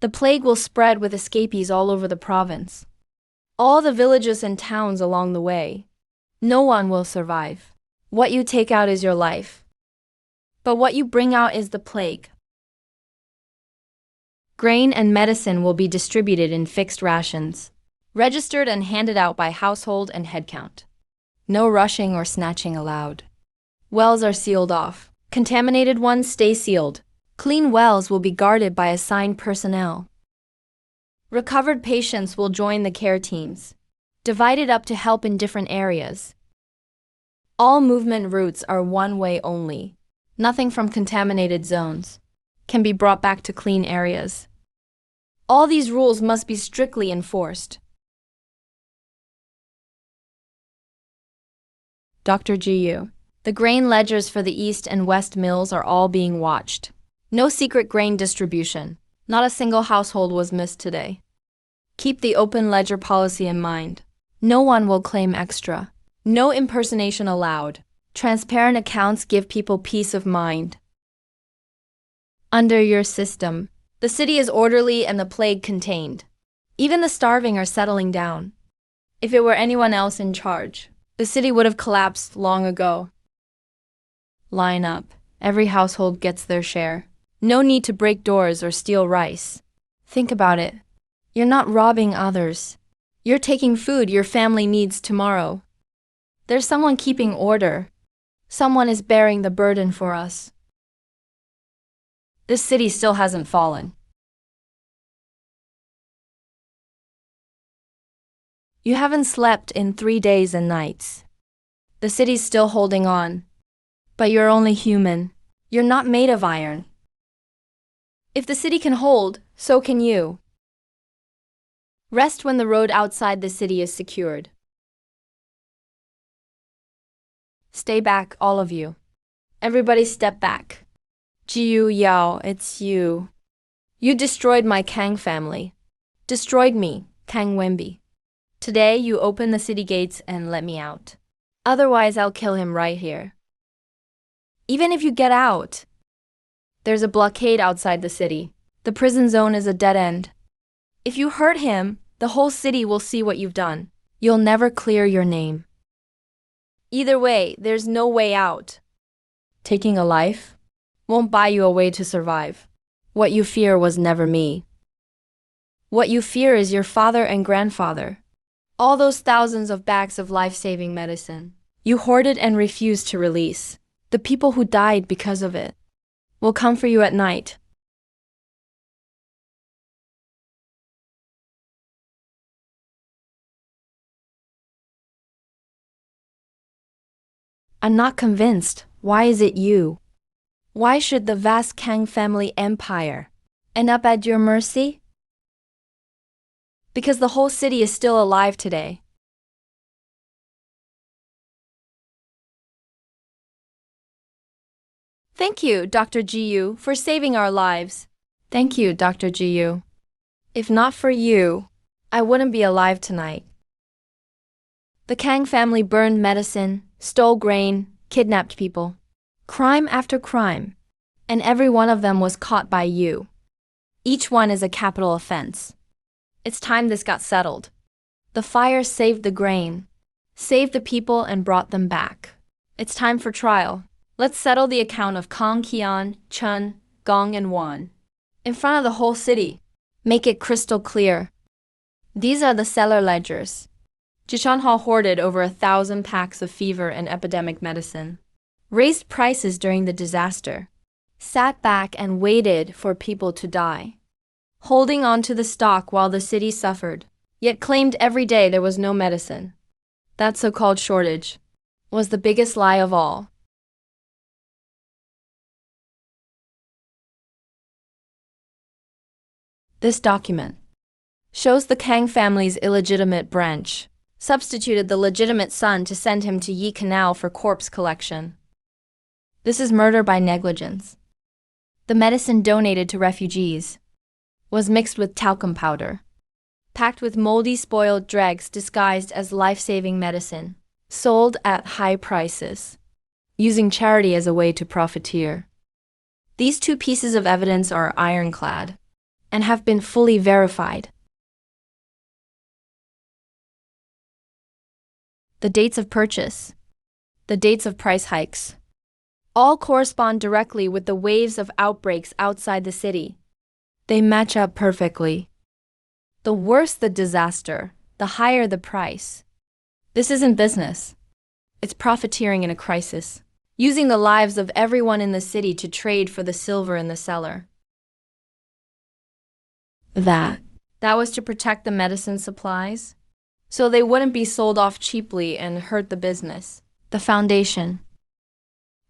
the plague will spread with escapees all over the province. All the villages and towns along the way. No one will survive. What you take out is your life. But what you bring out is the plague. Grain and medicine will be distributed in fixed rations, registered and handed out by household and head count. No rushing or snatching allowed. Wells are sealed off. Contaminated ones stay sealed. Clean wells will be guarded by assigned personnel. Recovered patients will join the care teams, divided up to help in different areas. All movement routes are one way only. Nothing from contaminated zones can be brought back to clean areas. All these rules must be strictly enforced. Dr. Gu. The grain ledgers for the East and West mills are all being watched. No secret grain distribution. Not a single household was missed today. Keep the open ledger policy in mind. No one will claim extra. No impersonation allowed. Transparent accounts give people peace of mind. Under your system, the city is orderly and the plague contained. Even the starving are settling down. If it were anyone else in charge, the city would have collapsed long ago. Line up. Every household gets their share. No need to break doors or steal rice. Think about it. You're not robbing others. You're taking food your family needs tomorrow. There's someone keeping order. Someone is bearing the burden for us. This city still hasn't fallen. You haven't slept in 3 days and nights. The city's still holding on. But you're only human. You're not made of iron. If the city can hold, so can you. Rest when the road outside the city is secured. Stay back, all of you. Everybody step back. Jiu Yao, it's you. You destroyed my Kang family. Destroyed me, Kang Wenbi. Today you open the city gates and let me out. Otherwise, I'll kill him right here. Even if you get out, there's a blockade outside the city. The prison zone is a dead end. If you hurt him, the whole city will see what you've done. You'll never clear your name. Either way, there's no way out. Taking a life won't buy you a way to survive. What you fear was never me. What you fear is your father and grandfather. All those thousands of bags of life-saving medicine you hoarded and refused to release. The people who died because of it will come for you at night. I'm not convinced. Why is it you? Why should the vast Kang family empire end up at your mercy? Because the whole city is still alive today. Thank you, Dr. Jiyu, for saving our lives. Thank you, Dr. Jiyu. If not for you, I wouldn't be alive tonight. The Kang family burned medicine, stole grain, kidnapped people. Crime after crime. And every one of them was caught by you. Each one is a capital offense. It's time this got settled. The fire saved the grain, saved the people, and brought them back. It's time for trial. Let's settle the account of Kong, Qian, Chun, Gong, and Wan. In front of the whole city. Make it crystal clear. These are the cellar ledgers. Jishan Hall hoarded over 1,000 packs of fever and epidemic medicine. Raised prices during the disaster. Sat back and waited for people to die. Holding on to the stock while the city suffered. Yet claimed every day there was no medicine. That so-called shortage was the biggest lie of all. This document shows the Kang family's illegitimate branch substituted the legitimate son to send him to Yi Canal for corpse collection. This is murder by negligence. The medicine donated to refugees was mixed with talcum powder, packed with moldy, spoiled dregs disguised as life-saving medicine, sold at high prices, using charity as a way to profiteer. These two pieces of evidence are ironclad and have been fully verified. The dates of purchase, the dates of price hikes, all correspond directly with the waves of outbreaks outside the city. They match up perfectly. The worse the disaster, the higher the price. This isn't business. It's profiteering in a crisis, using the lives of everyone in the city to trade for the silver in the cellar. That was to protect the medicine supplies, so they wouldn't be sold off cheaply and hurt the business. The foundation.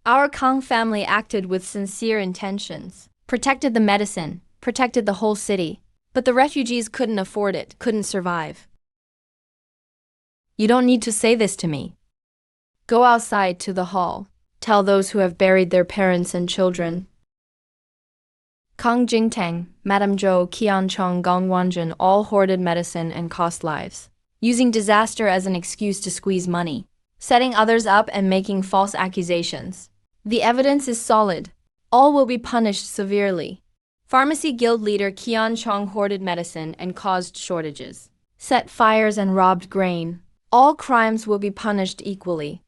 Our Kang family acted with sincere intentions, protected the medicine, protected the whole city, but the refugees couldn't afford it, couldn't survive. You don't need to say this to me. Go outside to the hall. Tell those who have buried their parents and children. Kang Jingtang, Madame Zhou, Qian Chong, Gong Wanjun all hoarded medicine and cost lives, using disaster as an excuse to squeeze money, setting others up and making false accusations. The evidence is solid. All will be punished severely. Pharmacy guild leader Qian Chong hoarded medicine and caused shortages, set fires and robbed grain. All crimes will be punished equally.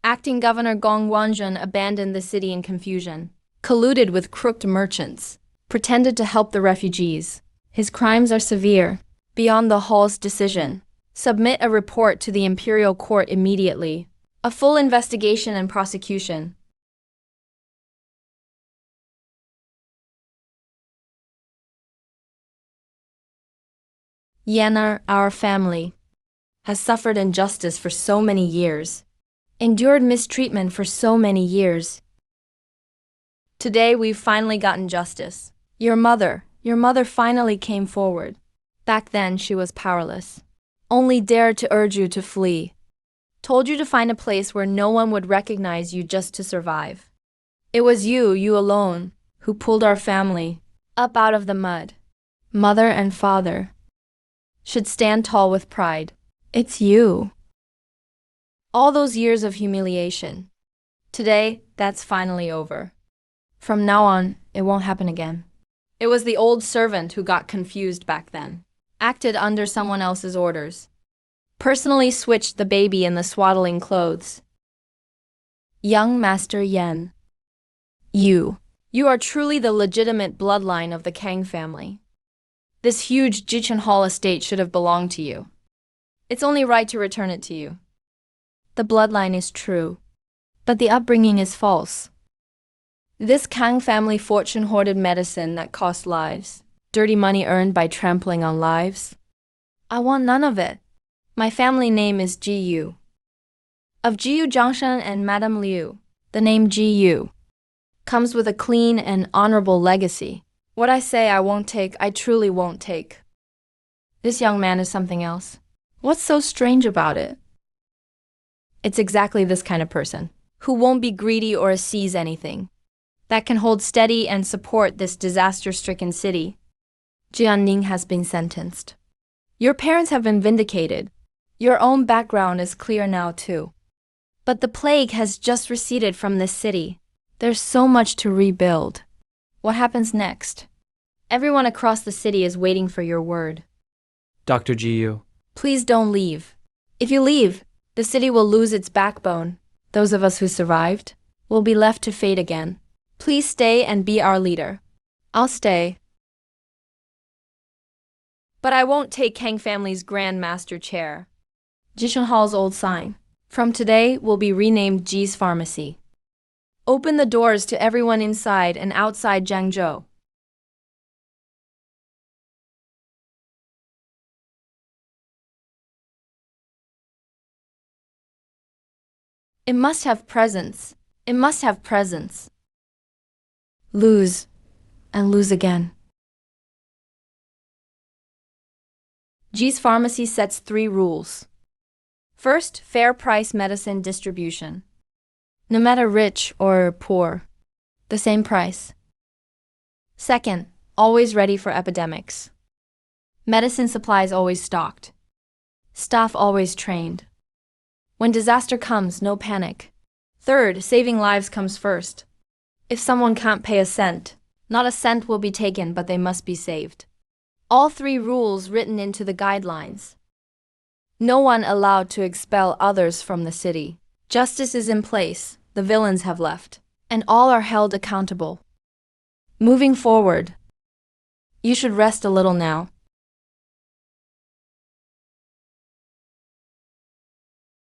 Acting Governor Gong Wanjun abandoned the city in confusion, colluded with crooked merchants, pretended to help the refugees. His crimes are severe, beyond the hall's decision. Submit a report to the imperial court immediately. A full investigation and prosecution. Yanar, our family, has suffered injustice for so many years, endured mistreatment for so many years. Today we've finally gotten justice. Your mother finally came forward. Back then she was powerless. Only dared to urge you to flee. Told you to find a place where no one would recognize you just to survive. It was you alone, who pulled our family up out of the mud. Mother and father should stand tall with pride. It's you. All those years of humiliation. Today, that's finally over. From now on, it won't happen again. It was the old servant who got confused back then, acted under someone else's orders, personally switched the baby in the swaddling clothes. Young Master Yen, you are truly the legitimate bloodline of the Kang family. This huge Jichen Hall estate should have belonged to you. It's only right to return it to you. The bloodline is true, but the upbringing is false. This Kang family fortune hoarded medicine that cost lives, dirty money earned by trampling on lives. I want none of it. My family name is Ji of Jiyu Jiangshan and Madame Liu. The name Jiyu comes with a clean and honorable legacy. What I say I won't take, I truly won't take. This young man is something else. What's so strange about it? It's exactly this kind of person, who won't be greedy or seize anything, that can hold steady and support this disaster-stricken city. Jianning has been sentenced. Your parents have been vindicated. Your own background is clear now too. But the plague has just receded from this city. There's so much to rebuild. What happens next? Everyone across the city is waiting for your word. Dr. Ji. Please don't leave. If you leave, the city will lose its backbone. Those of us who survived will be left to fade again. Please stay and be our leader. I'll stay. But I won't take Kang family's Grand Master chair. Jishun Hall's old sign, from today, will be renamed Ji's Pharmacy. Open the doors to everyone inside and outside Jiangzhou. It must have presence. It must have presence. Lose and lose again. Ji's Pharmacy sets 3 rules. First, fair price medicine distribution. No matter rich or poor, the same price. Second, always ready for epidemics. Medicine supplies always stocked. Staff always trained. When disaster comes, no panic. Third, saving lives comes first. If someone can't pay a cent, not a cent will be taken, but they must be saved. All 3 rules written into the guidelines. No one allowed to expel others from the city. Justice is in place, the villains have left, and all are held accountable. Moving forward, you should rest a little now.